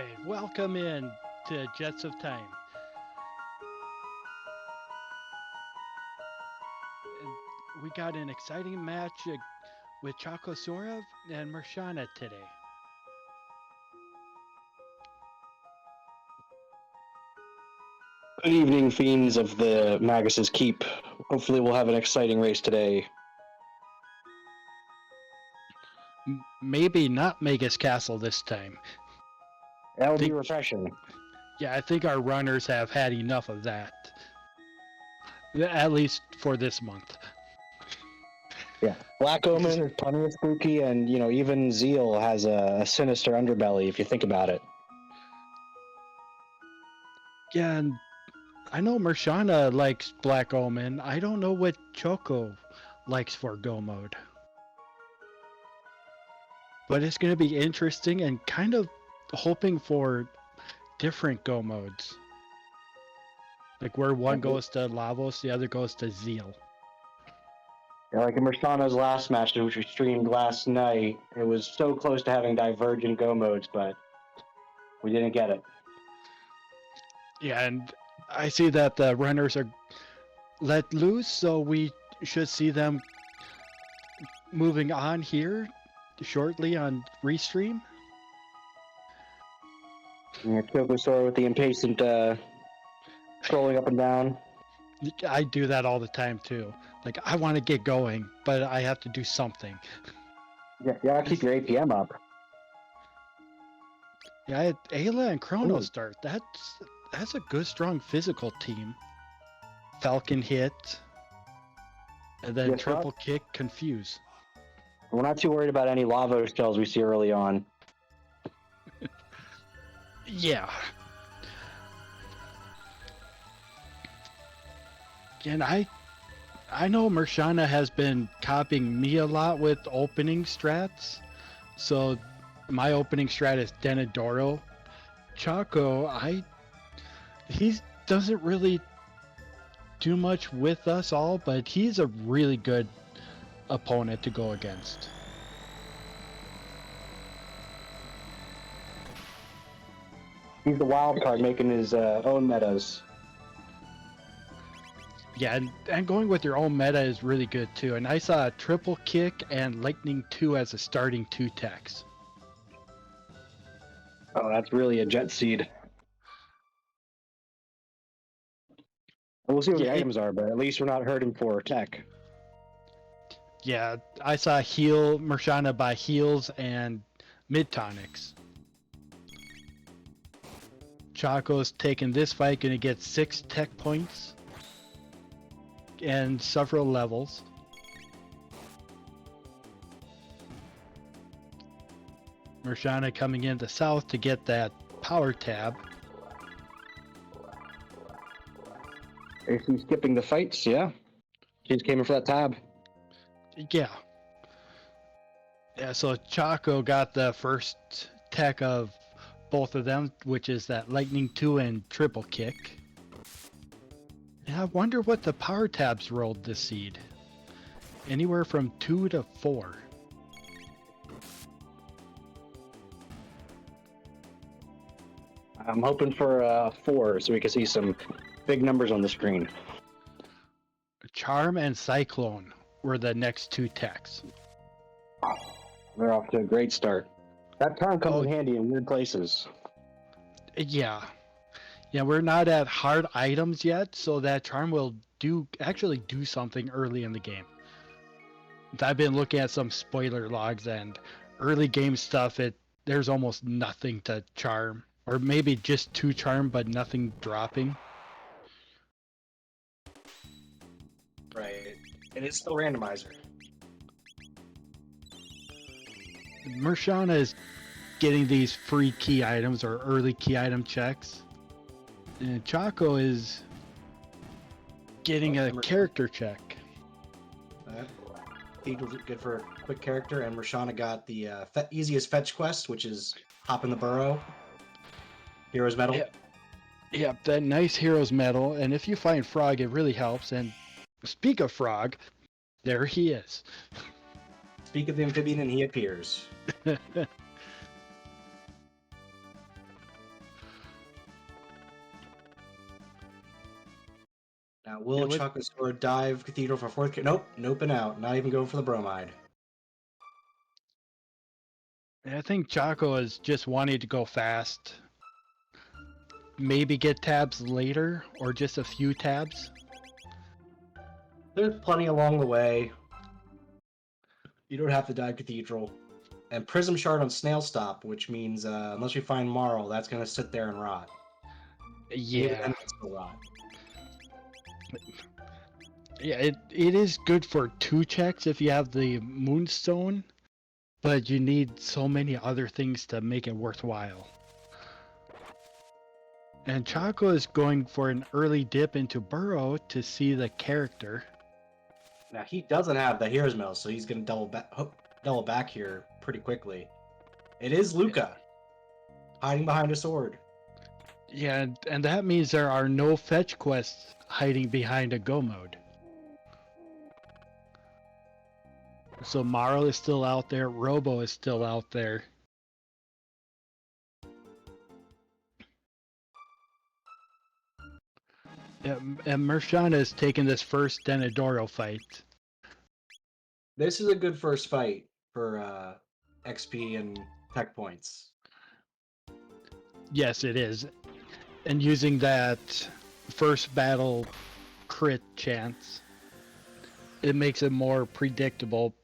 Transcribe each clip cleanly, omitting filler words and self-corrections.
right, welcome in to Jets of Time. And we got an exciting match with Chocosura and Mirshana today. Good evening, fiends of the Magus's Keep. Hopefully, we'll have an exciting race today. Maybe not Magus Castle this time. That'll be refreshing. Yeah, I think our runners have had enough of that. At least for this month. Yeah, Black Omen is plenty of spooky, and even Zeal has a sinister underbelly if you think about it. Yeah, and I know Mirshana likes Black Omen. I don't know what Choco likes for Go mode. But it's going to be interesting and kind of hoping for different Go modes. Like where one goes to Lavos, the other goes to Zeal. Yeah, like in Mirshana's last match, which we streamed last night, it was so close to having divergent Go modes, but we didn't get it. Yeah, and I see that the runners are let loose, so we should see them moving on here shortly on Restream. Yeah, Chocosura with the impatient scrolling up and down. I do that all the time too. Like I want to get going, but I have to do something. Yeah, keep your APM up. Yeah, I had Ayla and Chrono start. That's a good, strong physical team. Falcon hit, and then triple kick, confuse. We're not too worried about any lava shells we see early on. Yeah. And I know Mirshana has been copying me a lot with opening strats. So my opening strat is Denadoro. Choco, he doesn't really do much with us all, but he's a really good opponent to go against. He's the wild card making his own metas. Yeah, and going with your own meta is really good too. And I saw triple kick and lightning 2 as a starting 2 techs. Oh, that's really a jet seed. We'll see what the items are, but at least we're not hurting for tech. Yeah, I saw heal Mirshana by heals and mid tonics. Choco's taking this fight, gonna get 6 tech points and several levels. Mirshana coming in the south to get that power tab. Is he skipping the fights? Yeah. He just came in for that tab. Yeah. Yeah, so Choco got the first tech of both of them, which is that lightning 2 and triple kick. Yeah, I wonder what the power tabs rolled this seed. Anywhere from 2 to 4. I'm hoping for 4 so we can see some big numbers on the screen. Charm and Cyclone were the next 2 techs. They're off to a great start. That charm comes in handy in weird places. Yeah. Yeah, we're not at hard items yet, so that charm will actually do something early in the game. I've been looking at some spoiler logs and early game stuff, there's almost nothing to charm. Or maybe just 2 charm, but nothing dropping. Right. It is still randomizer. Mirshana is getting these free key items or early key item checks. And Choco is getting a character check. Thief was good for a quick character, and Mirshana got the easiest fetch quest, which is Hop in the Burrow. Hero's Medal. Yeah, that nice Hero's Medal. And if you find Frog, it really helps. And speak of Frog, there he is. Speak of the amphibian, and he appears. Will It would- Chocosura dive Cathedral for fourth? Nope, nope and out. Not even going for the bromide. I think Choco is just wanting to go fast. Maybe get tabs later, or just a few tabs. There's plenty along the way. You don't have to dive Cathedral. And Prism Shard on Snail Stop, which means unless we find Marl, that's going to sit there and rot. Even Yeah. then, it's still rot. Yeah, it is good for 2 checks if you have the Moonstone, but you need so many other things to make it worthwhile. And Choco is going for an early dip into Burrow to see the character. Now, he doesn't have the Hero's Medal, so he's going to double back here pretty quickly. It is Luca, hiding behind a sword. Yeah, and that means there are no fetch quests hiding behind a go mode. So Marl is still out there, Robo is still out there. Yeah, and Mirshana is taking this first Denadoro fight. This is a good first fight for XP and tech points. Yes, it is. And using that first battle crit chance, it makes it more predictable.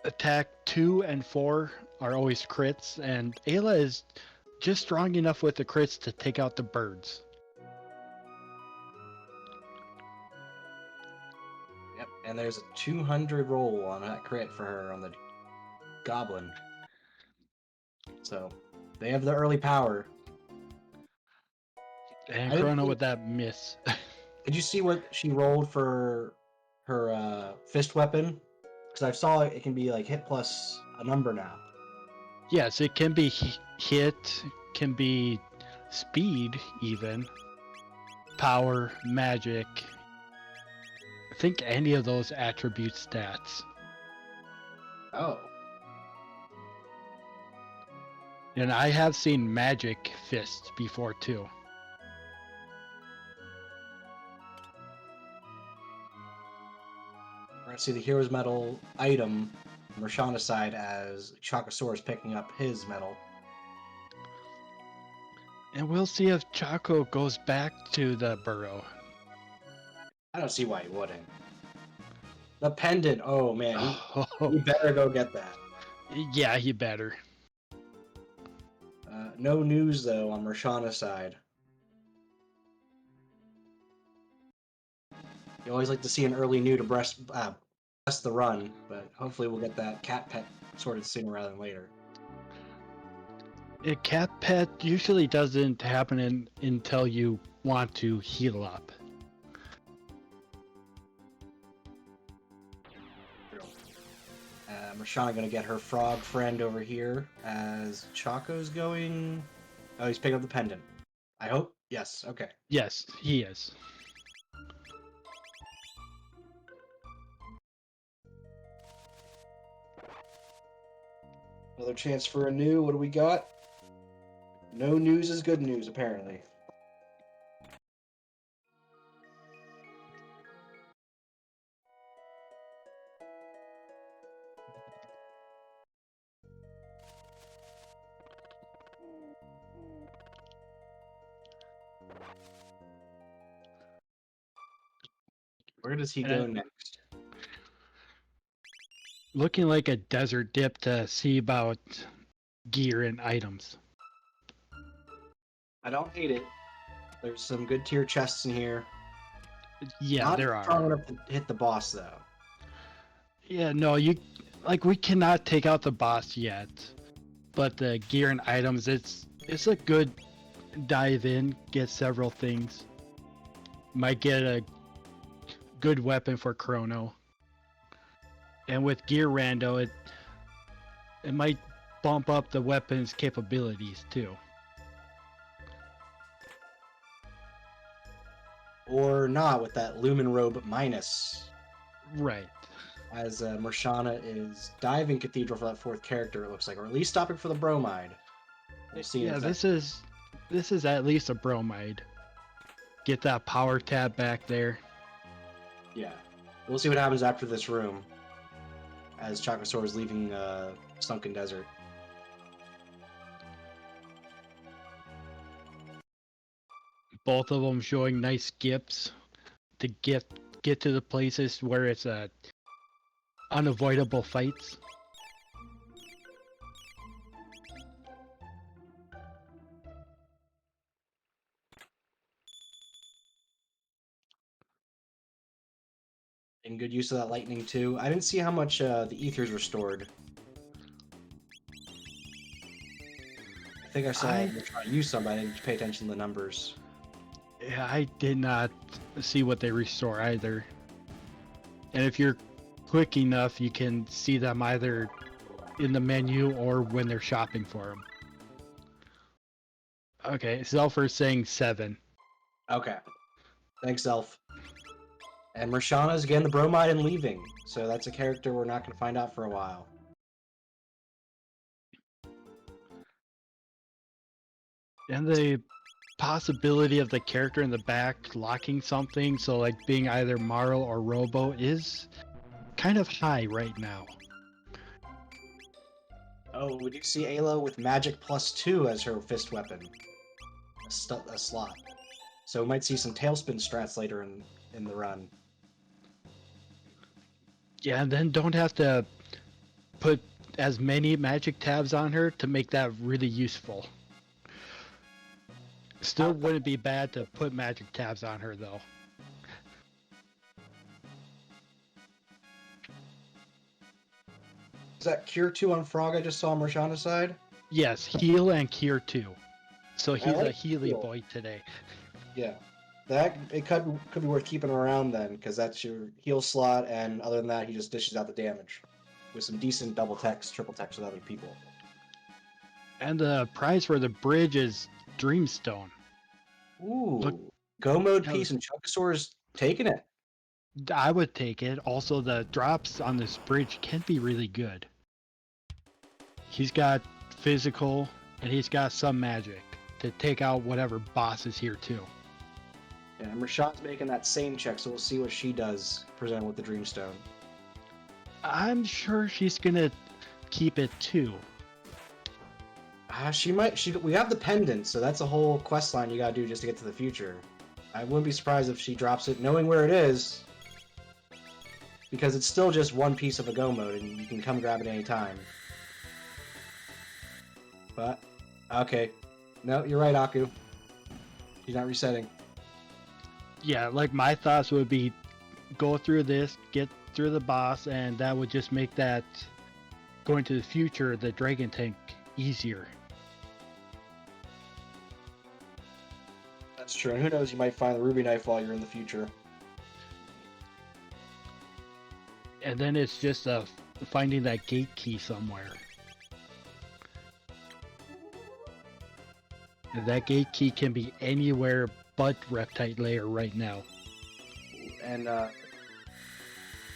Attack 2 and 4 are always crits, and Ayla is just strong enough with the crits to take out the birds. Yep, and there's a 200 roll on that crit for her on the Goblin. So, they have the early power. And Chrono with that miss. Did you see what she rolled for her fist weapon? Because I saw it can be like hit plus a number now. Yes, it can be hit, can be speed even, power, magic. I think any of those attribute stats. Oh. And I have seen magic fist before too. We're going to see the Hero's Medal item on Mirshana's side as Chocosura is picking up his medal. And we'll see if Choco goes back to the burrow. I don't see why he wouldn't. The pendant. Oh, man. He Oh, better go get that. yeah, he better. No news, though, on Mirshana's side. You always like to see an early new to bless the run, but hopefully we'll get that cat pet sorted sooner rather than later. A cat pet usually doesn't happen until you want to heal up. Mirshana gonna get her frog friend over here as Choco's going. Oh, he's picking up the pendant. I hope. Yes. Okay. Yes, he is. Another chance for a new. What do we got? No news is good news, apparently. Where does he go next? Looking like a desert dip to see about gear and items. I don't hate it. There's some good tier chests in here. Yeah, Not there strong are. enough to hit the boss, though. Yeah, no, we cannot take out the boss yet. But the gear and items, it's a good dive in, get several things. Might get a good weapon for Chrono. And with gear rando, it might bump up the weapon's capabilities too. Or not with that Lumen Robe minus. Right. As Mirshana is diving Cathedral for that fourth character, it looks like, or at least stopping for the bromide. We'll see. Yeah, this is at least a bromide. get that power tab back there. Yeah. We'll see what happens after this room. As Chocosura is leaving Sunken Desert. Both of them showing nice skips to get to the places where it's unavoidable fights. And good use of that lightning too. I didn't see how much the ethers were stored. I think I saw them try to use some, but I didn't pay attention to the numbers. Yeah, I did not see what they restore either. And if you're quick enough, you can see them either in the menu or when they're shopping for them. Okay, Xelpher's saying 7. Okay. Thanks, Elf. And Mirshana's again the bromide and leaving, so that's a character we're not going to find out for a while. And the possibility of the character in the back locking something, so like being either Marl or Robo, is kind of high right now. Oh, we do see Ayla with magic +2 as her fist weapon. A slot. So we might see some tailspin strats later in the run. Yeah, and then don't have to put as many magic tabs on her to make that really useful. Still wouldn't be bad to put magic tabs on her though. Is that Cure 2 on Frog I just saw on Mirshana's side? Yes, heal and cure too. So he's like a Healy heal. boy today. Yeah. That it could be worth keeping around then, because that's your heal slot, and other than that, he just dishes out the damage with some decent double text, triple text with other people. And the prize for the bridge is Dreamstone. Ooh, Look, Go mode that piece and Chocosura's taking it. I would take it. Also, the drops on this bridge can be really good. He's got physical, and he's got some magic to take out whatever boss is here too. Yeah, and Mirshana's making that same check, so we'll see what she does presented with the Dreamstone. I'm sure she's gonna keep it too. She might. We have the pendant, so that's a whole quest line you gotta do just to get to the future. I wouldn't be surprised if she drops it, knowing where it is, because it's still just one piece of a Go mode, and you can come grab it any time. But okay, no, you're right, Aku. She's not resetting. Yeah, like my thoughts would be go through this, get through the boss, and that would just make that going to the future, the Dragon Tank, easier. That's true, and who knows, you might find the Ruby Knife while you're in the future. And then it's just finding that gate key somewhere. And that gate key can be anywhere but Reptite Lair right now. And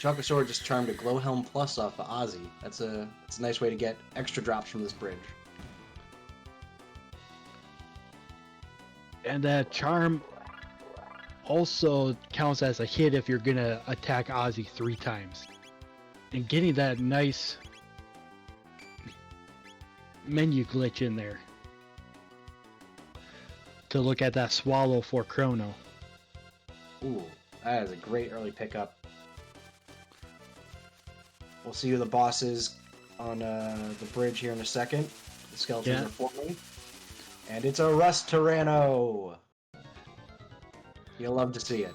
Chocosura just charmed a Glowhelm Plus off of Ozzy. That's a nice way to get extra drops from this bridge. And that charm also counts as a hit if you're gonna attack Ozzy 3 times. And getting that nice menu glitch in there to look at that swallow for Chrono. Ooh, that is a great early pickup. We'll see who the boss is on the bridge here in a second. The skeletons are forming. And it's a Rust Tyranno! You'll love to see it.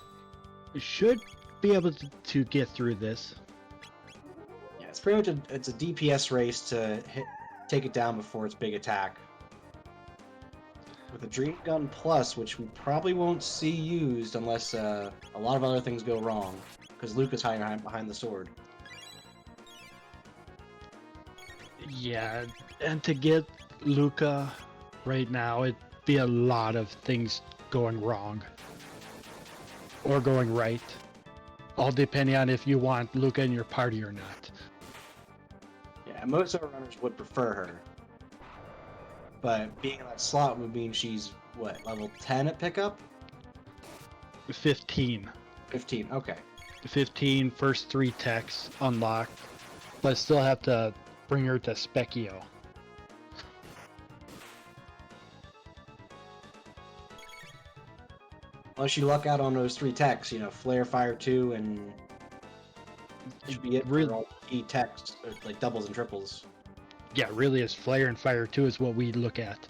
Should be able to get through this. Yeah, it's pretty much it's a DPS race to take it down before its big attack. With a Dream Gun Plus, which we probably won't see used unless a lot of other things go wrong, because Luke is hiding behind the sword. Yeah, and to get Luca right now, it'd be a lot of things going wrong. Or going right. All depending on if you want Luca in your party or not. Yeah, most of our runners would prefer her. But being in that slot would mean she's, what, level 10 at pickup? 15. 15. Okay. 15, first 3 techs unlocked, but still have to bring her to Specchio. Unless you luck out on those 3 techs, Flare, Fire 2, and should be it for all key techs, like doubles and triples. Yeah, really, is Flare and Fire 2 is what we look at.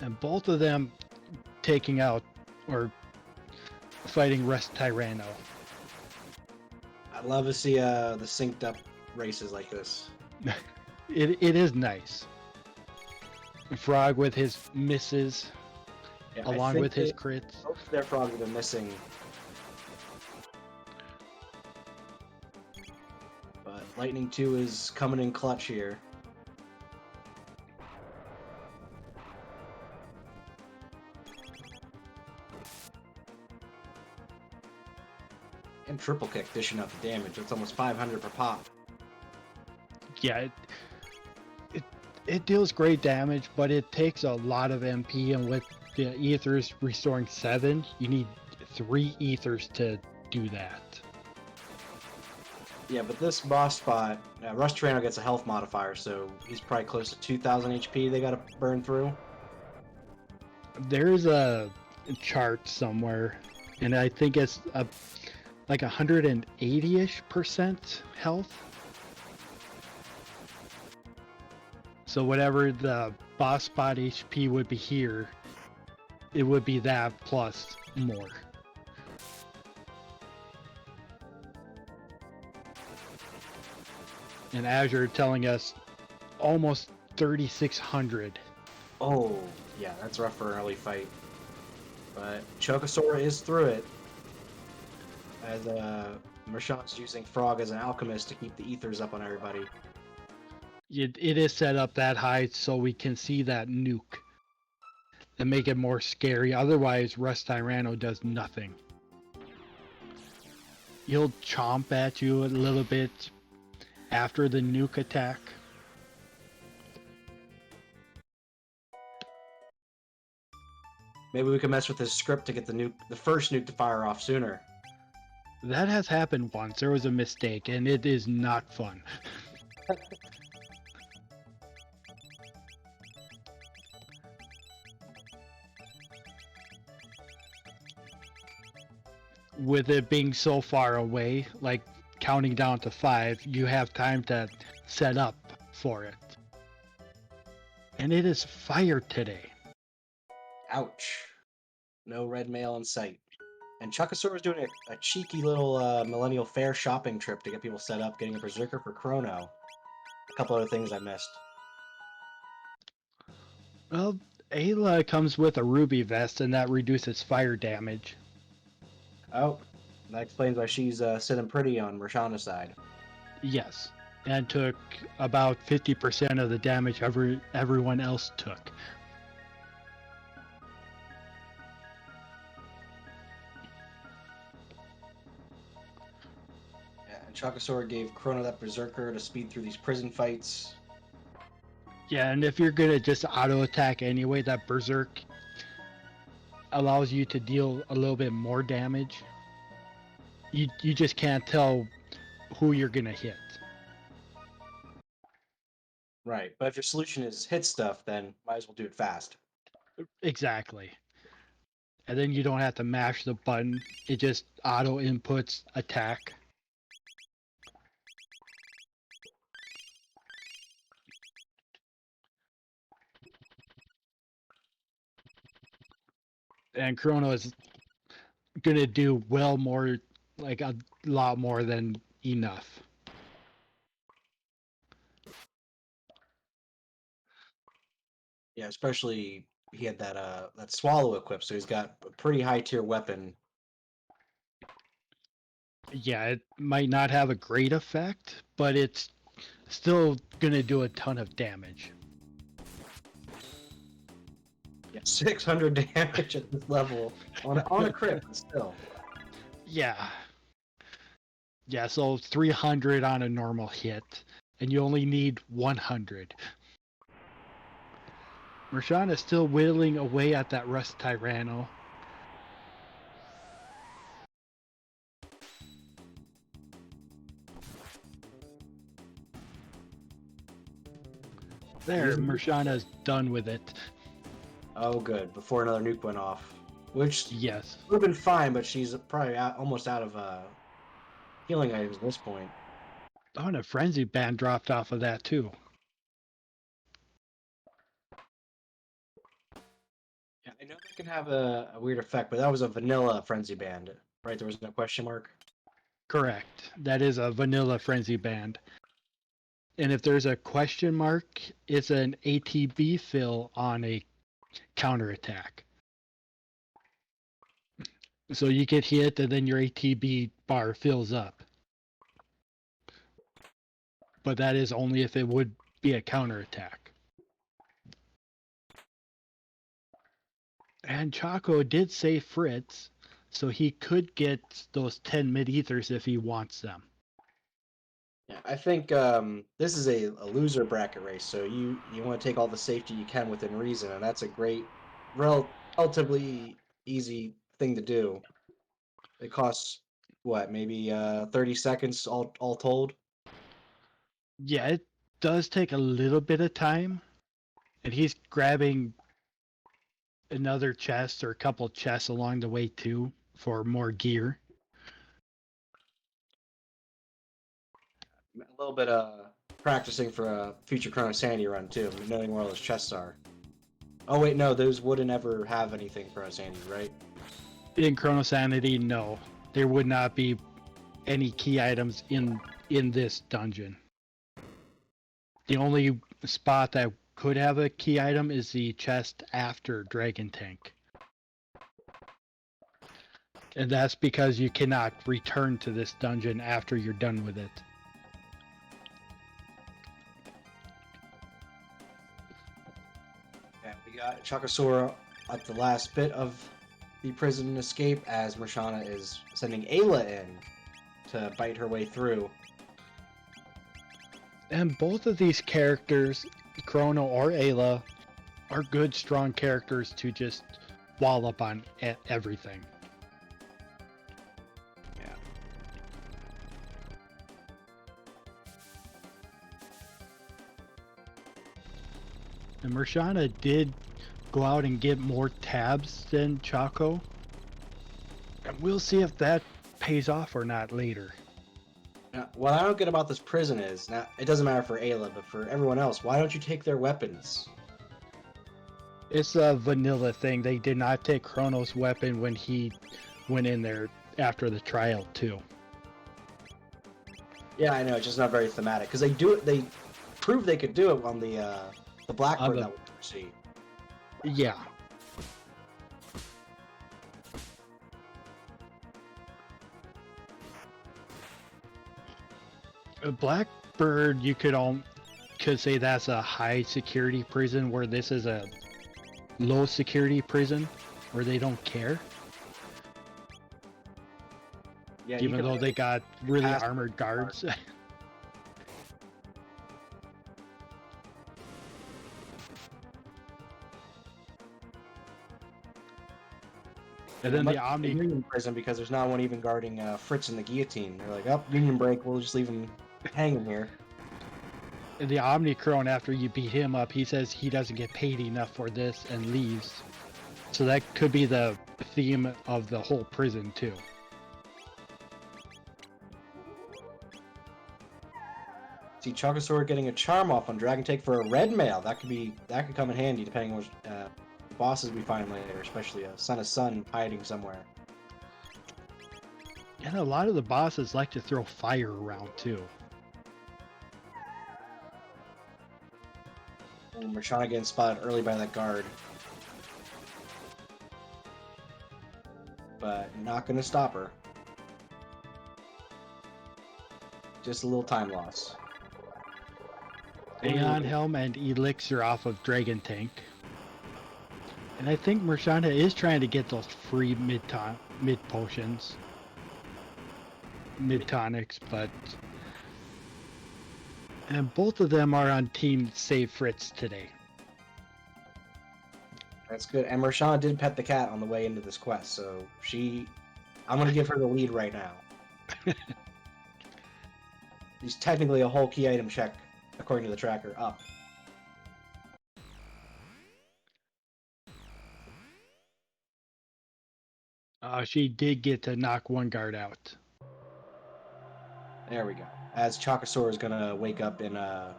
And both of them taking out or fighting Rest Tyranno. I'd love to see the synced up races like this. It is nice. Frog with his misses, Yeah, along with his crits. Both of their frogs have been missing. But Lightning 2 is coming in clutch here. And triple kick dishing out the damage. It's almost 500 per pop. Yeah, it deals great damage, but it takes a lot of MP, and with the ethers restoring 7, you need 3 ethers to do that. Yeah, but this boss spot, Rush Tyranno gets a health modifier, so he's probably close to 2,000 HP they gotta burn through. There's a chart somewhere, and I think it's like 180-ish% health. So whatever the boss spot HP would be here, it would be that plus more. And Azure telling us almost 3,600. Oh, yeah, that's rough for an early fight. But Chocosura is through it. As Mirshana's using Frog as an alchemist to keep the ethers up on everybody. It is set up that high so we can see that nuke and make it more scary. Otherwise, Rust Tyranno does nothing. He'll chomp at you a little bit after the nuke attack. Maybe we can mess with his script to get the first nuke to fire off sooner. That has happened once. There was a mistake, and it is not fun. With it being so far away, like counting down to 5, you have time to set up for it. And it is fire today. Ouch. No red mail in sight. And Chocosura is doing a cheeky little Millennial Fair shopping trip to get people set up, getting a Berserker for Chrono. A couple other things I missed. Well, Ayla comes with a ruby vest, and that reduces fire damage. Oh, that explains why she's sitting pretty on Mirshana's side. Yes, and took about 50% of the damage everyone else took. Yeah, and Chocosura gave Chrono that Berserker to speed through these prison fights. Yeah, and if you're gonna just auto attack anyway, that Berserk allows you to deal a little bit more damage. You just can't tell who you're gonna hit. Right, but if your solution is hit stuff, then might as well do it fast. Exactly. And then you don't have to mash the button. It just auto inputs attack. And Chrono is gonna do well more, like a lot more than enough. Yeah, especially he had that swallow equipped, so he's got a pretty high tier weapon. Yeah, it might not have a great effect, but it's still gonna do a ton of damage. Yeah, 600 damage at this level on a crit, but still. Yeah. Yeah, so 300 on a normal hit, and you only need 100. Mirshana is still whittling away at that Rust Tyranno. There, Mirshana's done with it. Oh, good. Before another nuke went off. Which Yes. would have been fine, but she's probably almost out of healing items at this point. Oh, and a Frenzy Band dropped off of that too. Yeah, I know that can have a weird effect, but that was a vanilla Frenzy Band, right? There was no question mark? Correct. That is a vanilla Frenzy Band. And if there's a question mark, it's an ATB fill on a counterattack. So you get hit and then your ATB bar fills up. But that is only if it would be a counterattack. And Choco did say Fritz, so he could get those 10 mid-ethers if he wants them. Yeah, I think this is a loser bracket race, so you want to take all the safety you can within reason, and that's a great, relatively easy thing to do. It costs, what, maybe 30 seconds all told? Yeah, it does take a little bit of time. And he's grabbing another chest or a couple chests along the way too for more gear. A little bit of practicing for a future Chrono Sanity run too, knowing where all those chests are. Oh wait, no, those wouldn't ever have anything Chrono Sanity, right? In Chrono Sanity, no. There would not be any key items in this dungeon. The only spot that could have a key item is the chest after Dragon Tank. And that's because you cannot return to this dungeon after you're done with it. Yeah, we got Chocosura at the last bit of the prison escape as Mirshana is sending Ayla in to bite her way through. And both of these characters, Chrono or Ayla, are good, strong characters to just wallop on everything. Yeah. And Mirshana did go out and get more tabs than Choco. And we'll see if that pays off or not later. Now, what I don't get about this prison is, now, it doesn't matter for Ayla, but for everyone else, why don't you take their weapons? It's a vanilla thing. They did not take Chrono's weapon when he went in there after the trial too. Yeah, I know, it's just not very thematic, because they proved they could do it on the Blackbird that we see. Yeah. A Blackbird, you could say that's a high security prison, where this is a low security prison where they don't care. Yeah, Even though they got really armored guards. And then the Omni Union prison, because there's not one even guarding Fritz and the guillotine. They're like, oh, Union break, we'll just leave him hanging here. and the Omnicron, after you beat him up, he says he doesn't get paid enough for this and leaves. So that could be the theme of the whole prison too. See, Chocosura getting a charm off on Dragon Take for a red mail. That could come in handy depending on which bosses we find later, especially a Son of Sun hiding somewhere. And a lot of the bosses like to throw fire around too. And Mirshana getting spotted early by that guard. But not gonna stop her. Just a little time loss. Aeon Helm and Elixir off of Dragon Tank. And I think Mirshana is trying to get those free mid potions. Mid tonics, but... And both of them are on Team Save Fritz today. That's good. And Mirshana did pet the cat on the way into this quest, so I'm gonna give her the lead right now. She's technically a whole key item check, according to the tracker, up. She did get to knock one guard out. There we go. As Chocosura is gonna wake up in what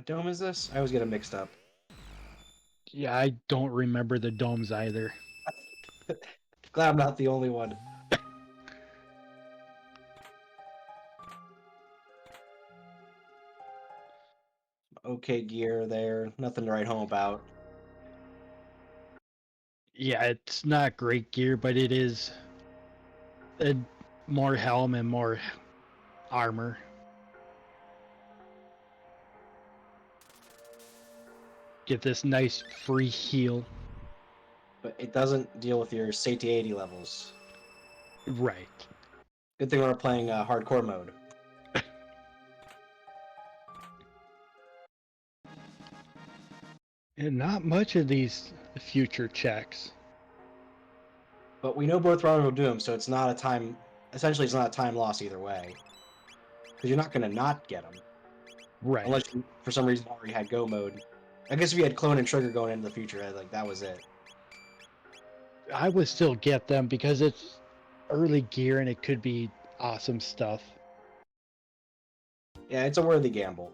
dome is this? I always get them mixed up. Yeah, I don't remember the domes either. Glad I'm not the only one. Okay gear there. Nothing to write home about. Yeah, it's not great gear, but it is more helm and more armor. Get this nice free heal. But it doesn't deal with your satiety levels. Right. Good thing we're playing hardcore mode. And not much of these future checks. But we know both rounds will do them, so it's not a time... Essentially, it's not a time loss either way. Because you're not going to not get them. Right. Unless you, for some reason, already had go mode. I guess if you had clone and trigger going into the future, like, that was it. I would still get them because it's early gear and it could be awesome stuff. Yeah, it's a worthy gamble.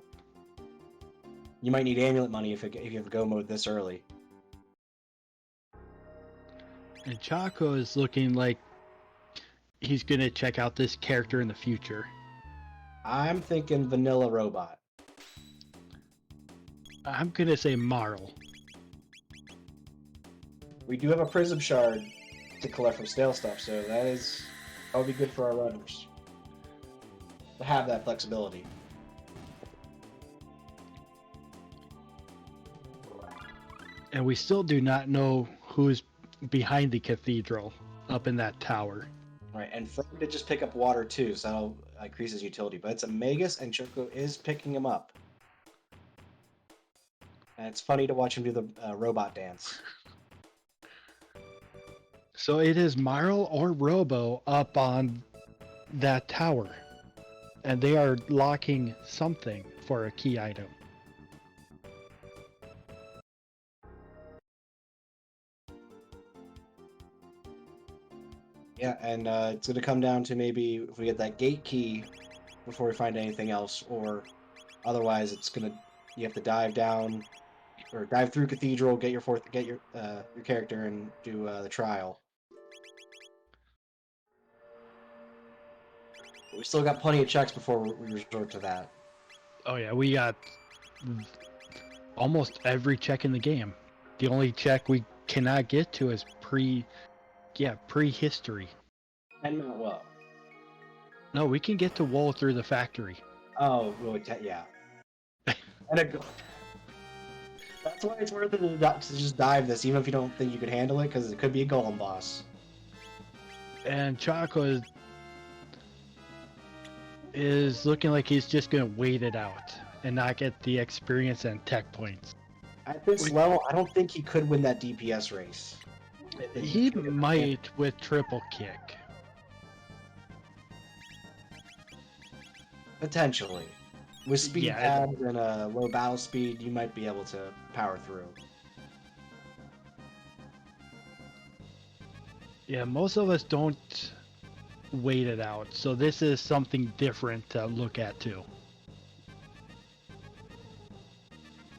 You might need amulet money if you have go mode this early. And Choco is looking like he's going to check out this character in the future. I'm thinking vanilla robot. I'm going to say Marl. We do have a prism shard to collect from stale stuff, so that would be good for our runners to have that flexibility. And we still do not know who's behind the cathedral up in that tower. Right, and Frog did just pick up water too, so that'll increase his utility. But it's a Magus, and Choco is picking him up. And it's funny to watch him do the robot dance. So it is Marl or Robo up on that tower. And they are locking something for a key item. Yeah, and it's going to come down to maybe if we get that gate key before we find anything else, or otherwise you have to dive down or dive through Cathedral, get your character, and do the trial. But we still got plenty of checks before we resort to that. Oh yeah, we got almost every check in the game. The only check we cannot get to is prehistory. And Mount Woe. No, we can get to Woe through the factory. Oh, really? Yeah. And that's why it's worth it to just dive this, even if you don't think you could handle it, because it could be a golem boss. And Choco is looking like he's just going to wait it out and not get the experience and tech points. At this level, I don't think he could win that DPS race. He might with triple kick. Potentially. With speed Yeah, tabs and a low battle speed, you might be able to power through. Yeah, most of us don't wait it out, so this is something different to look at too.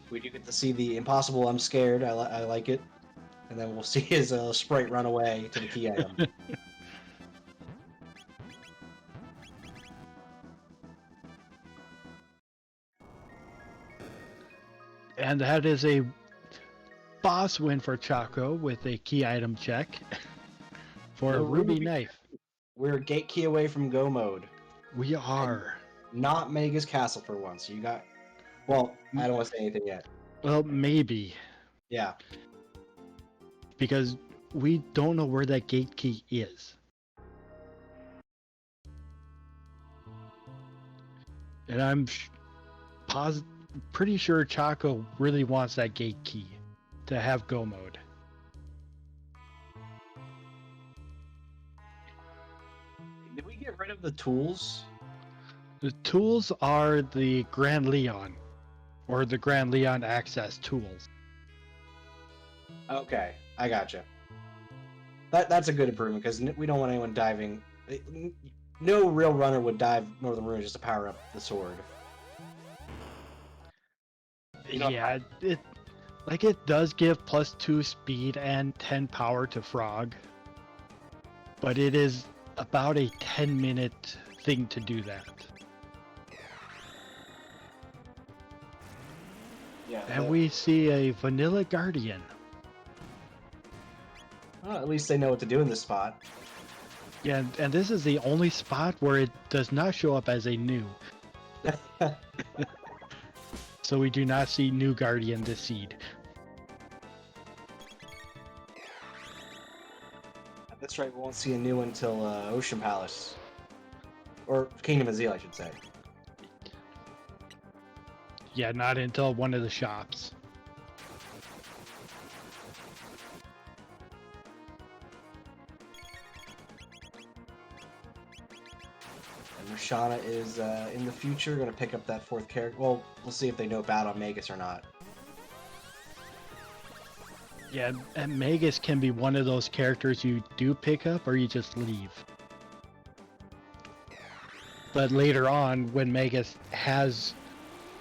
We do get to see the impossible I'm scared, I like it. And then we'll see his sprite run away to the key item. And that is a boss win for Choco with a key item check for a ruby knife. We're a gate key away from go mode. We are. Not Magus Castle for once. You got... Well, I don't want to say anything yet. Well, maybe. Yeah. Because we don't know where that gate key is. And I'm pretty sure Choco really wants that gate key to have go mode. Did we get rid of the tools? The tools are the Grand Leon, or the Grand Leon access tools. Okay, I gotcha. That's a good improvement because we don't want anyone diving. No real runner would dive Northern Ruin just to power up the sword. Yeah, it does give +2 speed and 10 power to Frog, but it is about a 10-minute thing to do that. Yeah, And we see a Vanilla Guardian. Well, at least they know what to do in this spot. Yeah, and this is the only spot where it does not show up as a new. So we do not see new Guardian this seed. That's right, we won't see a new one until Ocean Palace. Or Kingdom of Zeal, I should say. Yeah, not until one of the shops. And Mirshana is, in the future, going to pick up that fourth character. Well, we'll see if they know Battle Magus or not. Yeah, and Magus can be one of those characters you do pick up or you just leave. But later on, when Magus has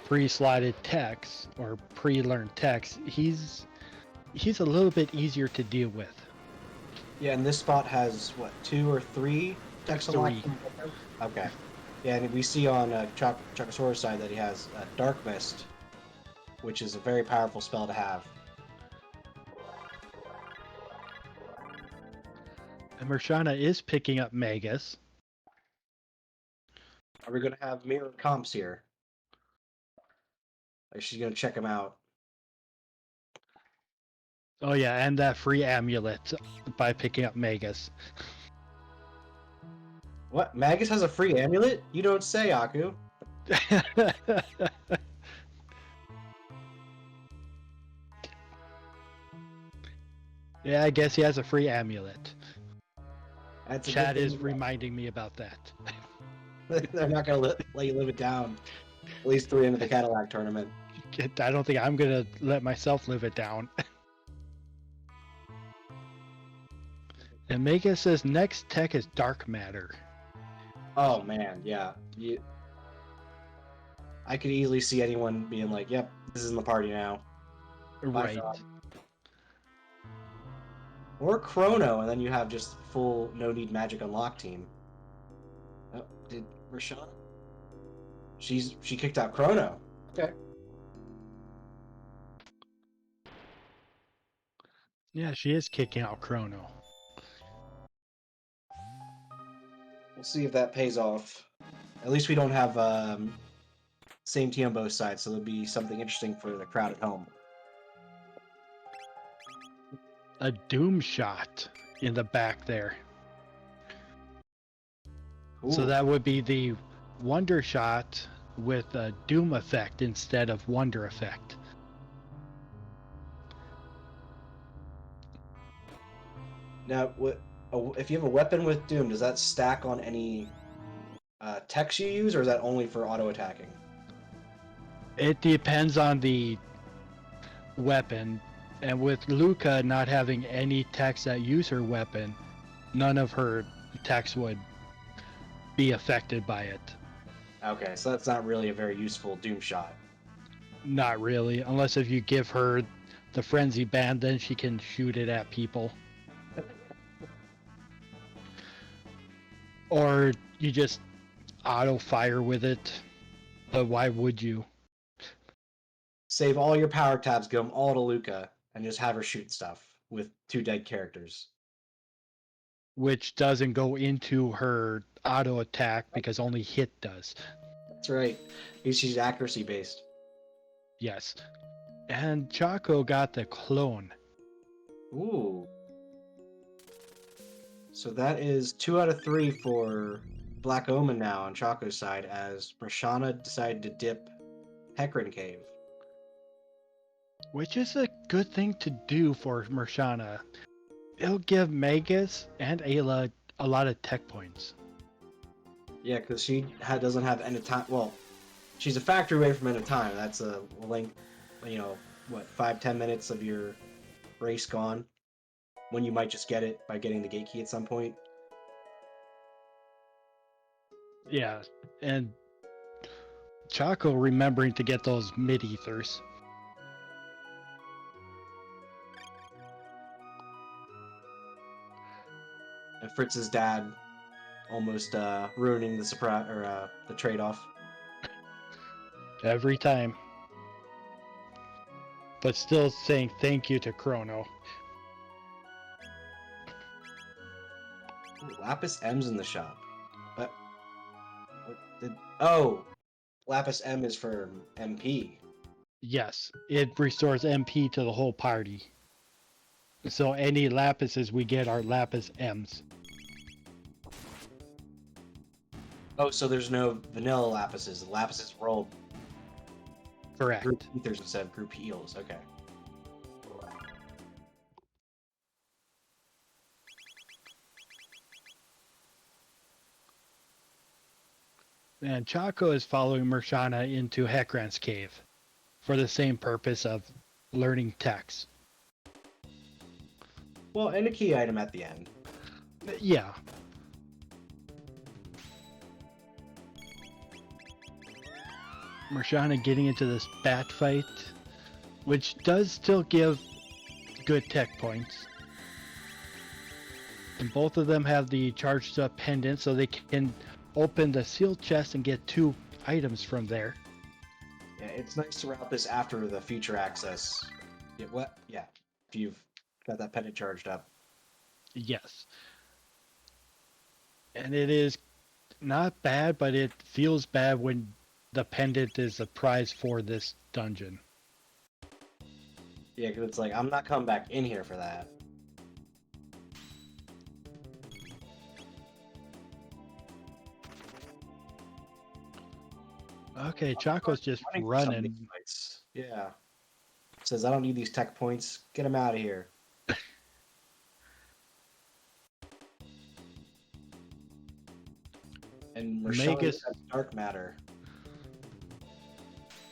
pre-slotted techs or pre-learned techs, he's a little bit easier to deal with. Yeah, and this spot has, what, 2 or 3 decks unlocked? 3. Okay. Yeah, and we see on Chocosura's side that he has Dark Mist, which is a very powerful spell to have. And Mirshana is picking up Magus. Are we going to have mirror comps here? Like, she's going to check him out. Oh yeah, and that free amulet by picking up Magus. What? Magus has a free amulet? You don't say, Aku. Yeah, I guess he has a free amulet. That's a Chad good is thing. reminding me about that. They're not going to let you live it down. At least 3 into the Catalack tournament. I don't think I'm gonna let myself live it down. And Magus says next tech is dark matter. Oh, man, yeah. I could easily see anyone being like, yep, this is in the party now. Right. Frog. Or Chrono, and then you have just full no-need magic unlock team. Oh, did Mirshana? She kicked out Chrono. Okay. Yeah, she is kicking out Chrono. We'll see if that pays off. At least we don't have same team on both sides, so there'll be something interesting for the crowd at home. A Doom shot in the back there. So Ooh. that would be the Wonder shot with a Doom effect instead of Wonder effect. Now, if you have a weapon with Doom, does that stack on any techs you use, or is that only for auto-attacking? It depends on the weapon, and with Luca not having any techs that use her weapon, none of her techs would be affected by it. Okay, so that's not really a very useful Doom shot. Not really, unless if you give her the Frenzy Band, then she can shoot it at people. Or you just auto-fire with it, but why would you? Save all your power tabs, give them all to Luca, and just have her shoot stuff with 2 dead characters. Which doesn't go into her auto attack because only hit does. That's right. She's accuracy based. Yes. And Choco got the clone. Ooh. So that is 2 out of 3 for Black Omen now on Choco's side, as Mirshana decided to dip Hecarim Cave. which is a good thing to do for Mirshana. It'll give Magus and Ayla a lot of tech points. Yeah, because she doesn't have end of time. Well, she's a factory away from end of time. That's a length, you know, what, 5-10 minutes of your race gone. When you might just get it by getting the gate key at some point. Yeah, and Choco remembering to get those mid-ethers. And Fritz's dad almost ruining the surprise or the trade-off. Every time. But still saying thank you to Chrono. Ooh, Lapis M's in the shop. What did? Oh, Lapis M is for MP. Yes, it restores MP to the whole party. So any Lapises we get are Lapis M's. Oh, so there's no vanilla Lapises. The Lapises roll Correct. group ethers instead of group heals. Okay. And Choco is following Mirshana into Heckran's cave for the same purpose of learning techs. Well, and a key item at the end. Yeah. Mirshana getting into this bat fight, which does still give good tech points. And both of them have the charged up pendant, so they can open the sealed chest and get 2 items from there. Yeah, it's nice to route this after the future access. Yeah, what? Yeah, if you've got that pendant charged up. Yes. And it is not bad, but it feels bad when the pendant is a prize for this dungeon. Yeah, because it's like, I'm not coming back in here for that. Okay, Choco's just Running for some of running. these fights. Yeah. Says, I don't need these tech points. Get them out of here. And Mirshana Magus- has dark matter.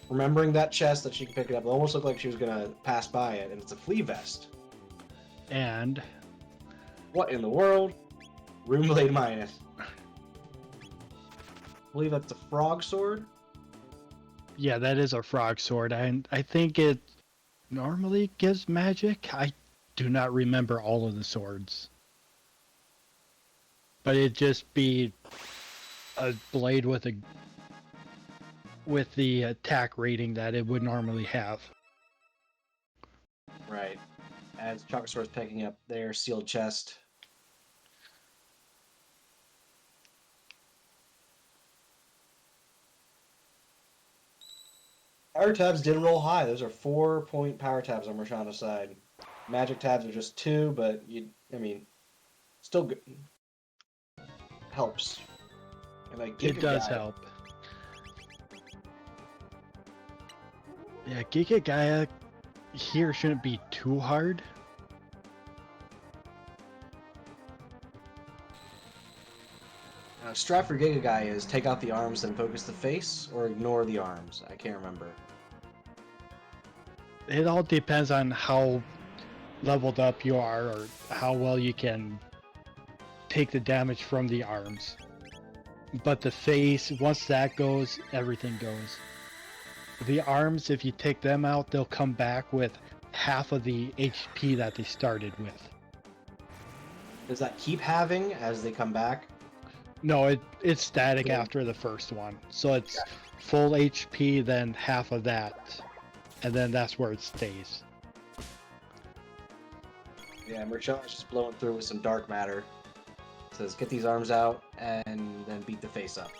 Remembering that chest that she can pick it up, it almost looked like she was gonna pass by it, and it's a flea vest. And What in the world? Room blade minus. I believe that's a frog sword. yeah, that is a frog sword. I think it normally gives magic. I do not remember all of the swords. But it'd just be a blade with the attack rating that it would normally have. Right. As Chocosure's picking up their sealed chest. Power tabs did roll high. Those are 4-point power tabs on Mirshana's side. Magic tabs are just 2, but still good. Helps. And like It does Giga help. Yeah, Giga Gaia here shouldn't be too hard. Strat for Giga Guy is take out the arms and focus the face, or ignore the arms. I can't remember. It all depends on how leveled up you are or how well you can take the damage from the arms. But the face, once that goes, everything goes. The arms, if you take them out, they'll come back with half of the HP that they started with. Does that keep having as they come back? No, it's static Yeah. after the first one. So it's full HP, then half of that. And then that's where it stays. Yeah, Mirshana's just blowing through with some dark matter. Says, get these arms out, and then beat the face up.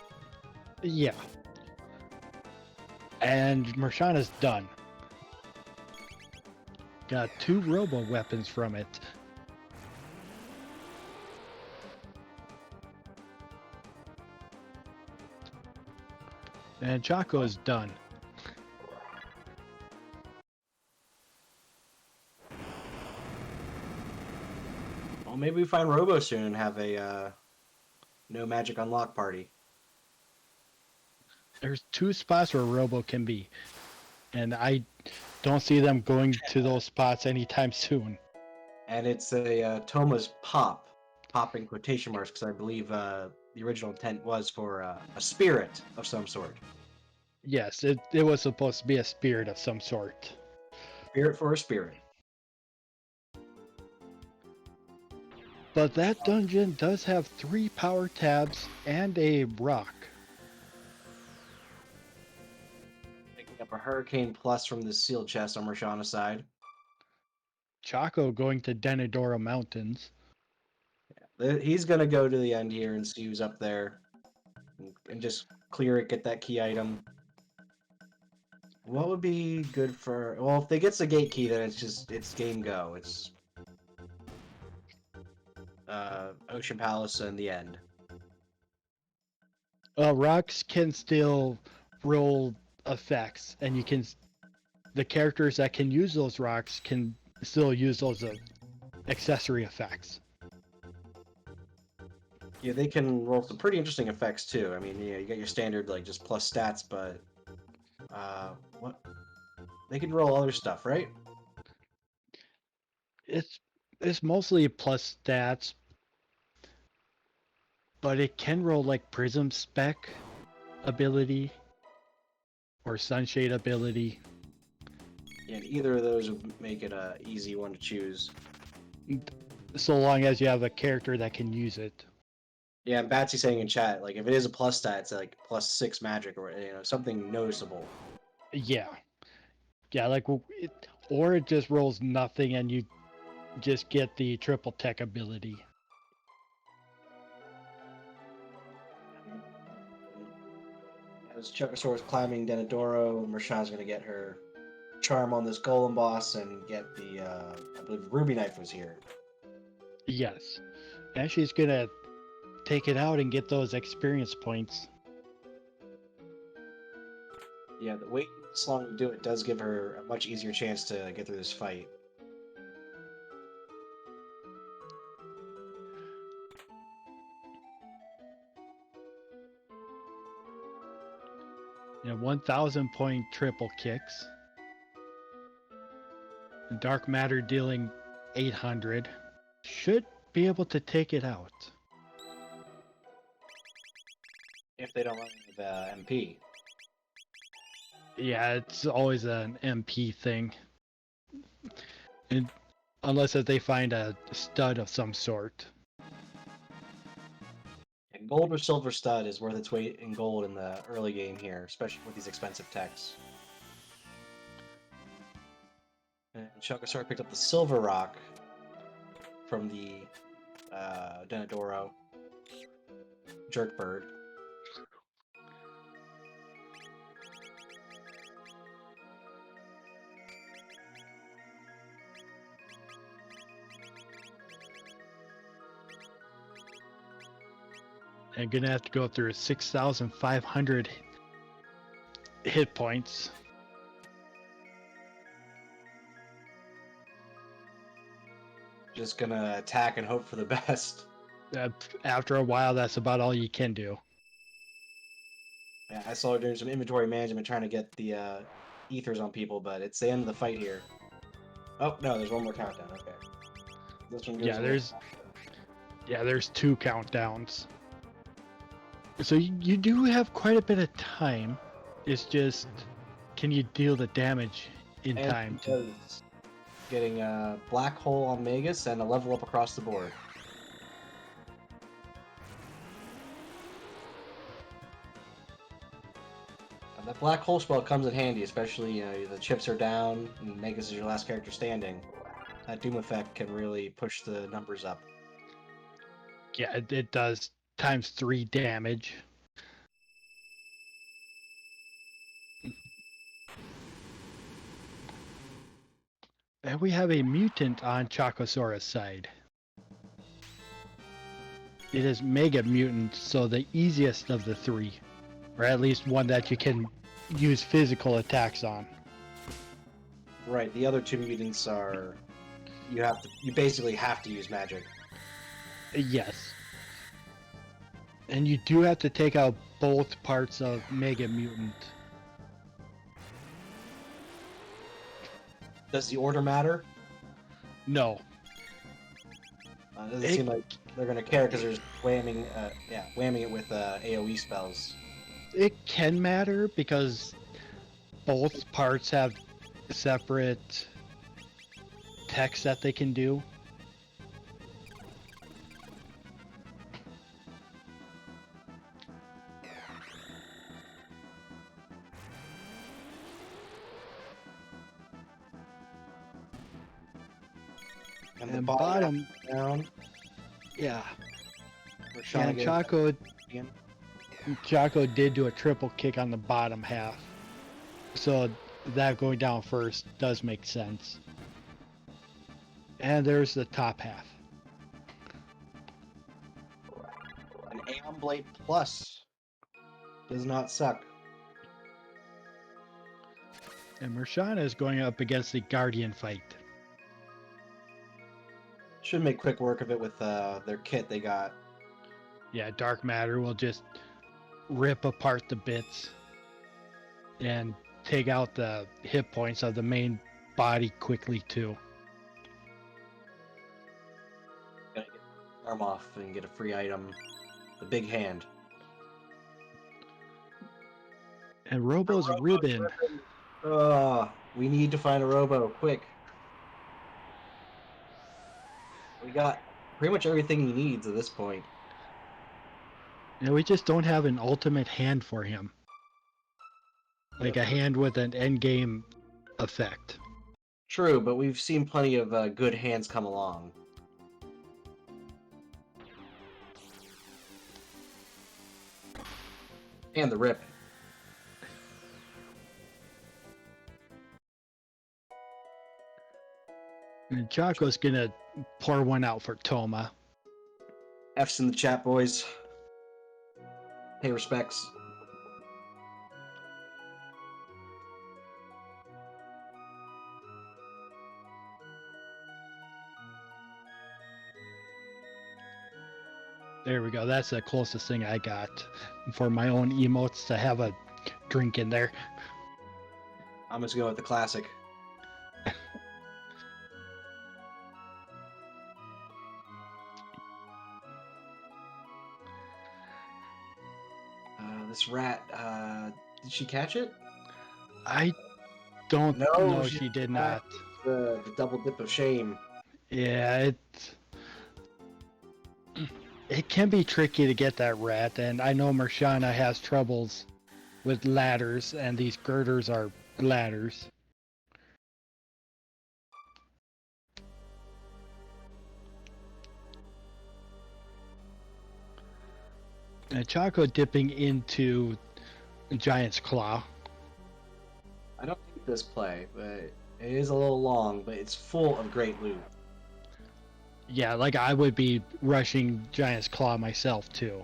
Yeah. And Mirshana's done. Got 2 robo weapons from it. And Choco is done. maybe we find Robo soon and have a no magic unlock party. There's 2 spots where Robo can be, and I don't see them going to those spots anytime soon. And it's a Toma's pop in quotation marks, because I believe the original intent was for a spirit of some sort. Yes, it was supposed to be a spirit of some sort. Spirit for a spirit. But that dungeon does have 3 power tabs and a rock. Picking up a Hurricane Plus from the sealed chest on Mirshana's side. Choco going to Denadora Mountains. He's going to go to the end here and see who's up there. And just clear it, get that key item. What would be good for... Well, if they get the gate key, then it's game go. It's Ocean Palace and the end. Rocks can still roll effects, and the characters that can use those rocks can still use those accessory effects. Yeah, they can roll some pretty interesting effects too. I mean, yeah, you got your standard like just plus stats, but what? They can roll other stuff, right? It's mostly plus stats, but it can roll like Prism Spec ability or Sunshade ability. And either of those would make it a easy one to choose. So long as you have a character that can use it. Yeah, and Batsy saying in chat, like if it is a plus stat, it's like +6 magic or something noticeable. Yeah, like or it just rolls nothing and you just get the triple tech ability. As Chocosura is climbing Denadoro, Mirshana's going to get her charm on this golem boss and get the, I believe Ruby Knife was here. Yes, and she's gonna take it out and get those experience points. Yeah, the wait this long to do it does give her a much easier chance to get through this fight. You know, 1,000 point triple kicks. Dark matter dealing 800. Should be able to take it out. If they don't run with MP. Yeah, it's always an MP thing. Unless if they find a stud of some sort. And gold or silver stud is worth its weight in gold in the early game here, especially with these expensive techs. And Chocosura picked up the silver rock from the Denadoro Jerkbird. And gonna have to go through 6,500 hit points. Just gonna attack and hope for the best. After a while, that's about all you can do. Yeah, I saw her doing some inventory management trying to get the ethers on people, but it's the end of the fight here. Oh, no, there's one more countdown. Okay. This one goes there's 2 countdowns. So you do have quite a bit of time. It's just, can you deal the damage in time? Getting a black hole on Magus and a level up across the board. That black hole spell comes in handy, especially the chips are down and Magus is your last character standing. That Doom effect can really push the numbers up. Yeah, it does ×3 damage. And we have a mutant on Chocosura's side. It is Mega Mutant, so the easiest of the 3. Or at least one that you can use physical attacks on. Right, the other 2 mutants are... You basically have to use magic. Yes. And you do have to take out both parts of Mega Mutant. Does the order matter? No. Doesn't seem like they're gonna care because they're just whamming it with AOE spells. It can matter because both parts have separate text that they can do. And the And bottom bottom, down. yeah. Mirshana And getting Choco did do a triple kick on the bottom half. So that going down first does make sense. And there's the top half. an Aeon Blade Plus. Does not suck. And Mirshana is going up against the Guardian fight. Should make quick work of it with their kit they got. Yeah, Dark Matter will just rip apart the bits and take out the hit points of the main body quickly too. Gotta get the arm off and get a free item. The big hand. And Robo's ribbon. We need to find a Robo, quick. We got pretty much everything he needs at this point. And we just don't have an ultimate hand for him. Like a hand with an endgame effect. True, but we've seen plenty of good hands come along. And the rip. And Choco's gonna pour one out for Toma. F's in the chat, boys. Pay respects. There we go. That's the closest thing I got for my own emotes to have a drink in there. I'm just going with the classic. This rat, did she catch it? I don't No, know. she She did did not. The double dip of shame. Yeah, it can be tricky to get that rat, and I know Mirshana has troubles with ladders, and these girders are ladders. And Choco dipping into Giant's Claw. I don't think this play, but it is a little long, but it's full of great loot. Yeah, like I would be rushing Giant's Claw myself too.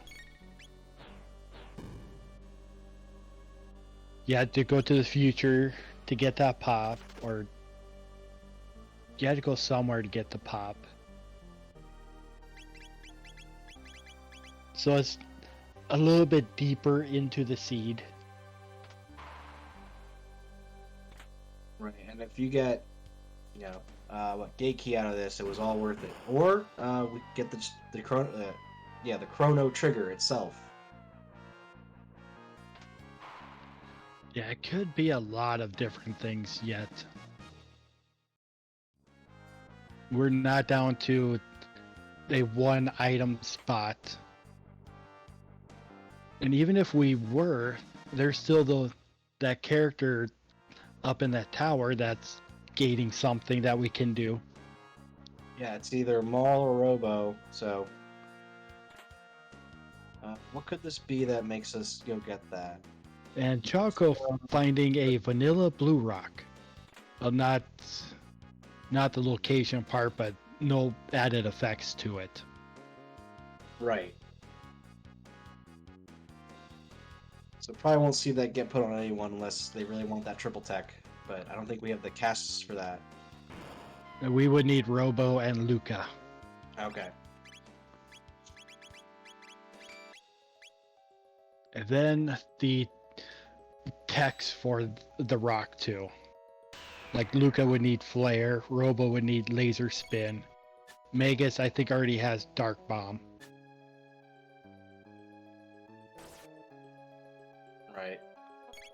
You had to go to the future to get that pop, or you had to go somewhere to get the pop. So it's a little bit deeper into the seed. Right, and if you get, gate key out of this, it was all worth it. Or we get the chrono trigger itself. Yeah, it could be a lot of different things yet. We're not down to a one item spot. And even if we were, there's still that character up in that tower that's gating something that we can do. Yeah, it's either Maul or Robo, so... what could this be that makes us go get that? And Choco finding a vanilla blue rock. Well, not the location part, but no added effects to it. Right. So probably won't see that get put on anyone unless they really want that triple tech, but I don't think we have the casts for that. We would need Robo and Luca. Okay. And then the techs for the rock too. Like Luca would need flare, Robo would need laser spin. Magus I think already has dark bomb. Right.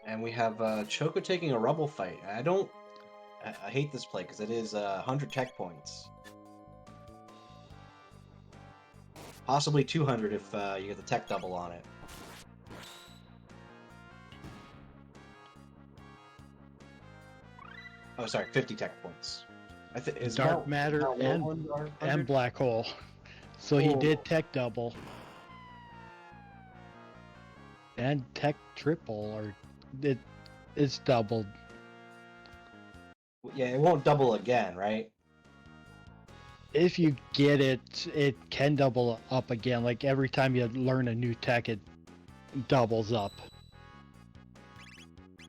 And we have Choco taking a rubble fight. I hate this play because it is 100 tech points. Possibly 200 if you get the tech double on it. Oh, sorry, 50 tech points. Is Dark matter and black hole. So he did tech double. And tech triple, or it's doubled. Yeah, it won't double again, right? If you get it, it can double up again. Like every time you learn a new tech, it doubles up.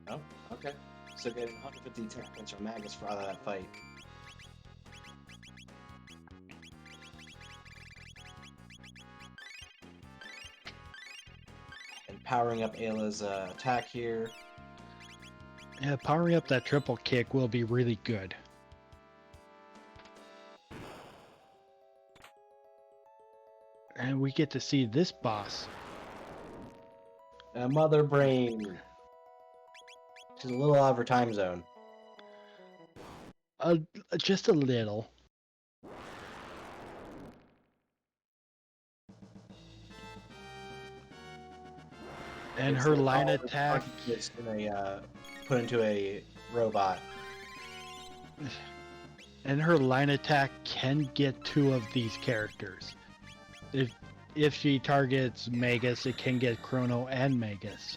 Oh, okay. So getting 150 tech points from Magus for out of that fight. And powering up Ayla's attack here. Yeah, powering up that triple kick will be really good. And we get to see this boss. Mother Brain. She's a little out of her time zone. Just a little. And her line attack is put into a robot. And her line attack can get 2 of these characters. If she targets Magus, it can get Chrono and Magus.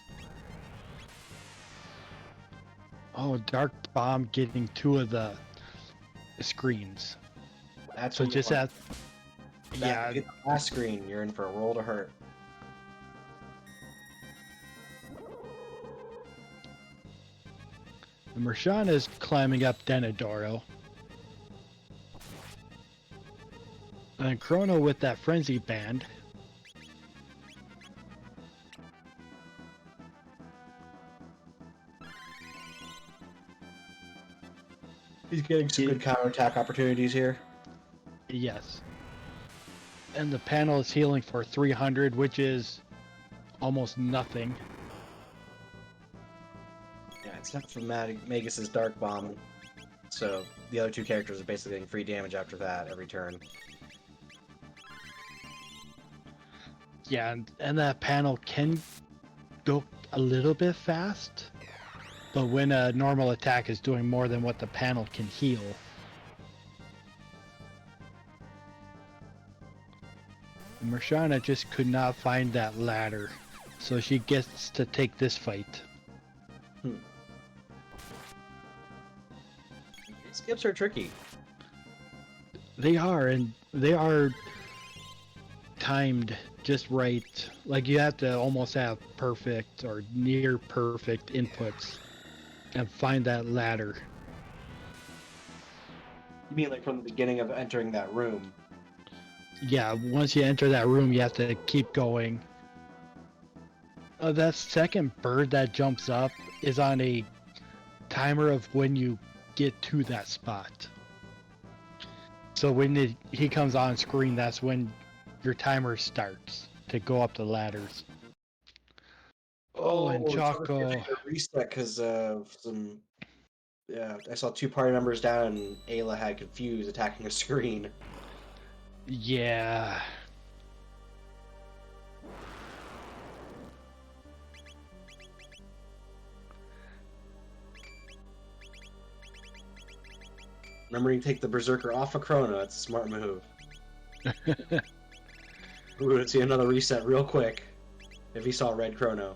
Oh, Dark Bomb getting 2 of the screens. That's So what just you want. yeah, Get the last screen, you're in for a world of hurt. Mirshana is climbing up Denadoro. And Chrono with that frenzy band. He's getting some good counterattack opportunities here. Yes. And the panel is healing for 300, which is almost nothing. Yeah, it's not from Magus's Dark Bomb, so the other 2 characters are basically getting free damage after that every turn. Yeah, and that panel can go a little bit fast, but when a normal attack is doing more than what the panel can heal. Mirshana just could not find that ladder, so she gets to take this fight. Skips are tricky. They are, and they are timed just right. Like you have to almost have perfect or near perfect inputs and find that ladder. You mean like from the beginning of entering that room? Yeah, once you enter that room, you have to keep going. That second bird that jumps up is on a timer of when you get to that spot. So when he comes on screen, that's when your timer starts to go up the ladders. Oh, and Choco. Reset because of some. Yeah, I saw 2 party members down and Ayla had confused attacking a screen. Yeah. Remember, you take the Berserker off of Chrono. It's a smart move. We're going to see another reset real quick if he saw red Chrono.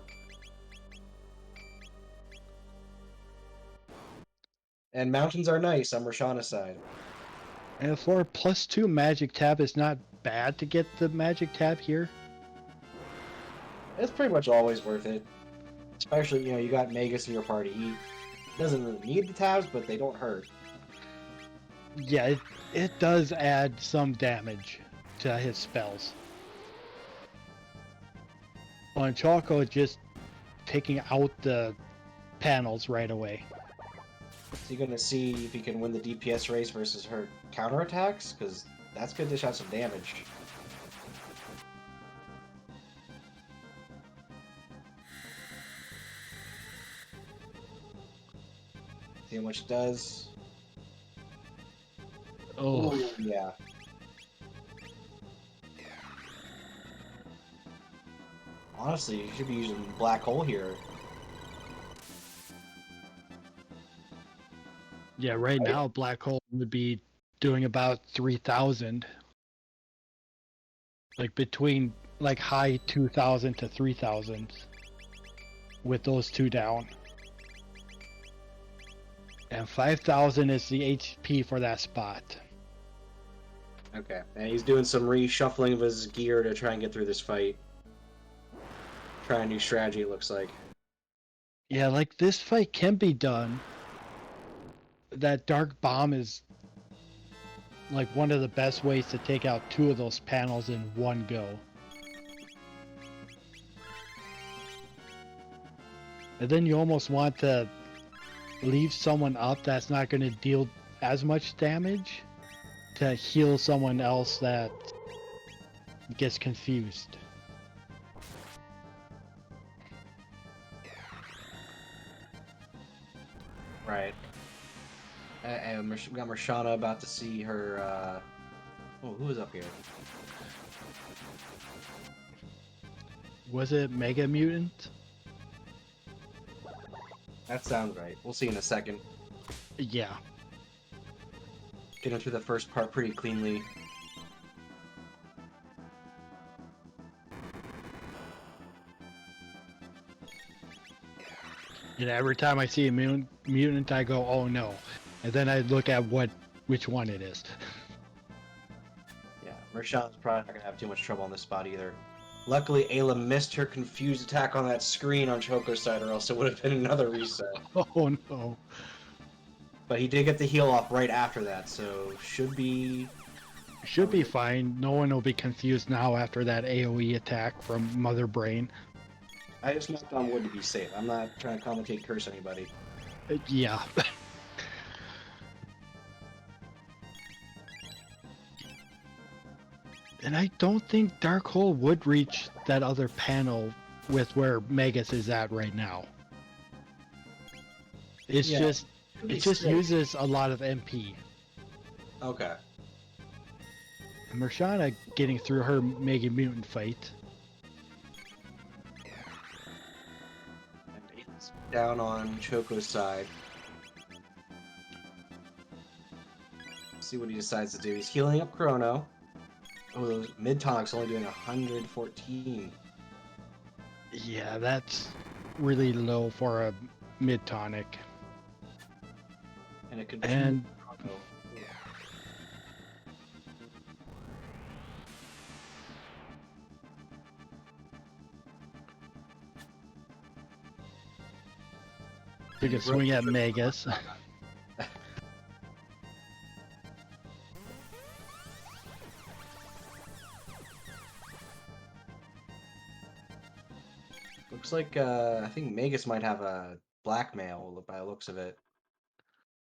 And mountains are nice on Mirshana's side. And for +2 magic tab, it's not bad to get the magic tab here. It's pretty much always worth it. Especially, you got Magus in your party. He doesn't really need the tabs, but they don't hurt. Yeah, it does add some damage to his spells. On Choco, just taking out the panels right away. Is he gonna see if he can win the DPS race versus her counterattacks? Because that's gonna dish out some damage. See how much it does. Oh, Ooh, yeah. Honestly, you should be using Black Hole here. yeah, right now Black Hole would be doing about 3,000. Like between like high 2,000 to 3,000 with those two down. And 5,000 is the HP for that spot. Okay, and he's doing some reshuffling of his gear to try and get through this fight. Try a new strategy, it looks like. Yeah, like this fight can be done. That Dark Bomb is like one of the best ways to take out two of those panels in one go. And then you almost want to leave someone up that's not going to deal as much damage to heal someone else that gets confused. Right. And we got Mirshana about to see her, Oh, who is up here? Was it Mega Mutant? That sounds right. We'll see in a second. Yeah. Getting through the first part pretty cleanly. And every time I see a mutant, I go, "Oh no!" And then I look at which one it is. Yeah, Mirshana's probably not gonna have too much trouble on this spot either. Luckily, Ayla missed her confused attack on that screen on Choco's side, or else it would have been another reset. Oh no! But he did get the heal off right after that, so should be fine. No one will be confused now after that AOE attack from Mother Brain. I just knocked on wood to be safe. I'm not trying to commentate curse anybody. Yeah. And I don't think Dark Hole would reach that other panel with where Magus is at right now. It's Yeah, just should be it just safe. uses a lot of MP. Okay. And Mirshana getting through her Mega Mutant fight. And it's down on Choco's side. See what he decides to do. He's healing up Chrono. Oh, those mid tonic's only doing 114. Yeah, that's really low for a mid tonic. And it could And Chrono. took a swing at Magus. Looks like I think Magus might have a blackmail by the looks of it.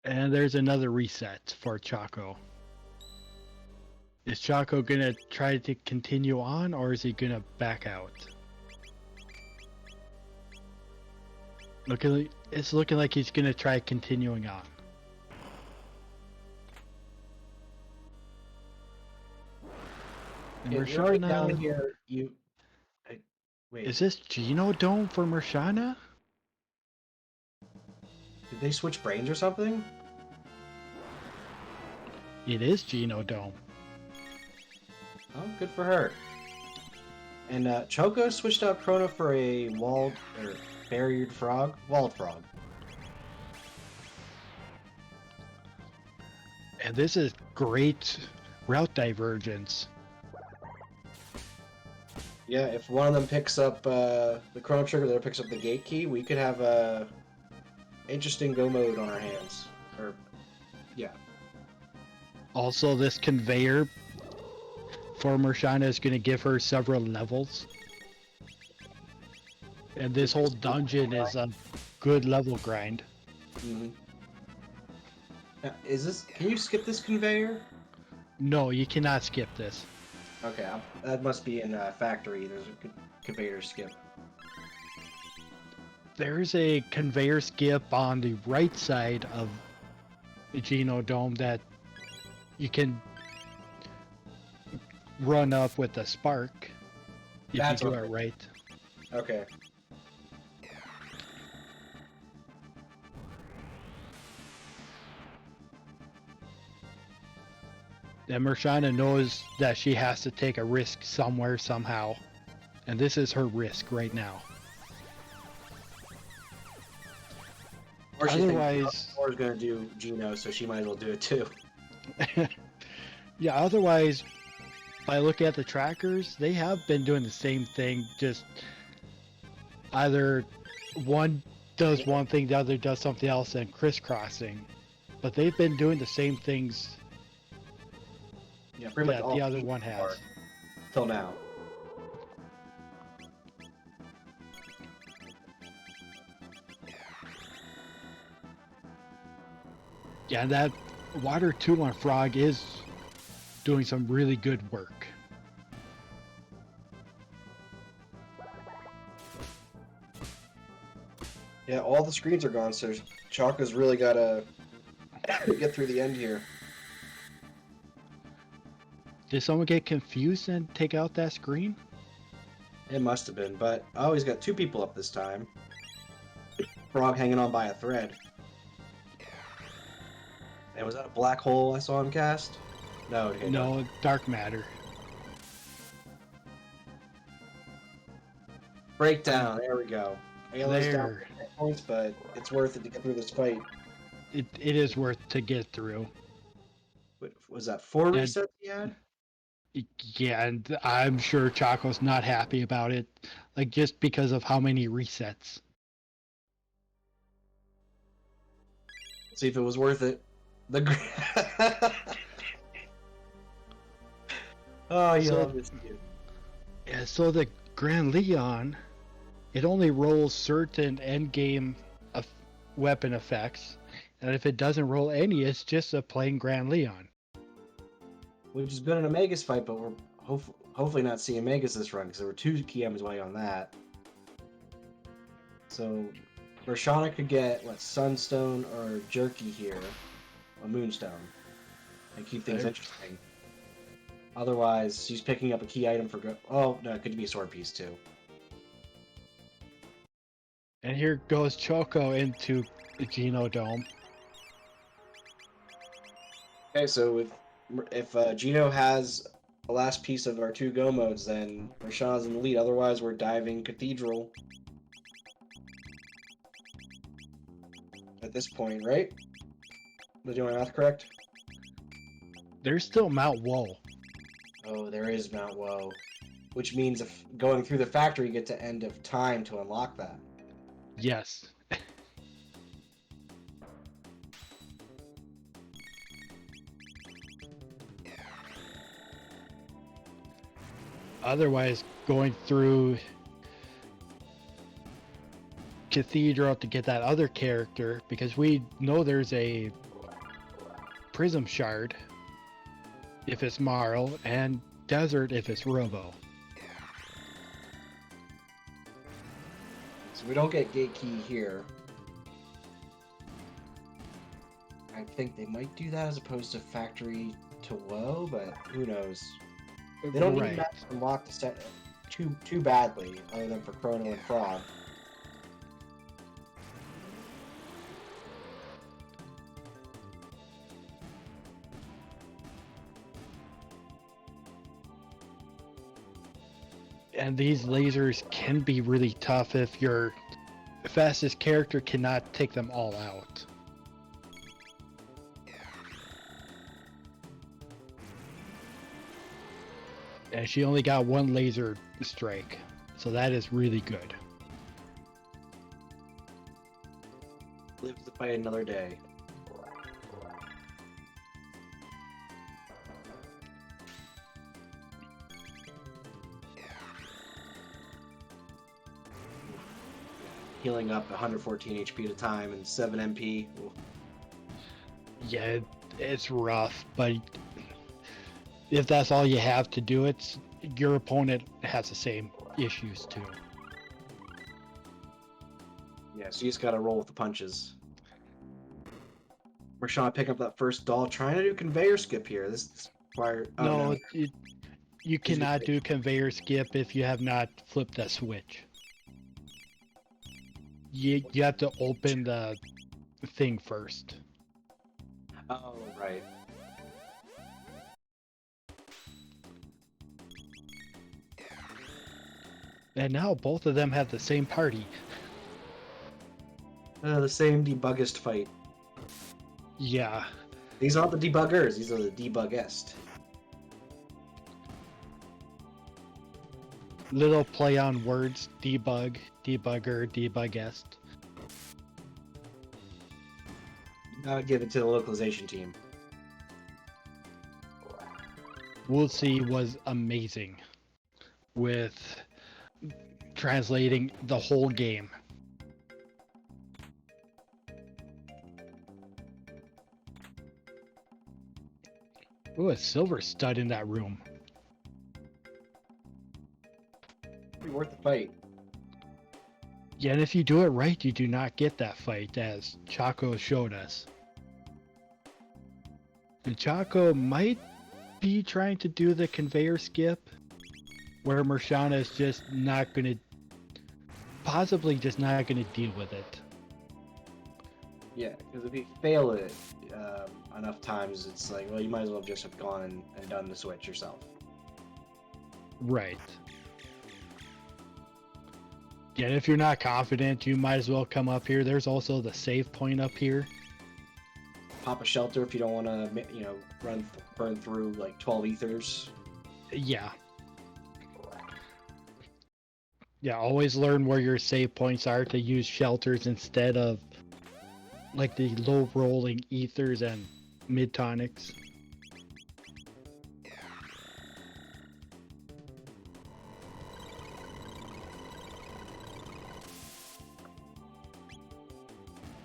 And there's another reset for Choco. Is Choco gonna try to continue on, or is he gonna back out? It's looking like he's gonna try continuing on. And Yeah, you're right down Mirshana, here. Wait, is this Geno Dome for Mirshana? did they switch brains or something? It is Geno Dome. Oh, good for her. And Choco switched out Chrono for a walled or barriered frog, walled frog. And this is great route divergence. Yeah, if one of them picks up the Chrono Trigger, the other picks up the Gate Key, we could have a interesting go mode on our hands. Or, yeah. Also, this conveyor for Mirshana is going to give her several levels. And this whole dungeon is a good level grind. Mm-hmm. Is this? Can you skip this conveyor? No, you cannot skip this. Okay, that must be in factory. There's a conveyor skip. There's a conveyor skip on the right side of the Geno Dome that you can run up with a spark if That's you do okay. it right. Okay. And Mirshana knows that she has to take a risk somewhere, somehow. And this is her risk right now. Or she Otherwise, thinks gonna do Geno, so she might as well do it too. yeah, otherwise, by looking at the trackers, they have been doing the same thing, just either one does one thing, the other does something else, and crisscrossing. But they've been doing the same things Yeah, pretty much that all the other teams one has. are, till now. Yeah, that Water 2 on Frog is doing some really good work. Yeah, all the screens are gone, so Chaka's really gotta get through the end here. Did someone get confused and take out that screen? It must have been, but oh, he's got two people up this time. Frog hanging on by a thread. And was that a black hole I saw him cast? No, okay, No, dark matter. Breakdown, there we go. Ayla's down There. for points, but it's worth it to get through this fight. It is worth to get through. What, was that 4 And- resets he had? Yeah, and I'm sure Choco's not happy about it, like just because of how many resets. See if it was worth it. The oh, you So- love this dude. Yeah, so the Grand Leon, it only rolls certain endgame weapon effects, and if it doesn't roll any, it's just a plain Grand Leon. Which has been an Omegas fight, but we're hopefully not seeing Omegas this run because there were 2 key M's away on that. So Mirshana could get what, Sunstone or Jerky here, a Moonstone, and keep things Okay. interesting. Otherwise, she's picking up a key item for oh no, it could be a sword piece too. And here goes Choco into the Geno Dome. Okay, so if Geno has the last piece of our 2 go modes, then Mirshana's in the lead. Otherwise, we're diving Cathedral at this point, right? Am I doing my math correct? There's still Mount Woe. Oh, there is Mount Woe, which means if going through the factory, you get to end of time to unlock that. Yes. Otherwise, going through Cathedral to get that other character, because we know there's a Prism Shard if it's Marl, and Desert if it's Robo. So we don't get Gate Key here. I think they might do that as opposed to Factory to Woe, but who knows? They don't need that to unlock the set too badly, other than for Chrono and Frog. And these lasers can be really tough if your fastest character cannot take them all out. And she only got 1 laser strike, so that is really good. Live to fight another day. healing up 114 HP at a time and 7 MP. Ooh. Yeah, it's rough, but if that's all you have to do, it's your opponent has the same issues too. Yeah, so you just gotta roll with the punches. Mirshana picking up that first doll, trying to do conveyor skip here. This requires... Oh, No, no. you cannot do conveyor skip if you have not flipped that switch. You have to open the thing first. Oh, right. And now both of them have the same party. The same debuggist fight. Yeah. These aren't the debuggers, these are the debuggest. Little play on words, debug, debugger, debuggest. Gotta give it to the localization team. Woolsey was amazing with translating the whole game. Ooh, a silver stud in that room. Pretty worth the fight. Yeah, and if you do it right, you do not get that fight, as Choco showed us. And Choco might be trying to do the conveyor skip, where Mirshana is just not going to, possibly just not going to deal with it. Yeah, because if you fail it enough times, it's like, well, you might as well just have gone and done the switch yourself. Right. Yeah, and if you're not confident, you might as well come up here. There's also the save point up here. Pop a shelter if you don't want to, you know, burn through like 12 ethers. Yeah. Yeah, always learn where your save points are to use shelters instead of like the low rolling ethers and mid tonics.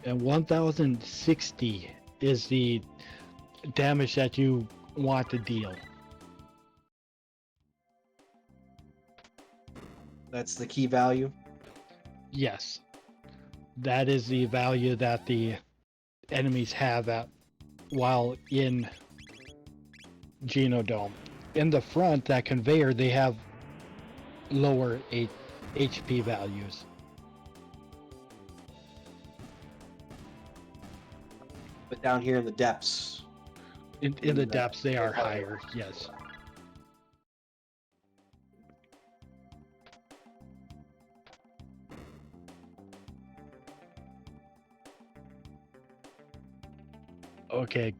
And 1060 is the damage that you want to deal. That's the key value. Yes. That is the value that the enemies have at while in Genodome. In the front, that conveyor, they have lower HP values. But down here in the depths. In the depths, they are higher, yes. Okay.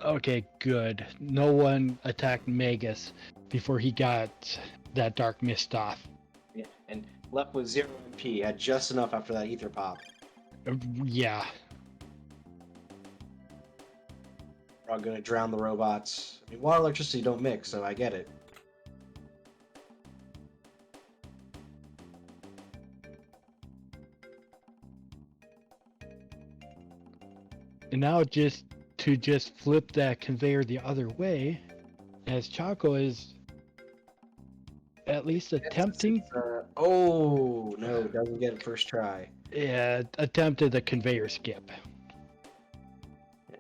Okay, good. No one attacked Magus before he got that dark mist off. Yeah, and left with 0 MP. Had just enough after that ether pop. Yeah. We're all gonna drown the robots. I mean, water and electricity don't mix, so I get it. And now just flip that conveyor the other way, as Choco is at least attempting. Oh no, doesn't get it first try. Yeah, attempted the conveyor skip.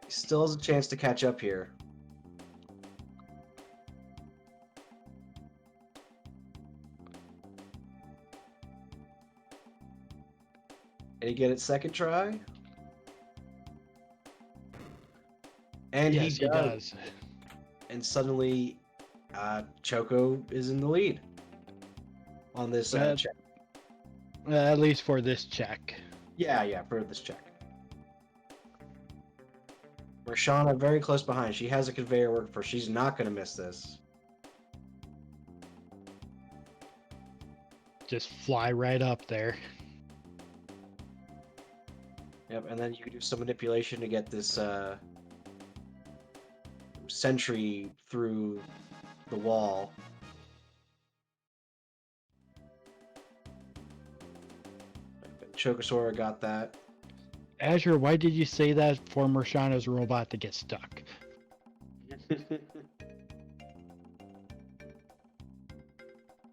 He still has a chance to catch up here. Did he get it second try? And Yes, he does. does. And suddenly, Choco is in the lead on this check. At least for this check. Yeah, for this check. Mirshana very close behind. She has a conveyor work for. She's not going to miss this. Just fly right up there. Yep, and then you can do some manipulation to get this sentry through the wall. Chocosura got that. Azure, why did you say that for Mirshana's robot to get stuck?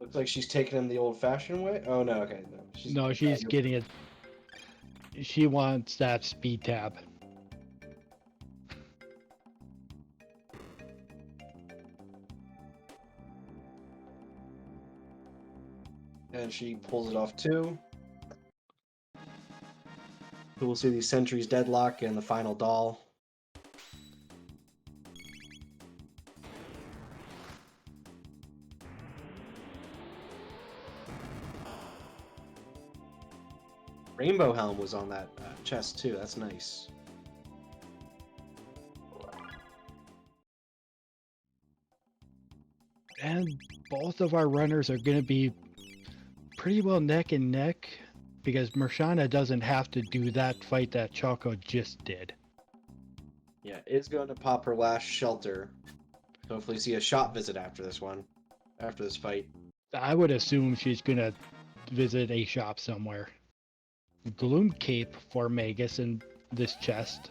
Looks like she's taking him the old-fashioned way. Oh no, okay, no. She's getting it. She wants that speed tab. And she pulls it off too. So we'll see the Sentry's deadlock and the final doll. Rainbow Helm was on that chest too. That's nice. And both of our runners are going to be pretty well neck and neck because Mirshana doesn't have to do that fight that Choco just did. Yeah, is going to pop her last shelter. Hopefully see a shop visit after this one. After this fight. I would assume she's going to visit a shop somewhere. Gloom Cape for Magus in this chest.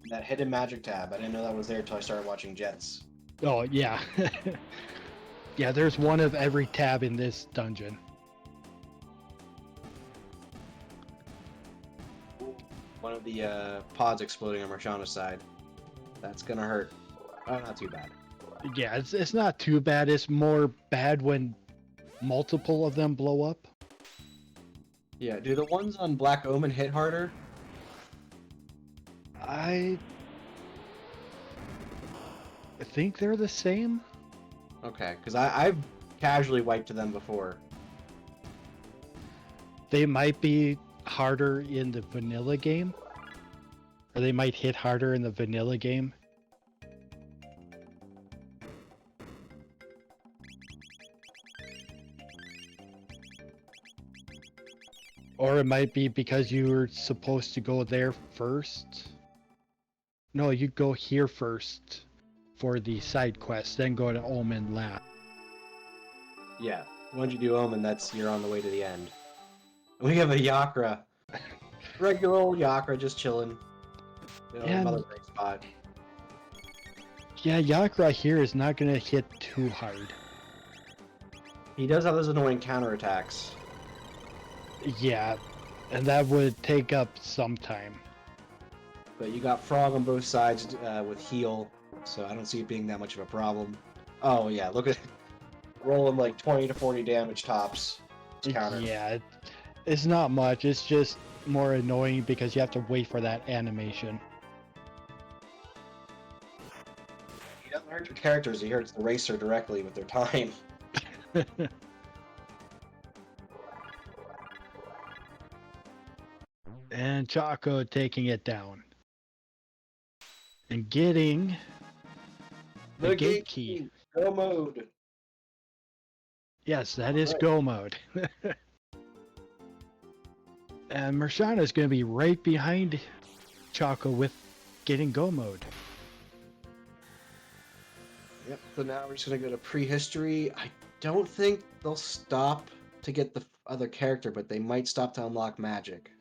That hidden magic tab. I didn't know that was there until I started watching Jets. Oh, yeah. Yeah, there's one of every tab in this dungeon. One of the pods exploding on Mirshana's side. That's gonna hurt. Oh, not too bad. Yeah, it's not too bad. It's more bad when multiple of them blow up. Yeah, do the ones on Black Omen hit harder? I think they're the same. Okay, because I've casually wiped to them before. They might be harder in the vanilla game. Or they might hit harder in the vanilla game. Or it might be because you were supposed to go there first. No, you go here first for the side quest, then go to Omen last. Yeah, once you do Omen, you're on the way to the end. We have a Yakra. Regular old Yakra just chilling. Another great spot. Yeah, Yakra here is not going to hit too hard. He does have those annoying counterattacks. Yeah, and that would take up some time. But you got Frog on both sides with heal, so I don't see it being that much of a problem. Oh yeah, look at rolling like 20 to 40 damage tops. Counter. Yeah, it's not much. It's just more annoying because you have to wait for that animation. He doesn't hurt your characters, he hurts the racer directly with their time. And Choco taking it down. And getting the gate key. Go mode. Yes, that is go mode. And Mirshana is going to be right behind Choco with getting go mode. Yep, so now we're just going to go to prehistory. I don't think they'll stop to get the other character, but they might stop to unlock magic.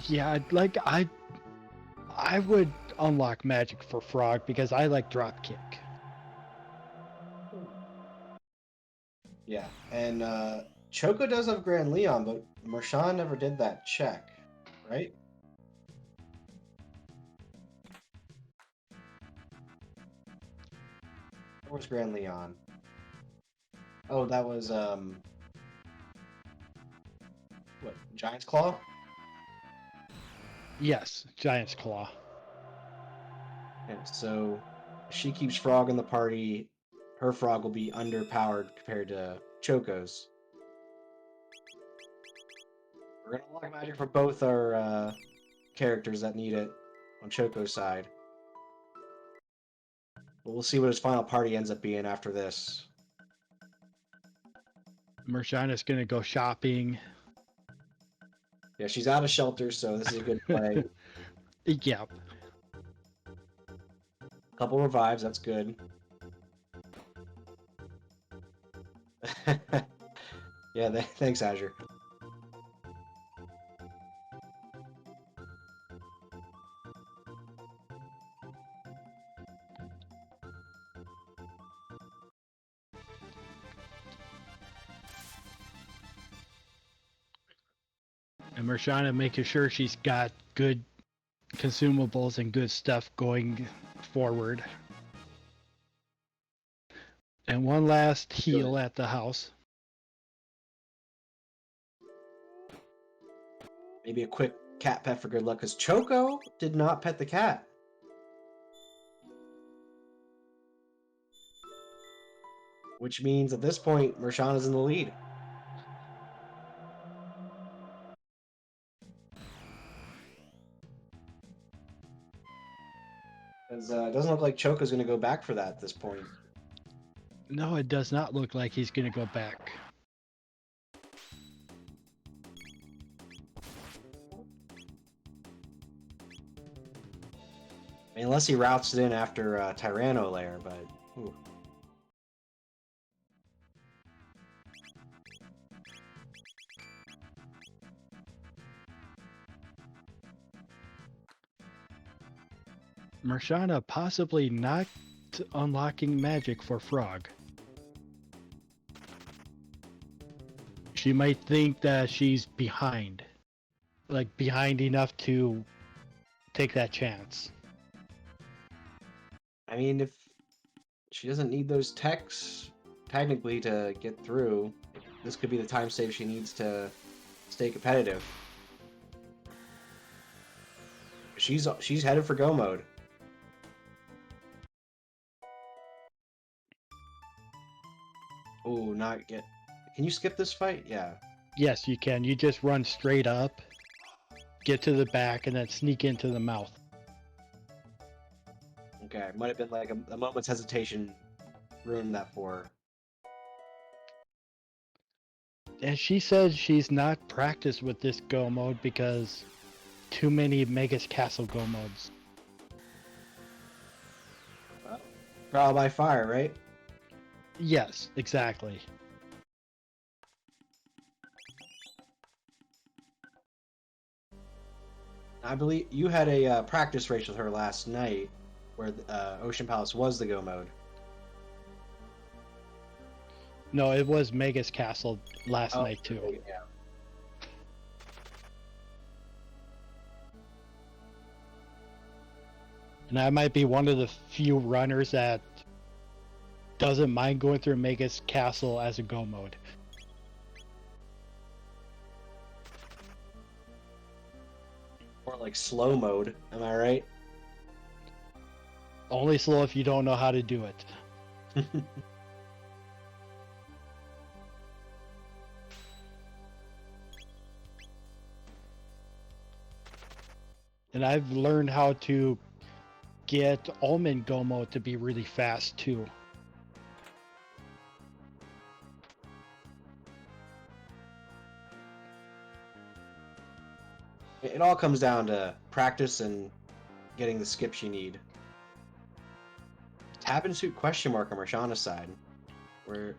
Yeah, like I would unlock magic for Frog because I like dropkick. Yeah, and Choco does have Grand Leon, but Mirshana never did that check, right? Where's Grand Leon? Oh, that was what, Giant's Claw? Yes, Giant's Claw. And so she keeps Frog in the party. Her Frog will be underpowered compared to Choco's. We're gonna unlock magic for both our characters that need it on Choco's side. But we'll see what his final party ends up being after this. Mirshana's going to go shopping. Yeah, she's out of shelter, so this is a good play. Yep. Couple revives, that's good. Yeah, thanks, Azure. And Mirshana making sure she's got good consumables and good stuff going forward. And one last heal at the house. Maybe a quick cat pet for good luck, because Choco did not pet the cat. Which means at this point, Mirshana's in the lead. Because it doesn't look like Choco's going to go back for that at this point. No, it does not look like he's going to go back. I mean, unless he routes it in after Tyranno Lair, but... Ooh. Mirshana possibly not unlocking magic for Frog. She might think that she's behind. Like, behind enough to take that chance. I mean, if she doesn't need those techs, technically, to get through, this could be the time save she needs to stay competitive. She's headed for go mode. Oh, not get... Can you skip this fight? Yeah. Yes, you can. You just run straight up, get to the back, and then sneak into the mouth. Okay, might have been like a moment's hesitation ruined that for her. And she says she's not practiced with this go mode because too many Megas Castle go modes. Well, trial by fire, right? Yes, exactly. I believe you had a practice race with her last night, where Ocean Palace was the go mode. No, it was Megas Castle last night too. Yeah. And I might be one of the few runners that doesn't mind going through Megas Castle as a go mode. Or like slow mode, am I right? Only slow if you don't know how to do it. And I've learned how to get Omen go mode to be really fast too. It all comes down to practice and getting the skips you need. Tab and suit question mark on Mirshana's side. Where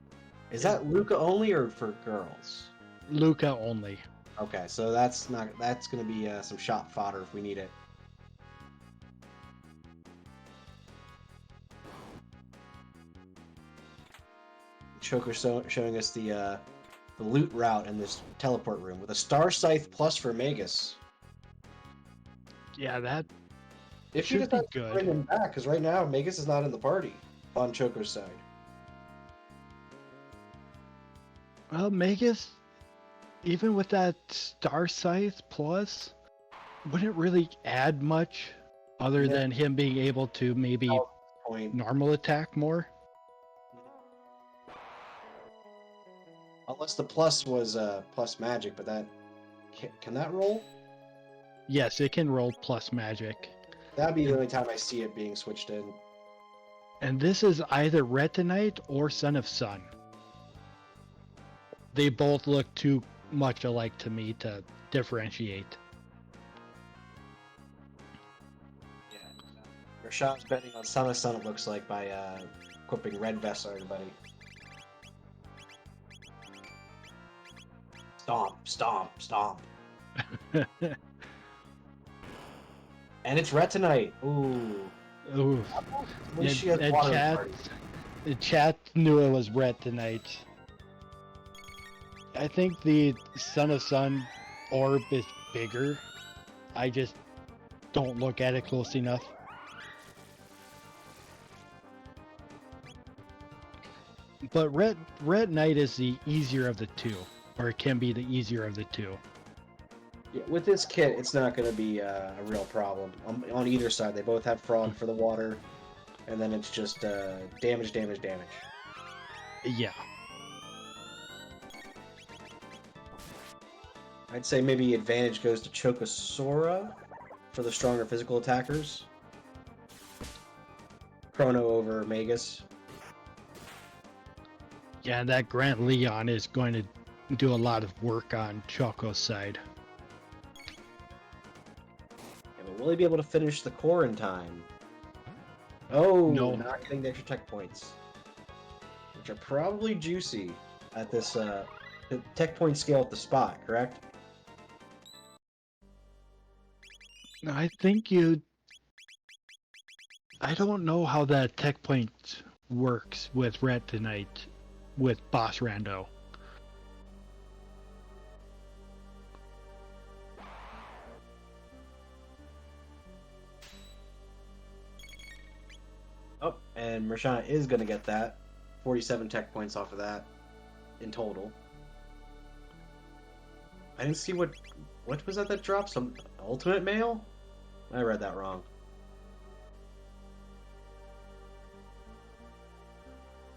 is that Luca only or for girls? Luca only. Okay, so that's gonna be some shot fodder if we need it. Choker showing us the loot route in this teleport room with a Star Scythe plus for Magus. Yeah, that If you should just be bring good. him back, because right now Magus is not in the party on Choker's side. Well, Magus, even with that Star Scythe plus, wouldn't really add much other than him being able to maybe Point. normal attack more. Unless the plus was plus magic, but that can that roll? Yes, it can roll plus magic. That'd be the only time I see it being switched in. And this is either Retinite or Son of Sun. They both look too much alike to me to differentiate. Yeah. Rashad's betting on Son of Sun, it looks like, by equipping Red Vest on everybody. Stomp, stomp, stomp. And it's Retinite. Ooh. Ooh. At least she has And water chat, party. chat knew it was red tonight. I think the Son of Sun orb is bigger. I just don't look at it close enough. But Red Knight is the easier of the two, or it can be the easier of the two. Yeah, with this kit, it's not going to be a real problem. On either side, they both have frog for the water, and then it's just damage, damage, damage. Yeah. I'd say maybe advantage goes to Chocosura for the stronger physical attackers. Chrono over Magus. Yeah, that Grant Leon is going to do a lot of work on Choco's side. Yeah, but will he be able to finish the core in time? Oh, No. not getting the extra tech points. Which are probably juicy at this the tech point scale at the spot, correct? I think you... I don't know how that tech point works with Red tonight with Boss Rando. Oh, and Mirshana is going to get that. 47 tech points off of that in total. I didn't see what was that dropped? Some ultimate mail? I read that wrong.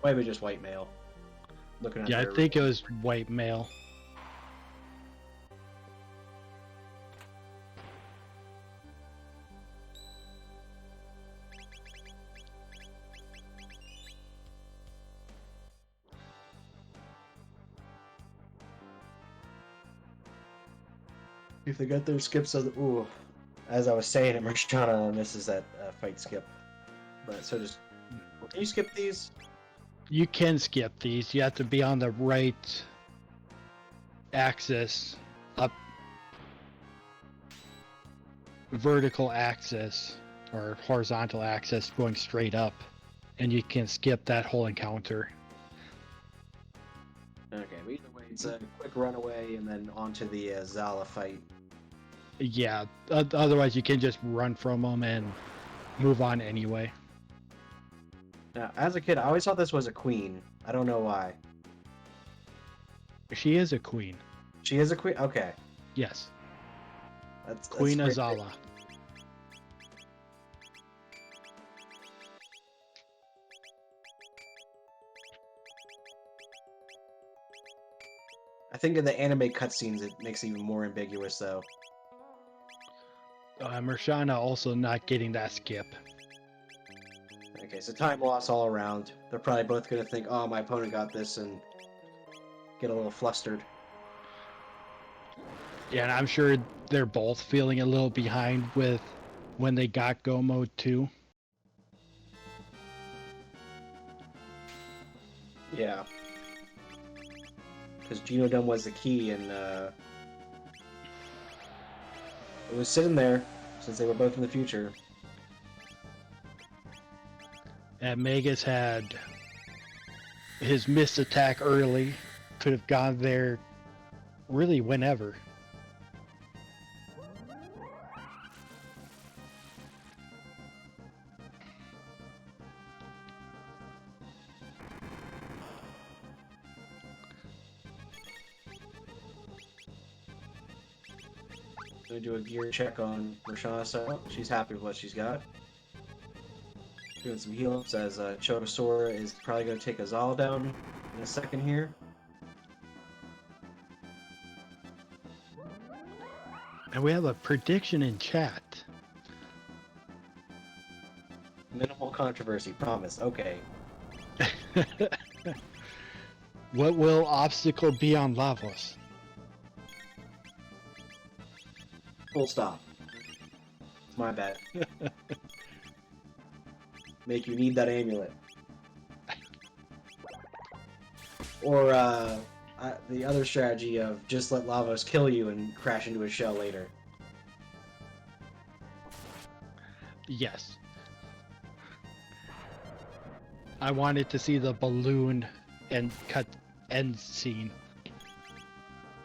Maybe just white mail. Looking at Yeah, I their- think it was white mail. If they got their skips of the... Ooh. As I was saying, Mirshana misses that fight skip. But so just... Can you skip these? You can skip these. You have to be on the right axis, up vertical axis or horizontal axis going straight up, and you can skip that whole encounter. Okay, but either way, it's a quick runaway and then onto the Zala fight. Yeah, otherwise you can just run from them and move on anyway. Now, as a kid, I always thought this was a queen. I don't know why. She is a queen. She is a queen? Okay. Yes, That's Queen pretty Azala. I think in the anime cutscenes it makes it even more ambiguous, though. Mirshana also not getting that skip. Okay, so time loss all around. They're probably both going to think, oh, my opponent got this, and get a little flustered. Yeah, and I'm sure they're both feeling a little behind with when they got Go Mode 2. Yeah. Because Geno was the key, and it was sitting there since they were both in the future. And Magus had his missed attack early. Could have gone there really whenever. Gonna do a gear check on Mirshana, so she's happy with what she's got. Doing some heal ups as Chocosura is probably gonna take Azala down in a second here. And we have a prediction in chat. Minimal controversy, promise. Okay. What will obstacle be on Lavos? Full stop. It's my bad. Make you need that amulet. Or the other strategy of just let Lavos kill you and crash into a shell later. Yes. I wanted to see the balloon and cut end scene.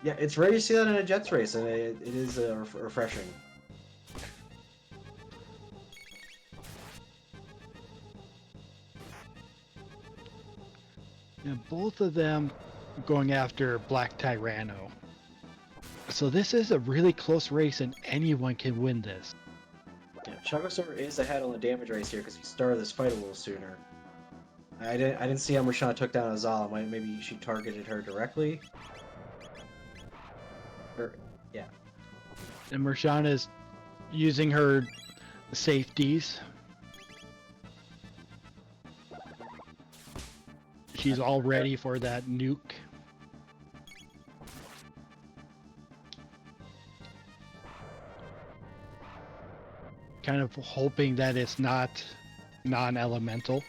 Yeah, it's rare to see that in a Jets race, and it is refreshing. And both of them going after Black Tyranno. So this is a really close race and anyone can win this. Yeah, Chocosura is ahead on the damage race here because he started this fight a little sooner. I didn't see how Mirshana took down Azala. Maybe she targeted her directly. Yeah. And Mirshana is using her safeties. She's all ready for that nuke. Kind of hoping that it's not non-elemental.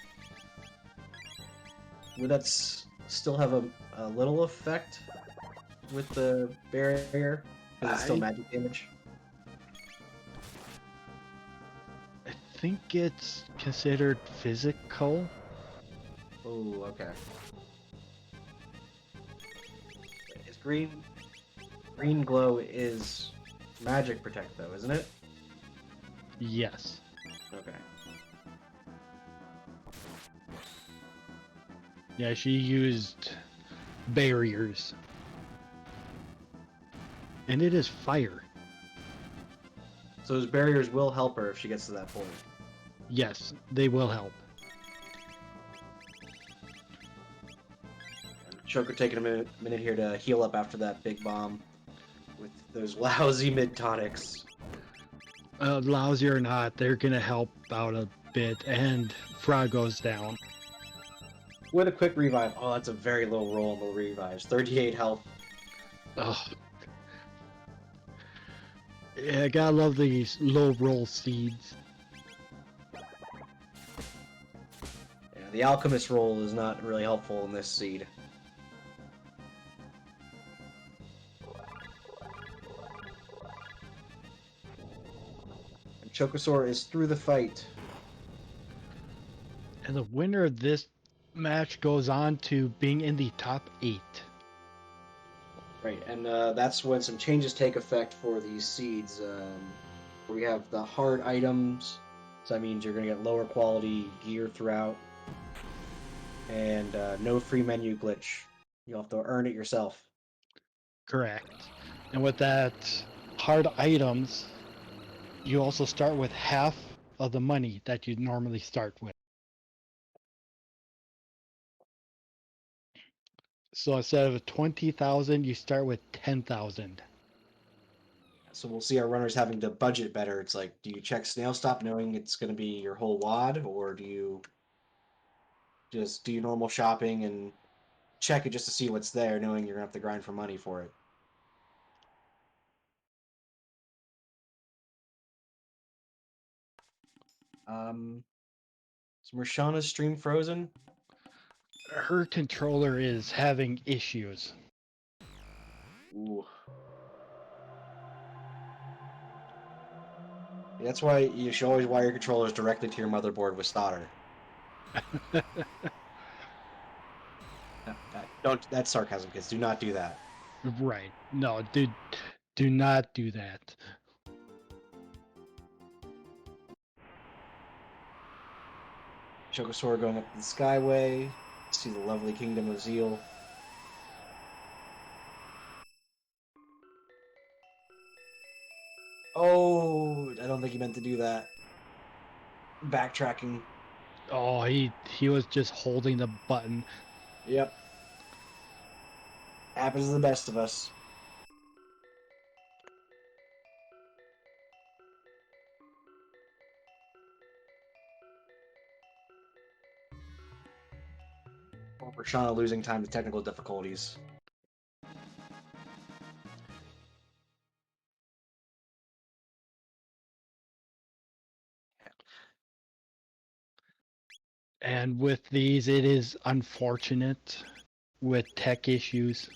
Would that still have a little effect with the barrier? Because it's still magic damage? I think it's considered physical. Oh, okay. Is green glow is magic protect though, isn't it? Yes. Okay. Yeah, she used barriers. And it is fire. So those barriers will help her if she gets to that point. Yes, they will help. Choker taking a minute here to heal up after that big bomb with those lousy mid tonics. Lousy or not, they're gonna help out a bit, and Frog goes down. With a quick revive. Oh, that's a very low roll on the revives. 38 health. Oh. Yeah, gotta love these low roll seeds. Yeah, the alchemist roll is not really helpful in this seed. And Chocosura is through the fight. And the winner of this match goes on to being in the top 8. Right, and that's when some changes take effect for these seeds. We have the hard items, so that means you're going to get lower quality gear throughout, and no free menu glitch. You'll have to earn it yourself. Correct. And with that hard items, you also start with half of the money that you normally start with. So instead of 20,000, you start with 10,000. So we'll see our runners having to budget better. It's like, do you check snail stop knowing it's going to be your whole wad, or do you just do normal shopping and check it just to see what's there, knowing you're going to have to grind for money for it? Is Mirshana's stream frozen? Her controller is having issues. Ooh. That's why you should always wire your controllers directly to your motherboard with solder. Don't. That's sarcasm, kids. Do not do that. Right. No, dude, do not do that. Chocosura going up the Skyway. See the lovely Kingdom of Zeal. Oh, I don't think he meant to do that. Backtracking. Oh, he was just holding the button. Yep. Happens to the best of us. Mirshana losing time to technical difficulties. And with these, it is unfortunate with tech issues.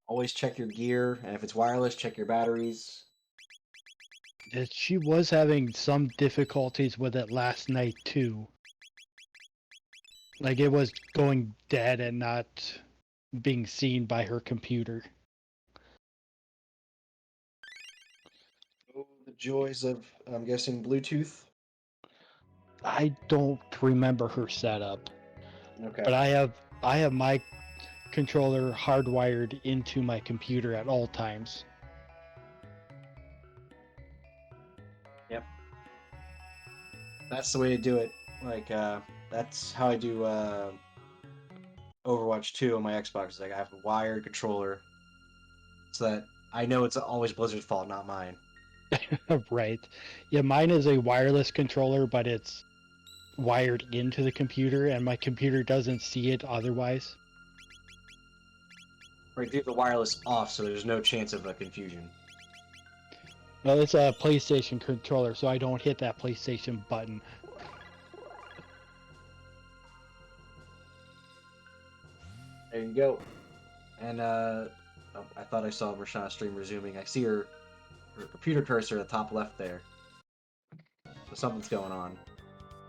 Always check your gear, and if it's wireless, check your batteries. She was having some difficulties with it last night too. Like it was going dead and not being seen by her computer. Oh, the joys of, I'm guessing, Bluetooth. I don't remember her setup, Okay. but I have my controller hardwired into my computer at all times. That's the way to do it. Like, that's how I do Overwatch 2 on my Xbox. Like, I have a wired controller so that I know it's always Blizzard's fault, not mine. Right. Yeah, mine is a wireless controller, but it's wired into the computer, and my computer doesn't see it otherwise. Right, leave the wireless off so there's no chance of a confusion. Well, it's a PlayStation controller, so I don't hit that PlayStation button. There you go. And, oh, I thought I saw Mirshana stream resuming. I see her computer cursor at the top left there. So something's going on.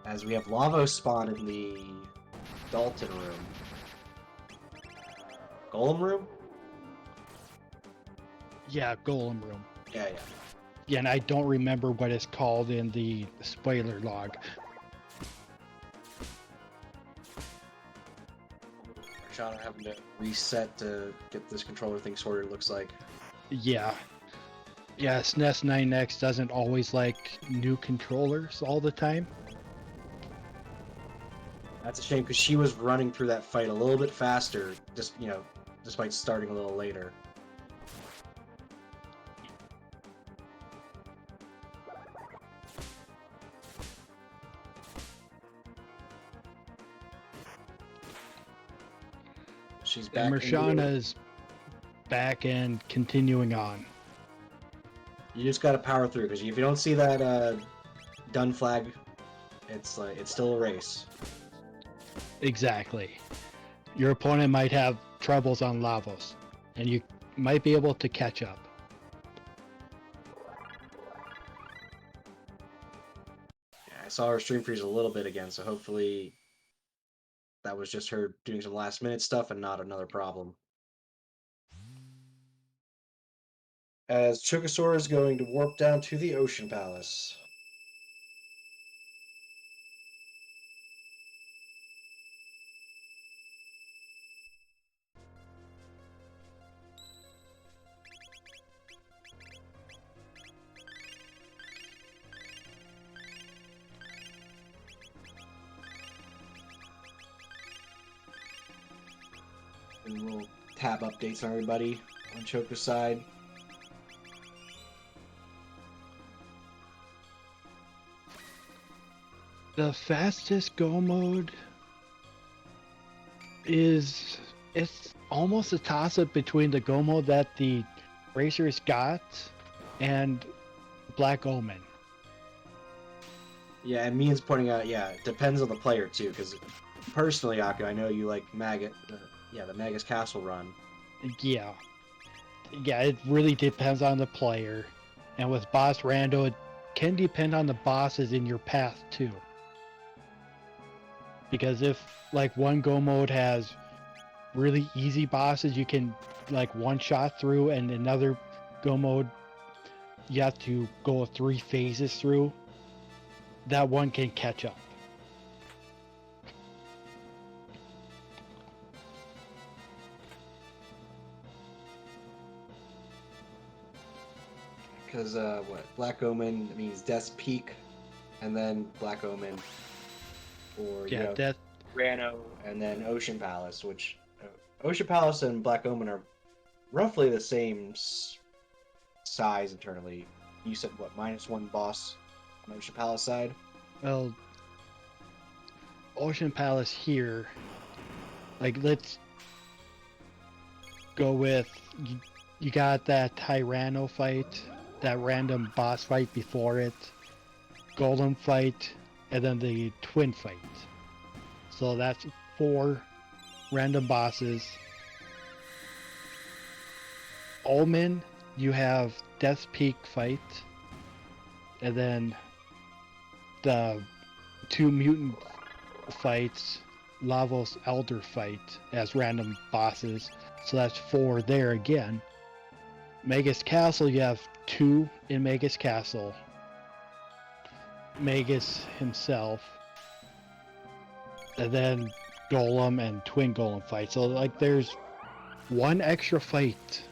As we have Lavos spawn in the Dalton room. Golem room? Yeah, Golem Room. Yeah. Yeah, and I don't remember what it's called in the spoiler log. Mirshana having to reset to get this controller thing sorted, looks like. Yeah. Yeah, SNES 9X doesn't always like new controllers all the time. That's a shame because she was running through that fight a little bit faster, just despite starting a little later. She's back. And Mirshana's back and continuing on. You just gotta power through because if you don't see that done flag, it's still a race. Exactly. Your opponent might have troubles on Lavos, and you might be able to catch up. Yeah, I saw her stream freeze a little bit again, so hopefully that was just her doing some last minute stuff and not another problem. As Chocosura is going to warp down to the Ocean Palace. And we'll tab updates on everybody on Choco's side. The fastest go mode it's almost a toss-up between the go mode that the racers got and Black Omen. Yeah, and Mian's pointing out, yeah, it depends on the player too, because personally, Aku, I know you like the Magus Castle run. Yeah, it really depends on the player, and with Boss Rando, it can depend on the bosses in your path too. Because if like one go mode has really easy bosses you can like one shot through, and another go mode you have to go 3 phases through, that one can catch up. Because Black Omen means Death's Peak, and then Black Omen, or That Rano, and then Ocean Palace, which Ocean Palace and Black Omen are roughly the same size internally. You said what, -1 boss on Ocean Palace side? well, Ocean Palace here, like let's go with you got that Tyranno fight, that random boss fight before it, Golem fight, and then the twin fight. So that's 4 random bosses. Omen, you have Death's Peak fight, and then the 2 mutant fights, Lavos Elder fight as random bosses, so that's 4 there again. Magus Castle, you have 2 in Magus Castle. Magus himself, and then Golem and Twin Golem fight. So like there's 1 extra fight,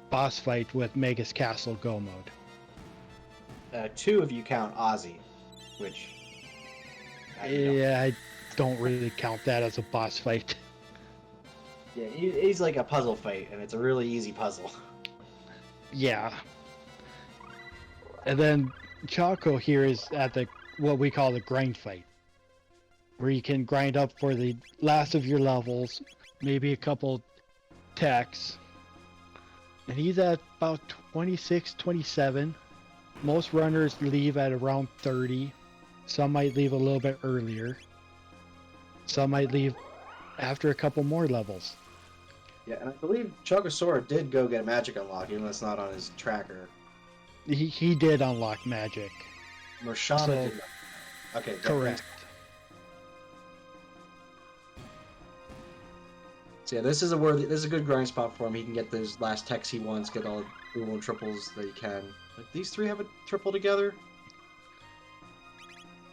boss fight with Magus Castle Go mode. 2 if you count Ozzy, which... Yeah, I don't really count that as a boss fight. Yeah, he's like a puzzle fight, and it's a really easy puzzle. Yeah. And then Choco here is at the what we call the grind fight, where you can grind up for the last of your levels, maybe a couple techs. And he's at about 26, 27. Most runners leave at around 30. Some might leave a little bit earlier. Some might leave after a couple more levels. Yeah, and I believe Chocosura did go get magic unlock, even though it's not on his tracker. He did unlock magic. Mirshana So- did not. Okay, Correct. So yeah, this is a good grind spot for him. He can get those last techs he wants, get all the dual and triples that he can. Like, these 3 have a triple together?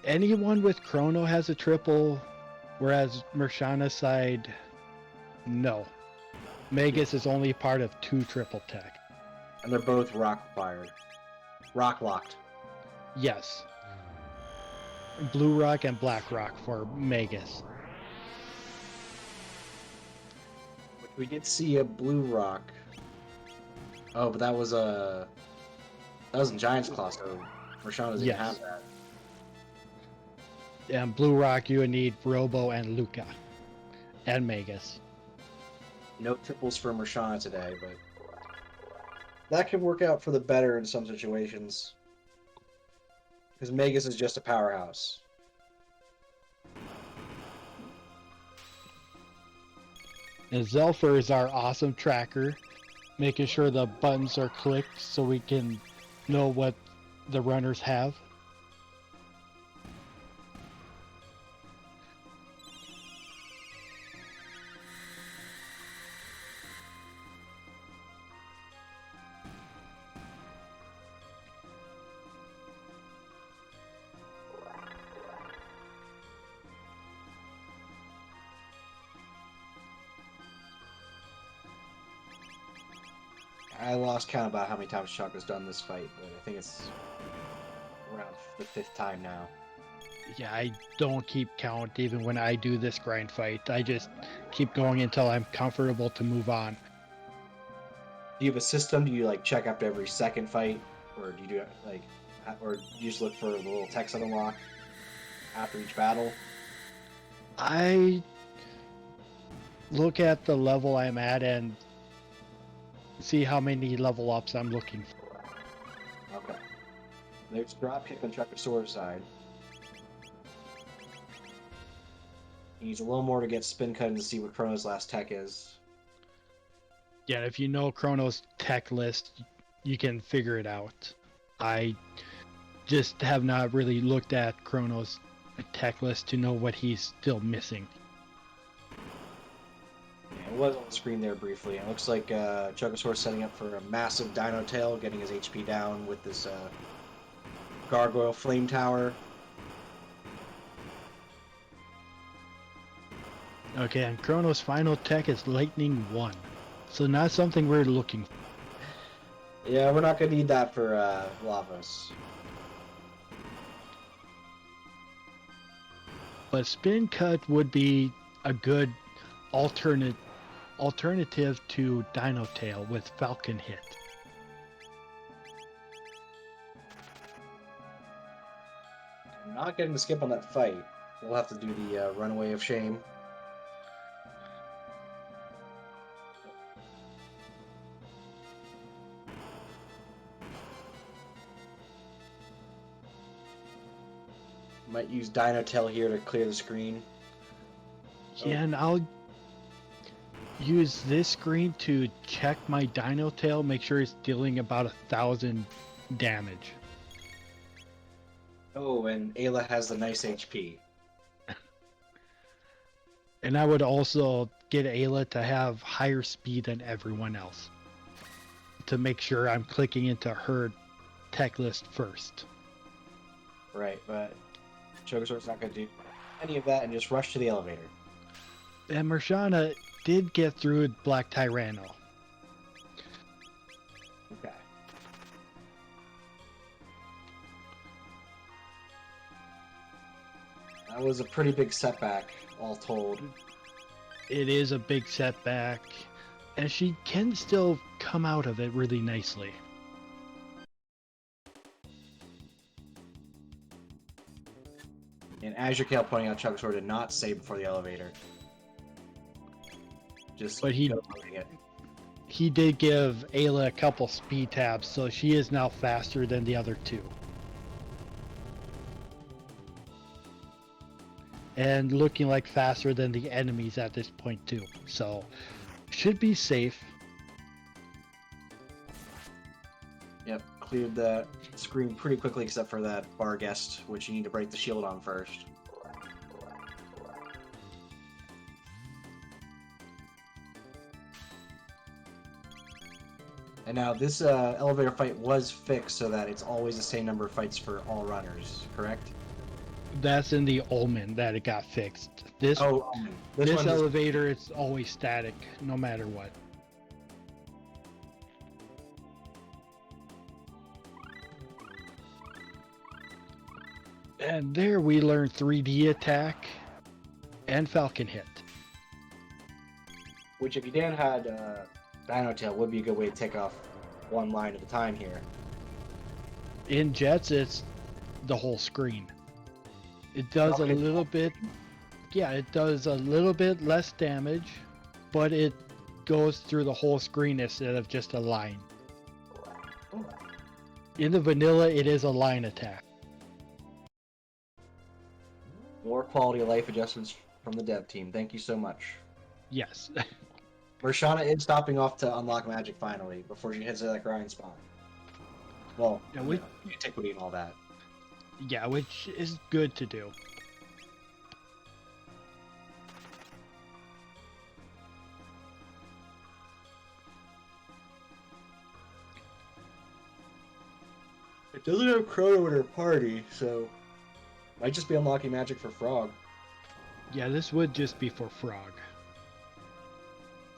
Anyone with Chrono has a triple, whereas Mirshana's side, no. Magus is only part of 2 triple tech. And they're both rock fired. Rock locked. Yes. Blue Rock and Black Rock for Magus. We did see a blue rock. Oh, but that was in Giant's Claw, so Mirshana doesn't Yes. have that. And Blue Rock, you would need Robo and Luca. And Magus. No triples for Mirshana today, but that can work out for the better in some situations. Because Magus is just a powerhouse. And Xelpher is our awesome tracker, making sure the buttons are clicked so we can know what the runners have. I lost count about how many times Choco's done this fight, but I think it's around the 5th time now. Yeah, I don't keep count even when I do this grind fight. I just keep going until I'm comfortable to move on. Do you have a system? Do you like check after every second fight, or do you do like, or do you just look for the little text unlock after each battle? I look at the level I'm at and see how many level ups I'm looking for. Okay. There's dropkick on Chocosura's side. He needs a little more to get spin cut to see what Chrono's last tech is. Yeah, if you know Chrono's tech list, you can figure it out. I just have not really looked at Chrono's tech list to know what he's still missing. Yeah, it was on the screen there briefly. It looks like Chocosura's setting up for a massive Dino Tail, getting his HP down with this Gargoyle Flame Tower. Okay, and Chrono's final tech is Lightning 1. So not something we're looking for. Yeah, we're not going to need that for Lavos. But Spin Cut would be a good alternative to Dino Tail with Falcon Hit. I'm not getting to skip on that fight. We'll have to do the Runaway of Shame. Might use Dino Tail here to clear the screen. Yeah, and use this screen to check my Dino Tail, make sure it's dealing about 1,000 damage. Oh, and Ayla has the nice HP. And I would also get Ayla to have higher speed than everyone else to make sure I'm clicking into her tech list first. Right, but Chocosaur's not going to do any of that and just rush to the elevator. And Mirshana did get through Black Tyranno. Okay. That was a pretty big setback, all told. It is a big setback, and she can still come out of it really nicely. And as your Kale pointing out, Chocosura did not save before the elevator. Just But he- go loading it. He did give Ayla a couple speed tabs, so she is now faster than the other two. And looking like faster than the enemies at this point too. So should be safe. Yep, cleared the screen pretty quickly except for that bar guest, which you need to break the shield on first. And now this elevator fight was fixed so that it's always the same number of fights for all runners, correct? That's in the omen that it got fixed. This Oh, this one is- elevator it's always static no matter what. And there we learned 3D attack and Falcon hit. which if you didn't had Dino Tail would be a good way to take off one line at a time here. In Jets, it's the whole screen. It does a Okay. little bit, yeah, it does a little bit less damage, but it goes through the whole screen instead of just a line. In the vanilla, it is a line attack. More quality of life adjustments from the dev team. Thank you so much. Yes. Mirshana is stopping off to unlock magic finally before she heads to that grind spot. Well, Yeah, we- antiquity and all that. Yeah, which is good to do. It doesn't have Chrono in her party, so might just be unlocking magic for Frog. Yeah, this would just be for Frog.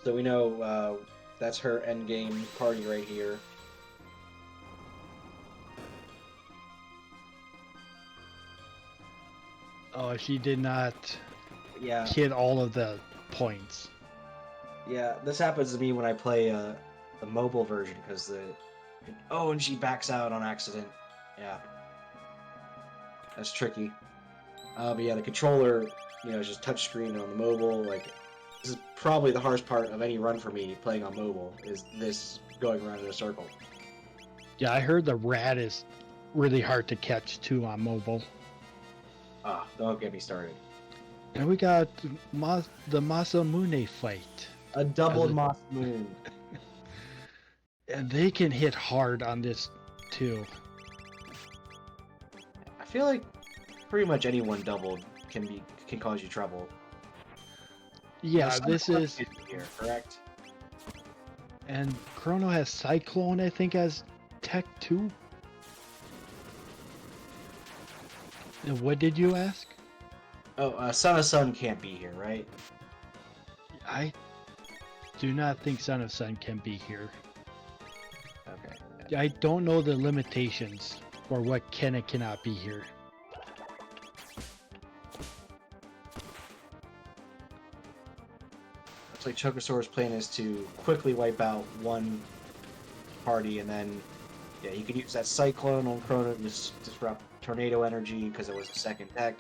So we know that's her endgame party right here. Oh, she did not Yeah, hit all of the points. yeah. This happens to me when I play the mobile version because and she backs out on accident. Yeah, that's tricky. But yeah, the controller, is just touchscreen on the mobile. Like, this is probably the hardest part of any run for me playing on mobile. Is this going around in a circle? Yeah, I heard the rat is really hard to catch too on mobile. Ah, don't get me started. And we got the Masamune fight. A double As a- Moss Moon. And they can hit hard on this too. I feel like pretty much anyone doubled can cause you trouble. Yeah, Now, this Cyclone is... here, correct? And Chrono has Cyclone, I think, as Tech 2. And what did you ask? Oh, Son of Sun can't be here, right? I do not think Son of Sun can be here. Okay. I don't know the limitations for what can and cannot be here. Looks like Chocosaur's plan is to quickly wipe out one party, and then, yeah, you can use that Cyclone on Chrono to disrupt Tornado Energy because it was a second tech.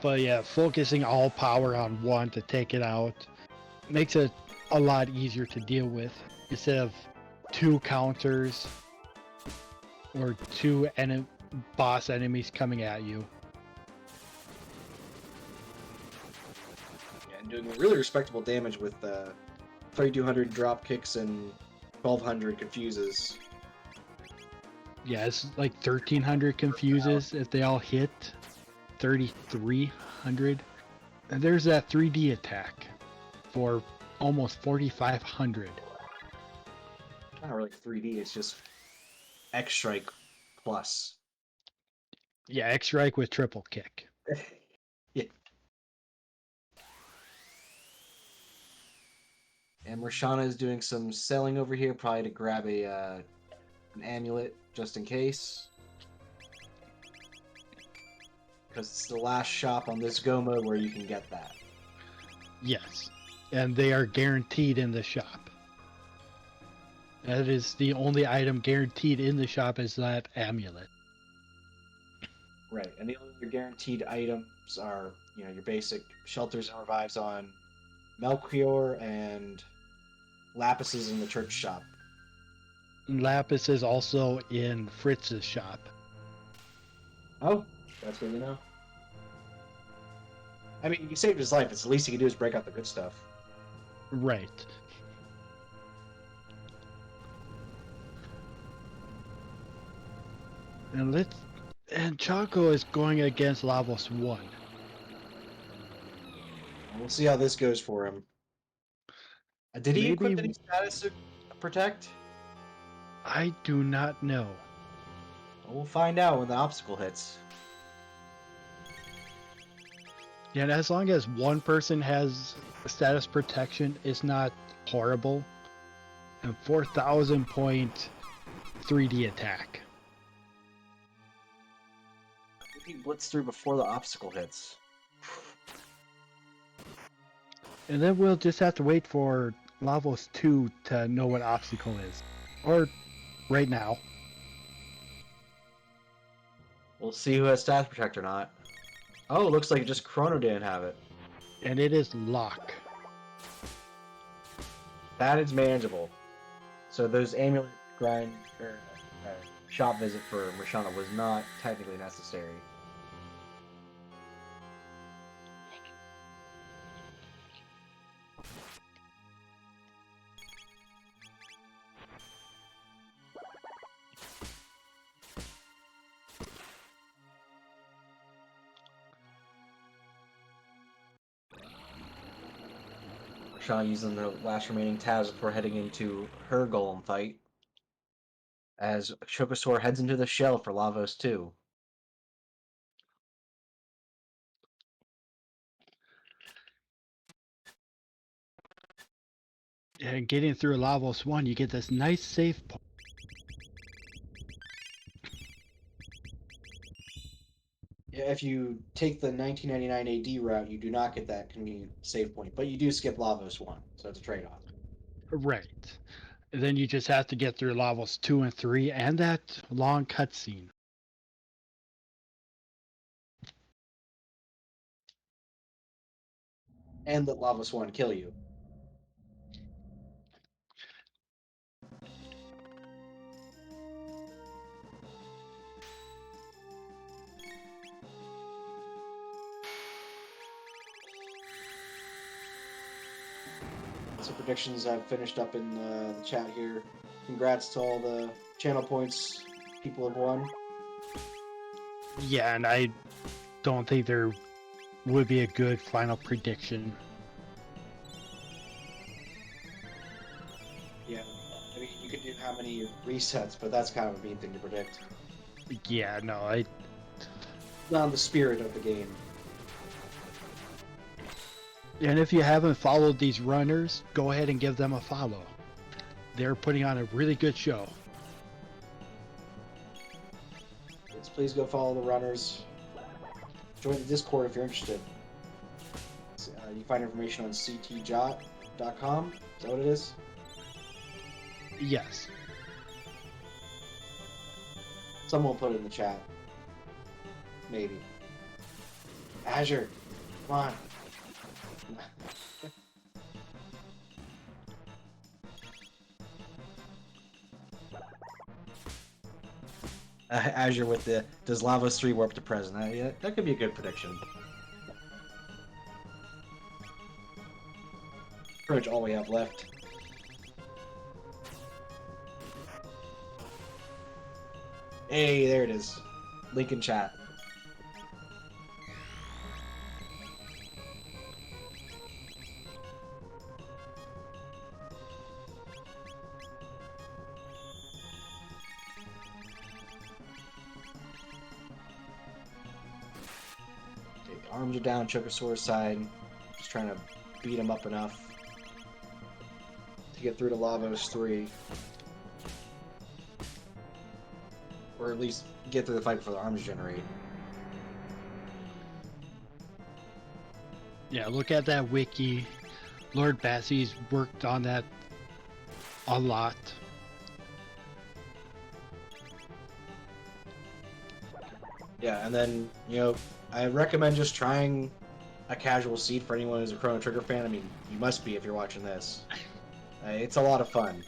But yeah, focusing all power on one to take it out makes it a lot easier to deal with instead of two counters or two boss enemies coming at you. doing really respectable damage with 3200 drop kicks and 1200 confuses. Yeah, it's like 1300 confuses if they all hit. 3300. And there's that 3D attack for almost 4500. Not really 3D, it's just X Strike plus. Yeah, X strike with triple kick. Yeah. And Mirshana is doing some selling over here, probably to grab an amulet just in case. Because it's the last shop on this Go mode where you can get that. Yes, and they are guaranteed in the shop. That is the only item guaranteed in the shop is that amulet. Right, and the only other guaranteed items are, your basic shelters and revives on Melchior and Lapises in the church shop. Lapis is also in Fritz's shop. Oh, that's good to know. I mean, you saved his life. It's the least he can do is break out the good stuff. Right. And Choco is going against Lavos 1. We'll see how this goes for him. Did he equip Maybe- any status to protect? I do not know. We'll find out when the obstacle hits. Yeah, and as long as one person has status protection, it's not horrible. And 4,000 point 3D attack. If he blitz through before the obstacle hits. And then we'll just have to wait for Lavos 2 to know what obstacle is. Or right now. We'll see who has status protect or not. Oh, it looks like just Chrono didn't have it. And it is lock. That is manageable. So those amulet grind or shop visit for Mirshana was not technically necessary. Mirshana using the last remaining tabs before heading into her golem fight. As Chocosura heads into the shell for Lavos 2. And getting through Lavos 1, you get this nice save point. Yeah, if you take the 1999 AD route, you do not get that convenient save point, but you do skip Lavos 1, so it's a trade-off. Right. And then you just have to get through Lavos 2 and 3 and that long cutscene. And let Lavos 1 kill you. So predictions I've finished up in the chat here. Congrats to all the channel points people have won. Yeah, and I don't think there would be a good final prediction. Yeah, I mean, you could do how many resets, but that's kind of a mean thing to predict. Yeah, no, Not in the spirit of the game. And if you haven't followed these runners, go ahead and give them a follow. They're putting on a really good show. Please go follow the runners. Join the Discord if you're interested. You can find information on ctjot.com. Is that what it is? Yes. Someone will put it in the chat. Maybe. Azure, come on. Azure with the does Lavos 3 warp to present? Yeah, that could be a good prediction. Pretty much all we have left. Hey, there it is. Link in chat. Okay, arms are down, Chocosura's side. Just trying to beat him up enough to get through to Lavos 3. Or at least get through the fight before the arms generate. Yeah, look at that wiki. Lord Bassie's worked on that a lot. Yeah, and then, you know, I recommend just trying a casual seed for anyone who's a Chrono Trigger fan. I mean, you must be if you're watching this. It's a lot of fun.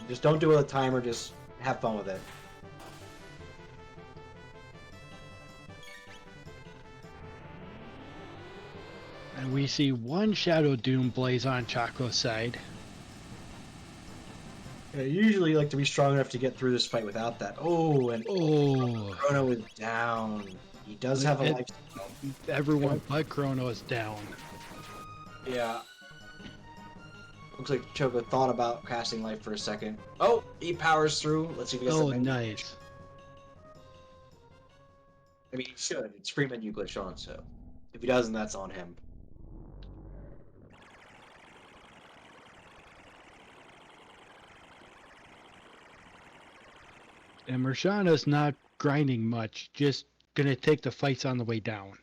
Just don't do it with a timer, just have fun with it. And we see one Shadow Doom blaze on Choco's side. I usually like to be strong enough to get through this fight without that. Oh, and Oh, Chrono is down. He does have a life. everyone but Chrono is down. Yeah. Looks like Choco thought about casting life for a second. Oh, he powers through. Let's see if he gets Oh, the menu. nice. I mean, he should. It's free menu glitch on, so if he doesn't, that's on him. And Mirshana's not grinding much, just gonna take the fights on the way down.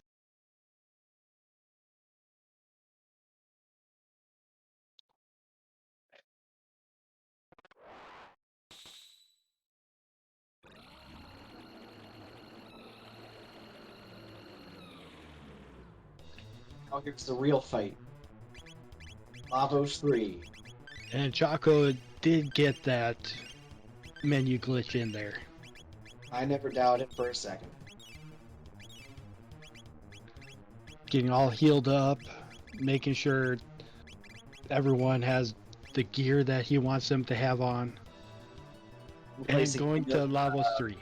Now here's the real fight. Lavos 3. And Choco did get that menu glitch in there. I never doubted it for a second. Getting all healed up, making sure everyone has the gear that he wants them to have on. And Replacing going to Amulet, Lavos 3.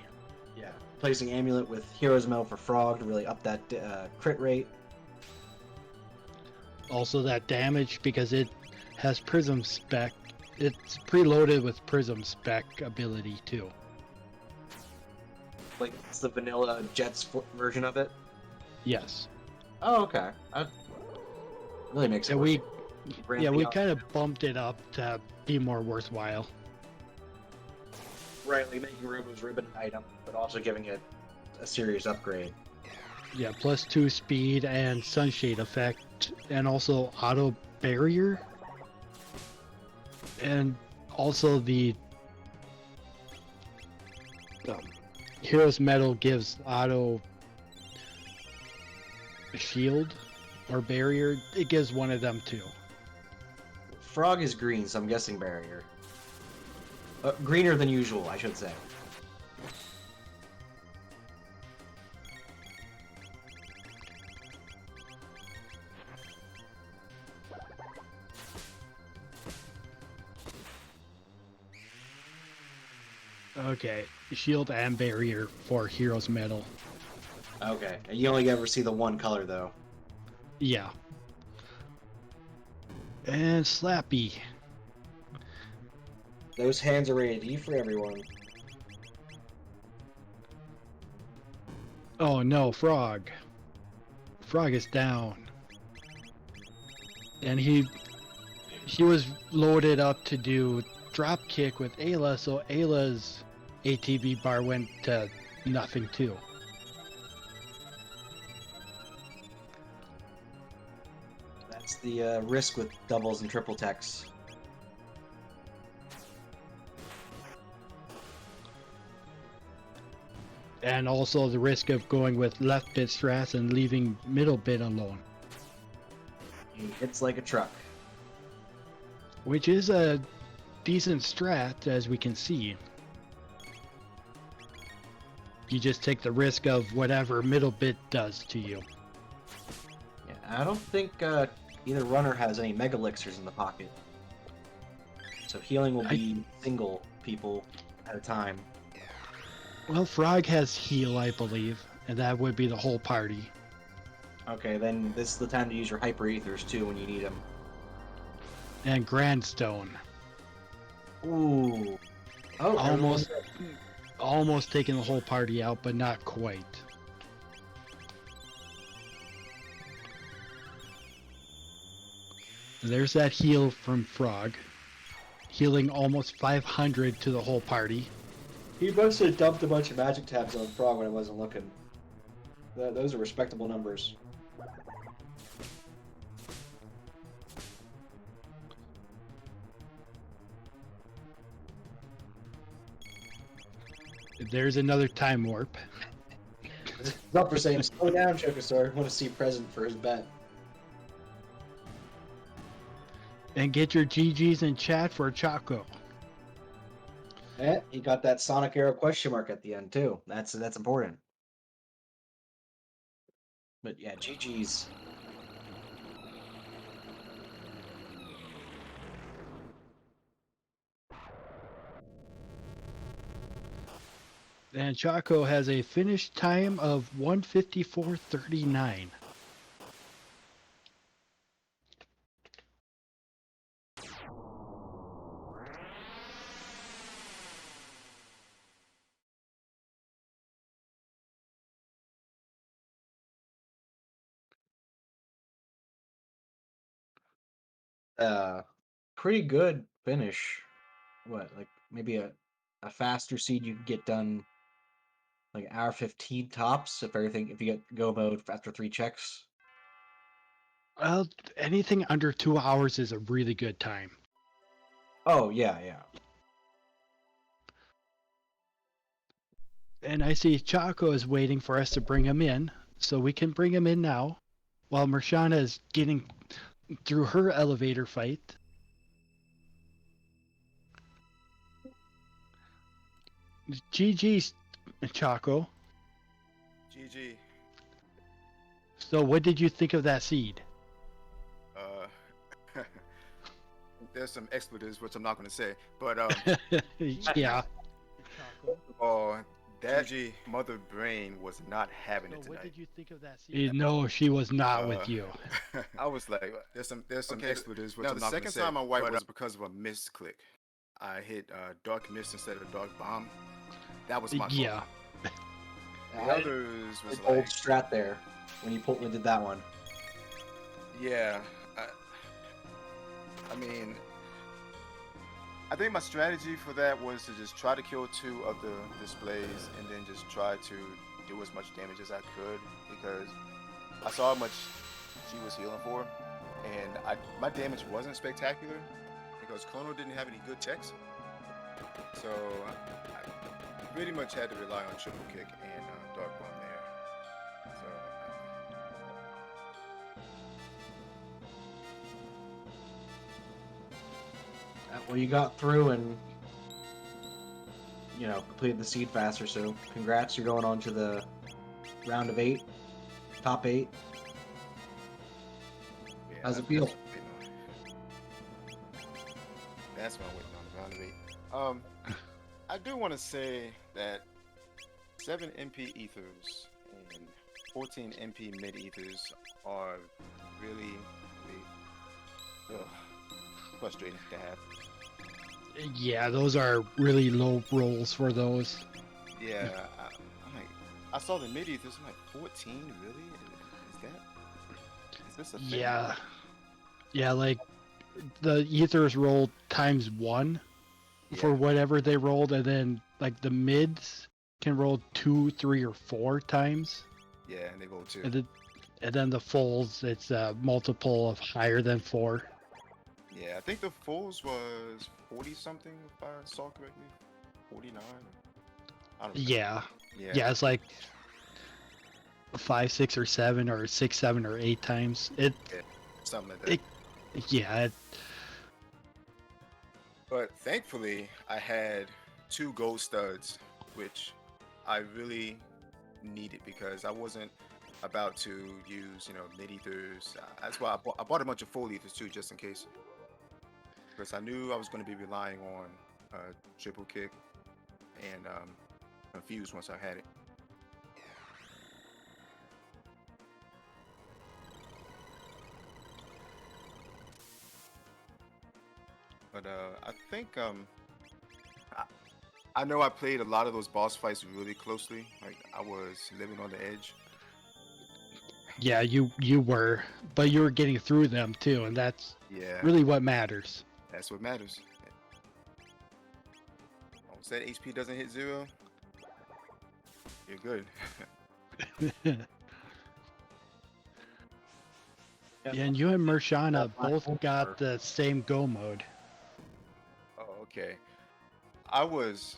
Yeah, replacing Amulet with Hero's Medal for Frog to really up that crit rate. Also that damage, because it has Prism Spec. It's preloaded with Prism Spec ability too. Like, it's the vanilla Jets version of it. Yes. Oh, okay. That really makes it And worth we ramping up. kind of bumped it up to be more worthwhile. Right, like making Robo's Ribbon an item, but also giving it a serious upgrade. Yeah, +2 speed and sunshade effect, and also auto barrier. And also the Hero's Medal gives auto shield or barrier. It gives one of them too. Frog is green, so I'm guessing barrier. Greener than usual, I should say. Okay, shield and barrier for Hero's Medal. Okay, and you only ever see the one color, though. Yeah. And Slappy. Those hands are rated E for everyone. Oh no, Frog. Frog is down. And he was loaded up to do drop kick with Ayla, so Ayla's ATB bar went to nothing too. That's the risk with doubles and triple techs. And also the risk of going with left bit strats and leaving middle bit alone. He hits like a truck. Which is a decent strat, as we can see. You just take the risk of whatever middle bit does to you. Yeah, I don't think Neither runner has any mega elixirs in the pocket. So healing will be single people at a time. Well, Frog has heal, I believe, and that would be the whole party. Okay, then this is the time to use your hyper ethers too when you need them. And Grandstone. Ooh. Oh, Almost taking the whole party out, but not quite. There's that heal from Frog. Healing almost 500 to the whole party. He must have dumped a bunch of magic tabs on Frog when I wasn't looking. Those are respectable numbers. There's another time warp. Xelpher saying, slow down, Chocosura. I want to see present for his bet. And get your GGs in chat for Choco. Eh, he got that Sonic Arrow question mark at the end too. That's important. But yeah, GG's. And Choco has a finish time of 1:54:39. Pretty good finish. What, like maybe a faster seed you can get done like hour 15 tops if you get go mode after 3 checks. Well, anything under 2 hours is a really good time. Oh yeah. And I see Choco is waiting for us to bring him in, so we can bring him in now, while Mirshana is getting through her elevator fight. GG's, Choco. GG. So what did you think of that seed? There's some expletives which I'm not going to say, but Yeah. that mother brain was not having it So what tonight. did you think of that seed? No, she was not with you. I was like, there's some expletives which Now, I'm the not going second to say. time I wiped but, was because of a misclick. I hit dark mist instead of dark bomb. That was my Yeah. fault. The I others was old like, strat there when you did that one. yeah. I mean, I think my strategy for that was to just try to kill 2 of the displays and then just try to do as much damage as I could, because I saw how much she was healing for, and my damage wasn't spectacular because Clono didn't have any good techs, so I pretty much had to rely on triple kick and dark bomb there. So Well, you got through and completed the seed faster. So congrats, you're going on to the round of 8, top 8. yeah, How's it feel? That's what I'm waiting on, the round of 8. I do want to say that 7 MP ethers and 14 MP mid ethers are really frustrating to have. Yeah, those are really low rolls for those. Yeah, I'm like, I saw the mid ethers. I'm like, 14, really? Is this a thing? Yeah, like the ethers rolled times 1 for whatever they rolled, and then like the mids can roll 2, 3, or 4 times. Yeah, and they roll 2. And then the fulls, it's a multiple of higher than 4. Yeah, I think the fulls was 40 something if I saw correctly. 49. I don't know. Yeah, it's like 5, 6, or 7, or 6, 7, or 8 times. Something like that. But thankfully, I had 2 gold studs, which I really needed because I wasn't about to use, mid ethers. That's why I bought a bunch of full ethers too, just in case, because I knew I was going to be relying on triple kick and confused once I had it. But I think I know I played a lot of those boss fights really closely. Like I was living on the edge. Yeah, you were, but you were getting through them too, and that's Yeah, really what matters. that's what matters. Once that HP doesn't hit 0, you're good. Yeah, and you and Mirshana Black both hole got part. the same go mode. Oh, okay. I was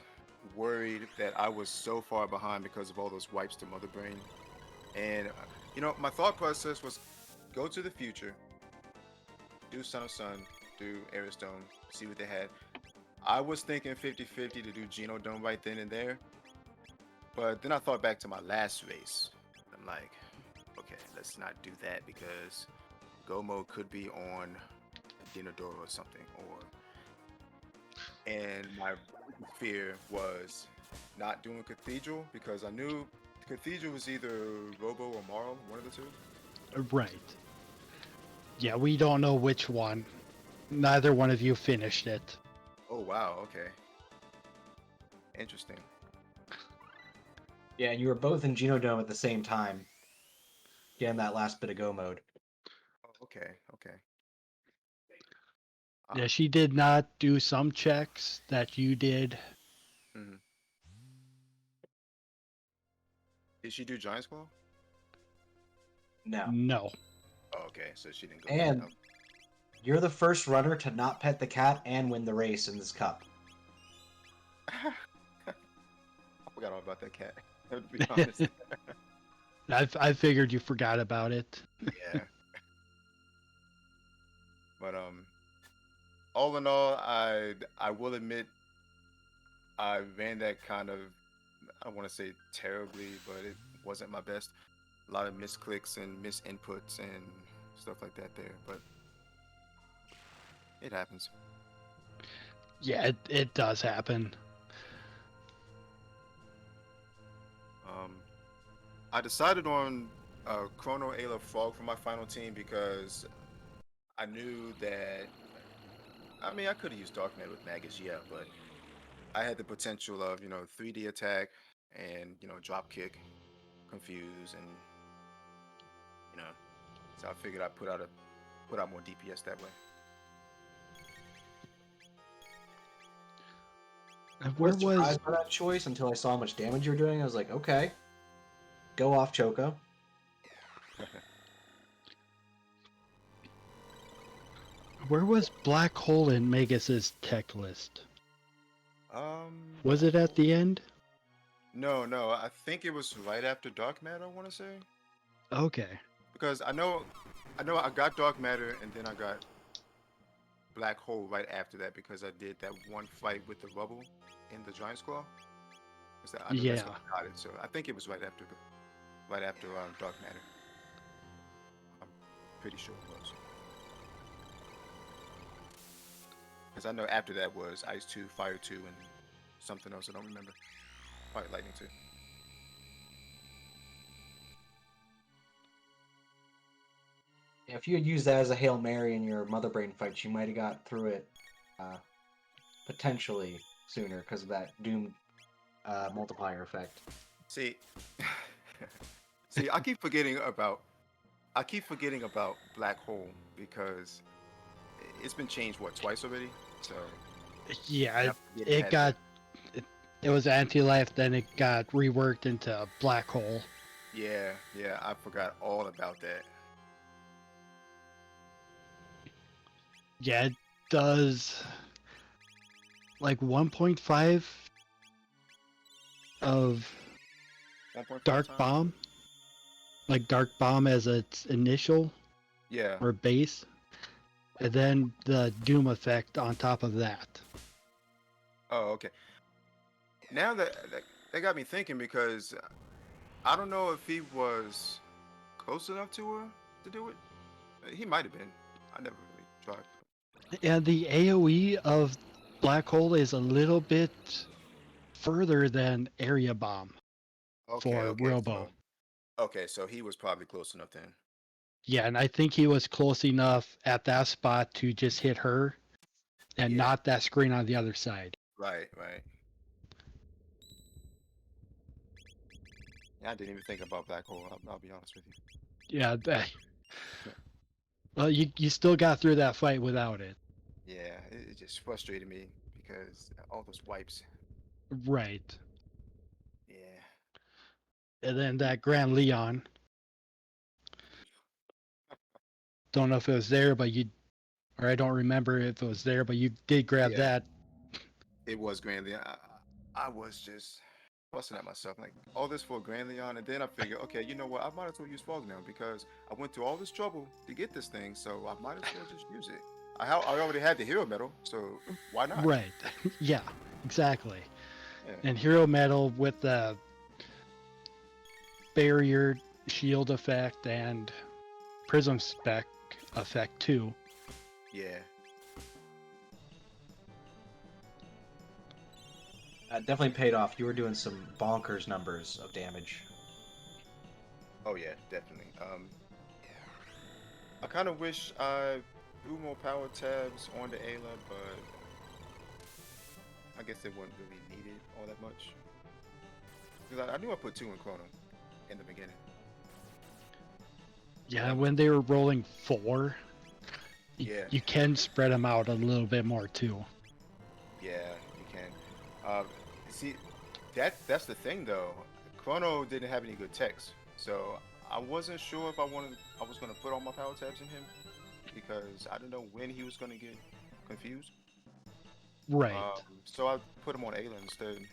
worried that I was so far behind because of all those wipes to Mother Brain. And, my thought process was go to the future, do Son of Sun, do Aerostone, see what they had. I was thinking 50-50 to do Geno Dome right then and there. But then I thought back to my last race. I'm like, okay, let's not do that because Go mode could be on Dinodoro or something. And my fear was not doing Cathedral because I knew Cathedral was either Robo or Marl, one of the two. Right. Yeah, we don't know which one. Neither one of you finished it. Oh wow, okay. Interesting. Yeah, and you were both in Genodome at the same time, getting that last bit of go mode. Oh, okay. Yeah, she did not do some checks that you did. Mhm. Did she do Giant's Claw? No. No. Oh, okay, so she didn't go. And Oh. you're the first runner to not pet the cat and win the race in this cup. I forgot all about that cat. To be honest. I figured you forgot about it. Yeah. But all in all, I will admit I ran that kind of, I want to say terribly, but it wasn't my best. A lot of misclicks and misinputs and stuff like that there, but it happens. Yeah, it does happen. I decided on Chrono Ayla Frog for my final team because I knew that, I mean, I could have used Dark Knight with Magus, yeah, but I had the potential of, 3D attack and, drop kick, confuse, and, you know, so I figured I'd put out more DPS that way. I Where was was surprised by that choice until I saw how much damage you were doing. I was like, okay, go off, Choco. where was Black Hole in Magus's tech list? Was it at the end? No, I think it was right after Dark Matter, I want to say. Okay. Because I know I got Dark Matter and then I got Black Hole right after that because I did that one fight with the rubble in the Giant's Claw. I know that's Yeah. when I got it, so I think it was right after Dark Matter. I'm pretty sure it was. Because I know after that was Ice 2, Fire 2, and something else I don't remember. Probably Lightning 2. Yeah, if you had used that as a Hail Mary in your Mother Brain fight, you might have got through it potentially sooner because of that Doom multiplier effect. See, I keep forgetting about Black Hole because it's been changed twice already. So Yeah, I forget it had got it was anti-life, then it got reworked into Black Hole. yeah, I forgot all about that. Yeah, it does like 1.5 of 1.5 Dark times? Bomb. Like Dark Bomb as its initial Yeah. or base. And then the Doom effect on top of that. Oh, okay. Now that got me thinking because I don't know if he was close enough to her to do it? He might have been. I never really tried. And the AoE of Black Hole is a little bit further than Area Bomb for Robo. So he was probably close enough then. Yeah, and I think he was close enough at that spot to just hit her and not that screen on the other side. Right. Yeah, I didn't even think about Black Hole. I'll be honest with you. Yeah, well, you still got through that fight without it. Yeah, it just frustrated me because all those wipes. Right. Yeah. And then that Grand Leon. Don't know if it was there, but or I don't remember if it was there, but you did grab that. It was Grand Leon. I was just busting at myself, like, all this for Grand Leon, and then I figured, okay, you know what? I might as well use Fog now because I went through all this trouble to get this thing, so I might as well just use it. I already had the hero medal, so why not? Right. Yeah, exactly. Yeah. And hero medal with the barrier shield effect and prism spec effect too. Yeah. Definitely paid off. You were doing some bonkers numbers of damage. Oh yeah, definitely. I kind of wish I threw more power tabs on the Ayla, but I guess they weren't really needed all that much. Because I knew I put 2 in Chrono in the beginning. Yeah, when they were rolling 4, you can spread them out a little bit more too. Yeah, you can. See, that's the thing though. Chrono didn't have any good text, so I wasn't sure if I was gonna put all my power tabs in him because I didn't know when he was gonna get confused. Right. So I put him on Ayla instead.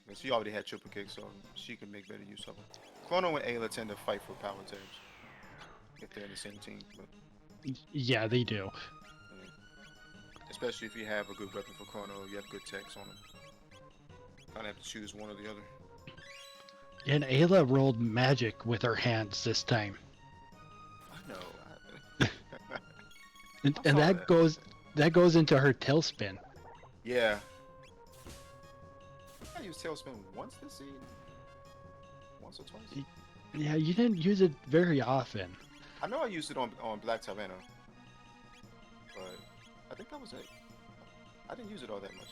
Because she already had triple kick, so she could make better use of him. Chrono and Ayla tend to fight for power tabs if they're in the same team. But yeah, they do. especially if you have a good weapon for Chrono, you have good text on him. Kind of have to choose one or the other. And Ayla rolled magic with her hands this time. I know. And that goes into her tailspin. Yeah. I used Tailspin once this season. Once or twice. Yeah, you didn't use it very often. I know I used it on Black Tyranno, but I think that was it. I didn't use it all that much.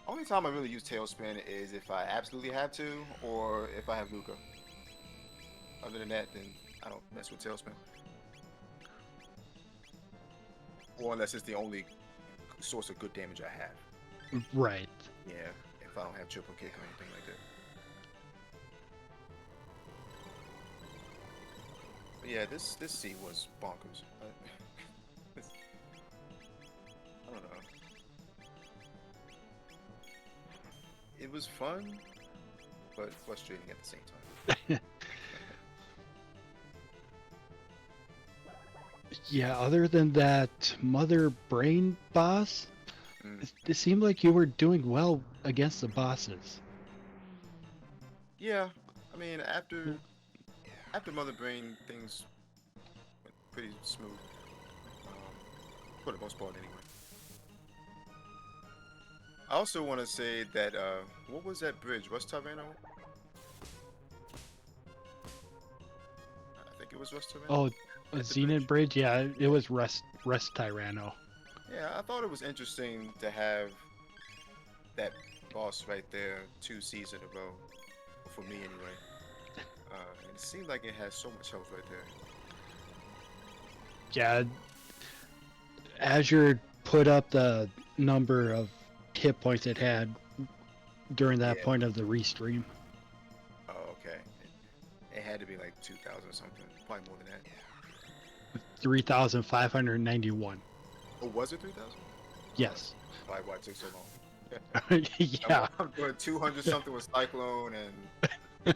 Only time I really use Tailspin is if I absolutely have to, or if I have Luca. Other than that, then I don't mess with Tailspin. Or unless it's the only source of good damage I have. Right. Yeah, if I don't have triple kick or anything like that. But yeah, this C was bonkers. I don't know. It was fun, but frustrating at the same time. Yeah, other than that Mother Brain boss, it seemed like you were doing well against the bosses. Yeah, I mean, after Mother Brain, things went pretty smooth. For the most part, anyway. I also want to say that, what was that bridge? Rust Tyranno? I think it was Rust Tyranno. Oh, a Zenith Bridge? Yeah, it was Rust Tyranno. Yeah, I thought it was interesting to have that boss right there 2 seasons in a row. For me, anyway. And it seemed like it has so much health right there. Yeah, Azure put up the number of hit points it had during that point of the restream. Oh, okay. It had to be like 2,000 or something. Probably more than that. 3,591. Oh, was it 3,000? Yes. Probably why it took so long. Yeah. I'm doing 200 something with Cyclone and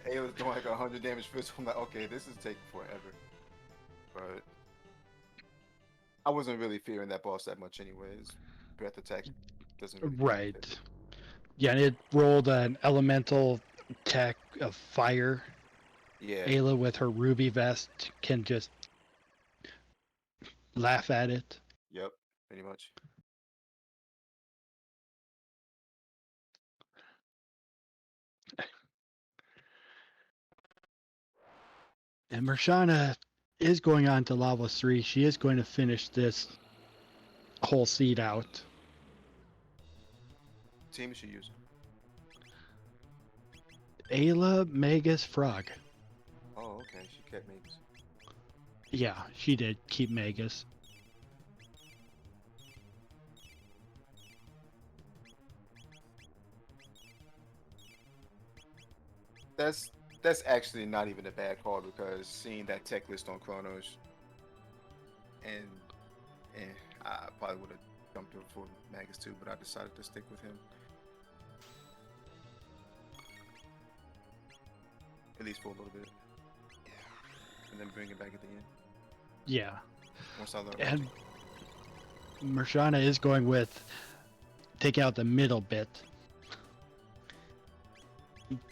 A was doing like 100 damage first. I'm like, okay, this is taking forever. But I wasn't really fearing that boss that much anyways. Breath attack doesn't really right. Yeah, and it rolled an elemental attack of fire Yeah. Ayla with her ruby vest can just laugh at it. Yep. Pretty much. And Mirshana is going on to Lava 3. She is going to finish this whole seed out. Team is she using? Ayla, Magus, Frog. Oh, okay. She kept Magus. Yeah, she did keep Magus. That's actually not even a bad call because seeing that tech list on Chronos, and I probably would have jumped in for Magus too, but I decided to stick with him. At least for a little bit. And then bring it back at the end. Yeah. Once I learn. And Mirshana is going with take out the middle bit.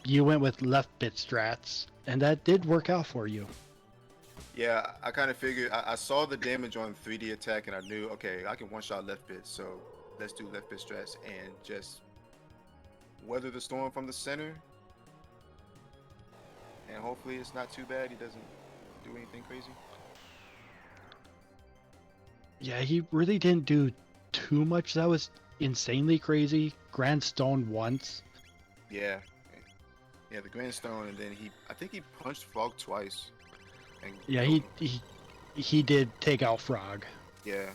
You went with left bit strats, and that did work out for you. Yeah, I kind of figured. I saw the damage on 3D attack, and I knew, okay, I can one-shot left bit, so let's do left bit strats and just weather the storm from the center. And hopefully it's not too bad. He doesn't do anything crazy. Yeah, he really didn't do too much that was insanely crazy. Grand Stone once. Yeah. Yeah, the Grand Stone, and then I think he punched Frog twice. And Yeah, killed he him. he did take out Frog. Yeah,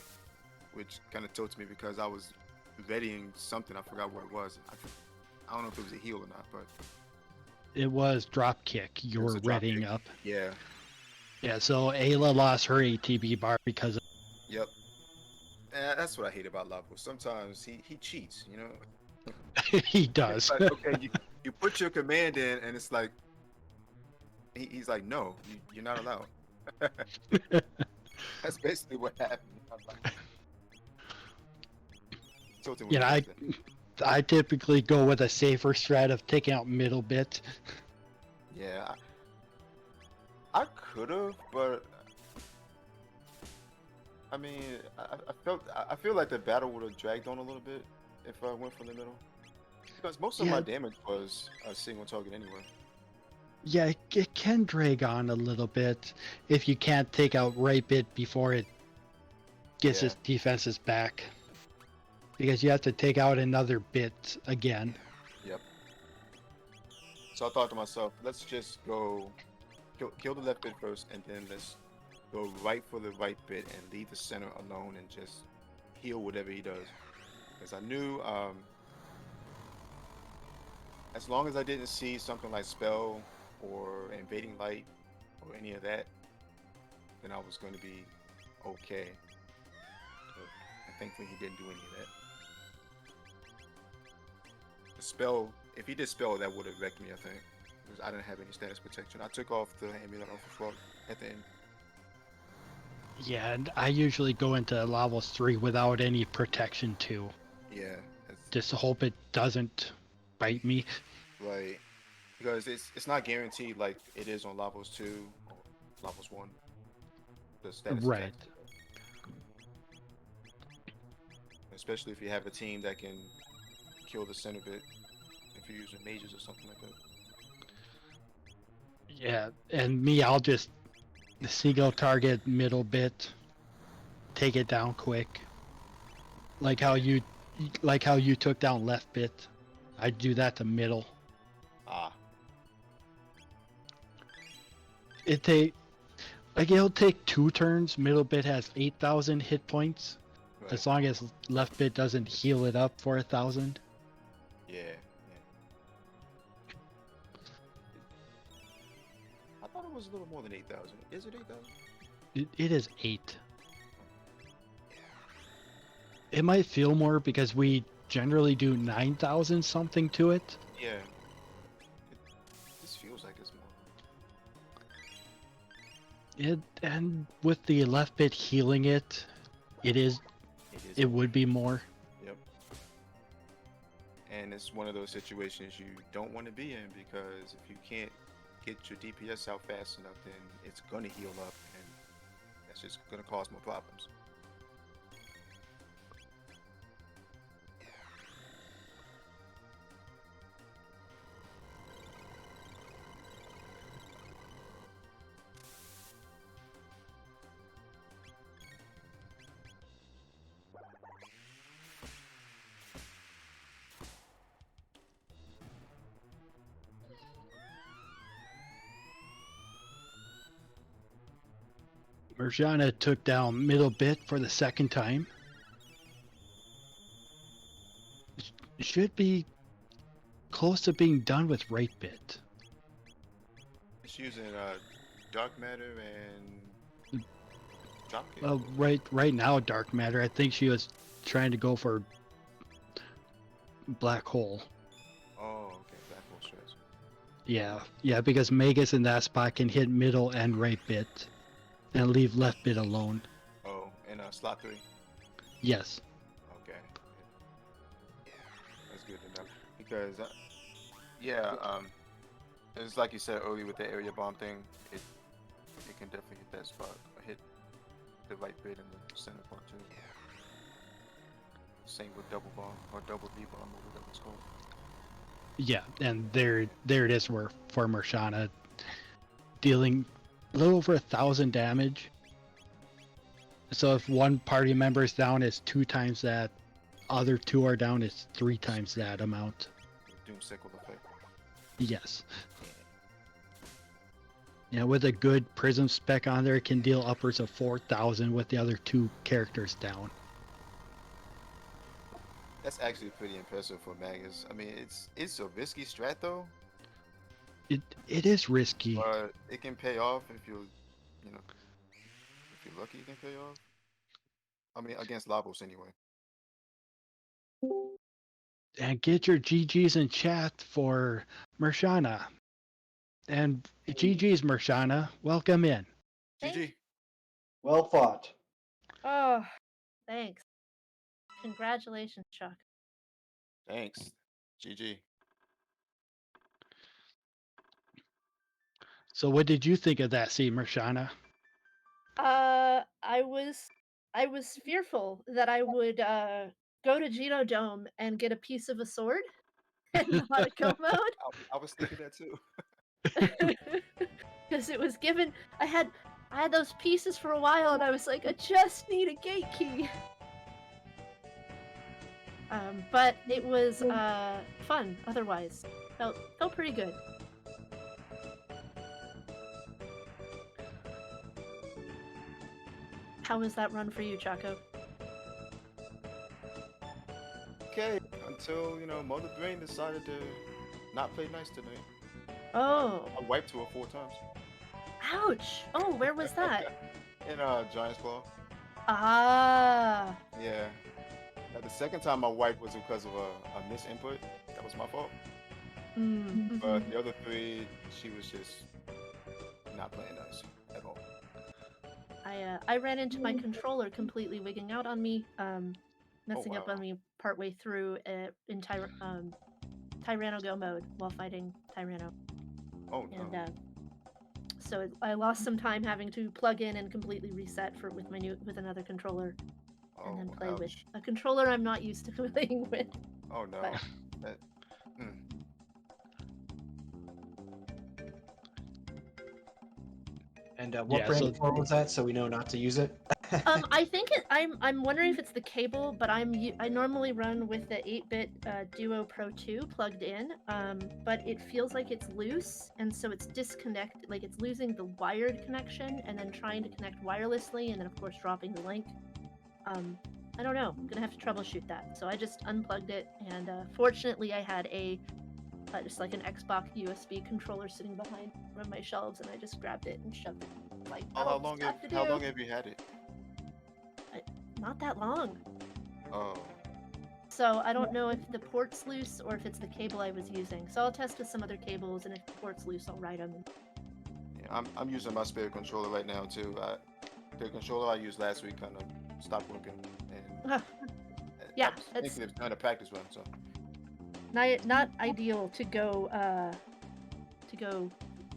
which kind of tilted me because I was readying something. I forgot what it was. I don't know if it was a heal or not, but It was drop kick. You was were a drop readying kick. up. yeah, Yeah, so Ayla lost her ATB bar because of yep. And that's what I hate about Lavo. Sometimes he cheats, you know. he It's does. like, okay, you put your command in, and it's like he's like, no, you're not allowed. That's basically what happened. Tilted with You know, the I typically go with a safer strat of taking out middle bit. Yeah, I could have, but I mean, I feel like the battle would have dragged on a little bit if I went for the middle, because most of my Yeah. damage was a single target anyway. Yeah, it can drag on a little bit if you can't take out right bit before it gets Yeah. its defenses back. Because you have to take out another bit again. Yep. So I thought to myself, let's just go kill the left bit first, and then let's go right for the right bit and leave the center alone and just heal whatever he does. Because I knew as long as I didn't see something like spell or invading light or any of that, then I was going to be okay. But thankfully he didn't do any of that. The spell, if he did spell, that would have wrecked me, I think. Because I didn't have any status protection. I took off the amulet off the frog at the end. Yeah, and I usually go into levels 3 without any protection too. Yeah. Just to hope it doesn't bite me. Right. Because it's not guaranteed like it is on levels 2 or levels 1. The status Right. attack. Especially if you have a team that can kill the center bit if you're using mages or something like that. Yeah, and me, I'll just single target middle bit, take it down quick. Like how you took down left bit. I do that to middle. Ah. It'll take 2 turns. Middle bit has 8,000 hit points. Right. As long as left bit doesn't heal it up for 1,000. Yeah. I thought it was a little more than 8,000. Is it 8,000? It is 8. It might feel more because we generally do 9,000 something to it. Yeah. This feels like it's more. And with the left bit healing it, it would be more. Yep. And it's one of those situations you don't want to be in, because if you can't get your DPS out fast enough, then it's gonna heal up, and that's just gonna cause more problems. Mirshana took down middle bit for the second time. Should be close to being done with right bit. It's using dark matter and drop kick. Well, right now, dark matter. I think she was trying to go for black hole. Oh, okay, black hole stress. Yeah, because Magus in that spot can hit middle and right bit, and leave left bit alone. Oh, and slot 3. Yes. Okay, that's good enough. Because it's like you said earlier with the area bomb thing. It can definitely hit that spot, or hit the right bit in the center part too. Same with double bomb or double D bomb, or whatever it's called. Yeah, and there it is for Mirshana, dealing a little over 1,000 damage. So if one party member is down, it's 2 times that. Other 2 are down, it's 3 times that amount. Doom sickle effect. Yes. Yeah, with a good prism spec on there, it can deal upwards of 4,000 with the other 2 characters down. That's actually pretty impressive for Magus. I mean, it's a risky strat though, It is risky. but it can pay off if you're lucky. It can pay off. I mean, against Labos anyway. And get your GGs in chat for Mirshana. And GG's Mirshana, welcome in. GG. Well fought. Oh, thanks. Congratulations, Chuck. Thanks. GG. So what did you think of that scene, Mirshana? I was fearful that I would go to Geno Dome and get a piece of a sword and not a go mode. I was thinking that too. Because it was given. I had those pieces for a while, and I was like, I just need a gate key. But it was fun. Otherwise, felt pretty good. How was that run for you, Choco? Okay, until Mother Brain decided to not play nice tonight. Oh, I wiped to her 4 times. ouch! Oh, where was that? In Giant's Claw. Ah, Yeah. Now, the second time I wiped was because of a misinput. That was my fault. But the other 3, she was just not playing nice at all. I ran into my controller completely wigging out on me, messing up wow. on me partway through in Tyranno Go mode while fighting Tyranno, Oh no. and so I lost some time having to plug in and completely reset with another controller, and then play with ouch. a controller I'm not used to playing with. Oh no. But- That, And what Yeah, brand so- of sword was that, so we know not to use it? I think I'm wondering if it's the cable, but I normally run with the 8-bit Duo Pro 2 plugged in, but it feels like it's loose, and so it's disconnected, like it's losing the wired connection, and then trying to connect wirelessly, and then of course dropping the link. I don't know. I'm gonna have to troubleshoot that. So I just unplugged it, and fortunately I had a just like an Xbox USB controller sitting behind one of my shelves, and I just grabbed it and shoved it. Like, how long have you had it? Not that long. Oh. So I don't know if the port's loose or if it's the cable I was using. So I'll test with some other cables, and if the port's loose, I'll write them. Yeah, I'm using my Spirit controller right now too. The controller I used last week kind of stopped working, and Yeah, I was thinking it was kind of practice run. So not ideal to go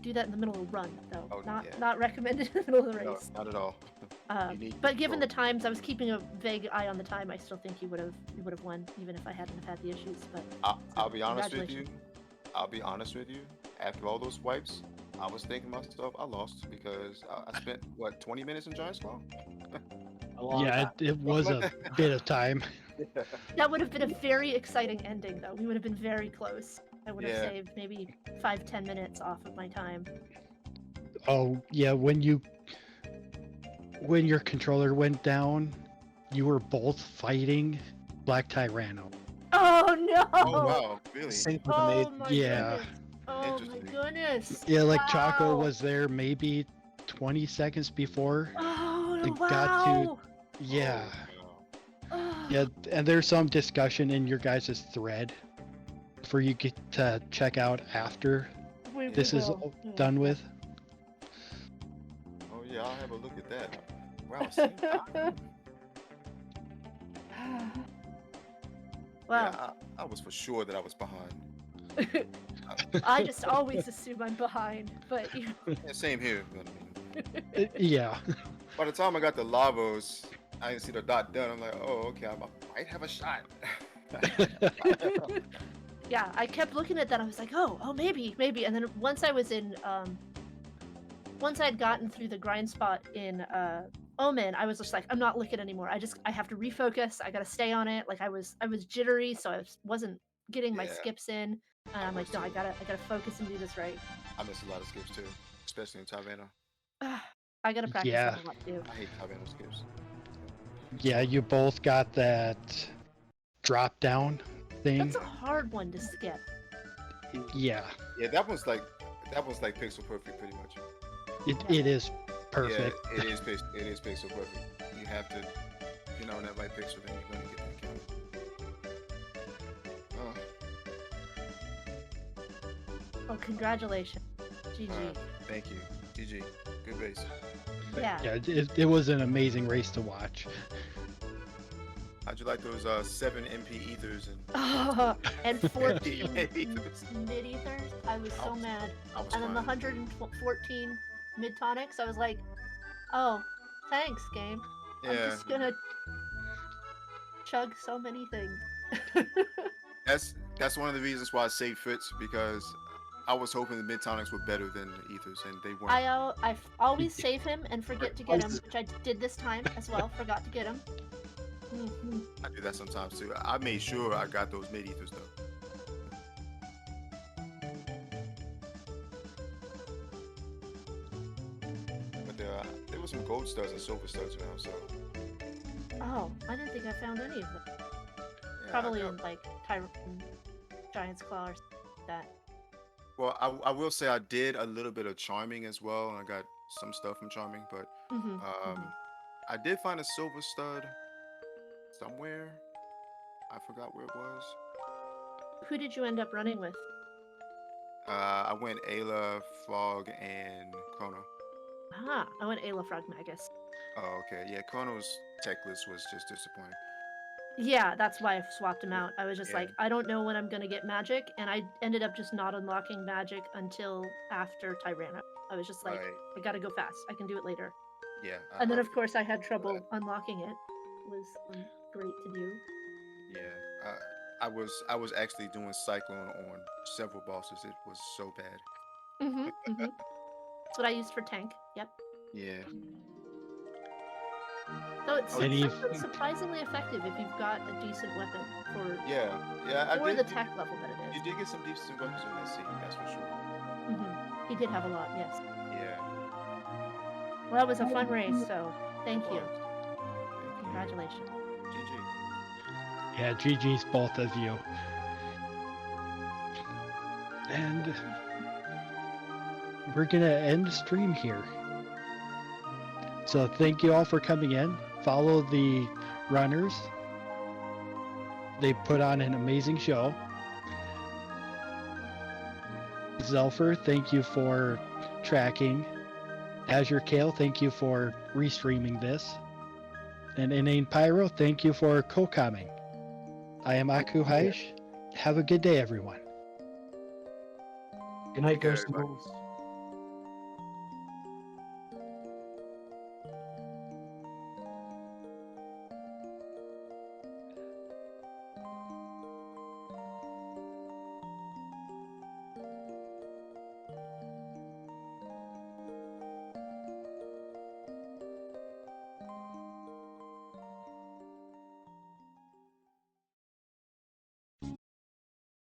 do that in the middle of a run, though. Oh, not yeah. not recommended in the middle of the No, race. not at all. You need But given the control. times, I was keeping a vague eye on the time. I still think he would have won, even if I hadn't have had the issues. But I'll be honest with you. congratulations. I'll be honest with you. After all those wipes, I was thinking to myself, I lost because I spent what 20 minutes in Giant Claw. A long Yeah, time. it was a bit of time. That would have been a very exciting ending, though. We would have been very close. I would have Yeah. saved maybe 5-10 minutes off of my time. Oh yeah, when your controller went down, you were both fighting Black Tyranno. Oh no! Oh wow, really? Sync was Oh amazing. my Yeah. goodness! Oh my Interesting. goodness! Yeah, like Choco Wow. was there maybe 20 seconds before. Oh It wow! got to- Yeah. Oh, wow. Oh. Yeah, and there's some discussion in your guys' thread for you get to check out after We this is will. done with. Oh yeah, I'll have a look at that. Wow. same time. Wow. Yeah, I was for sure that I was behind. I just always assume I'm behind, but you know. Yeah, same here. But, I mean, Yeah. by the time I got the Lavos, I didn't see the dot done. I'm like, oh, okay, I might have a shot. Yeah, I kept looking at that. I was like, oh, maybe. And then once I was in, once I'd gotten through the grind spot in Omen, I was just like, I'm not looking anymore. I have to refocus. I gotta stay on it. Like I was jittery, so I wasn't getting my Yeah. skips in. And I'm like, no, I gotta focus and do this right. I missed a lot of skips too, especially in Taverna. I gotta practice Yeah. that a lot too. I hate Taverna skips. Yeah, you both got that drop down thing. That's a hard one to skip. Yeah. Yeah, that was like pixel perfect pretty much. It is perfect. Yeah, it is pixel perfect. You have to, if you're not on that right pixel, then you're gonna get that count. Oh, congratulations. GG. Thank you, GG. Good race. Yeah. Yeah, it was an amazing race to watch. How'd you like those 7 MP ethers and And 14 Ethers. mid ethers. I was so mad. I was And then the fine. 114 mid tonics. I was like, oh, thanks, game. I'm Yeah, just gonna chug so many things. that's one of the reasons why I saved Fritz, because I was hoping the mid tonics were better than the ethers, and they weren't. I always save him and forget to get him, which I did this time as well. Forgot to get him. Mhm. I do that sometimes too. I made sure I got those mid ethers though. But there were some gold studs and silver studs around, so Oh, I didn't think I found any of them. yeah, Probably I got- in like Giant's Claw or something like that. Well, I will say I did a little bit of charming as well, and I got some stuff from charming, but Mm-hmm. I did find a silver stud somewhere. I forgot where it was. Who did you end up running with? I went Ayla, Frog, and Chrono. Ah, I went Ayla Frog Magus. Oh, okay. Yeah, Chrono's tech list was just disappointing. Yeah, that's why I swapped him out. I was just Yeah. like, I don't know when I'm gonna get magic, and I ended up just not unlocking magic until after Tyranno. I was just like, Right. I gotta go fast. I can do it later. Yeah. And then of course I had trouble unlocking it. It was great to do. Yeah. I was actually doing Cyclone on several bosses. It was so bad. Mm-hmm. That's what I used for tank. Yep. Yeah. So it's And you've- sometimes surprisingly effective if you've got a decent weapon for Yeah. I or did. the tech level that it You is. did get some decent weapons on that scene, that's for sure. Mm-hmm. He did have a lot, yes. Yeah. Well, that was a fun race, so thank it you. was. Thank you. Congratulations. GG. Yeah, GG's both of you. And we're gonna end the stream here. So thank you all for coming in. Follow the runners. They put on an amazing show. Xelpher, thank you for tracking. Azure Kale, thank you for restreaming this. And inanepyro, thank you for co-commenting. I am akuheish. Have a good day, everyone. Good night, Yeah, Ghost and everybody. Ghouls.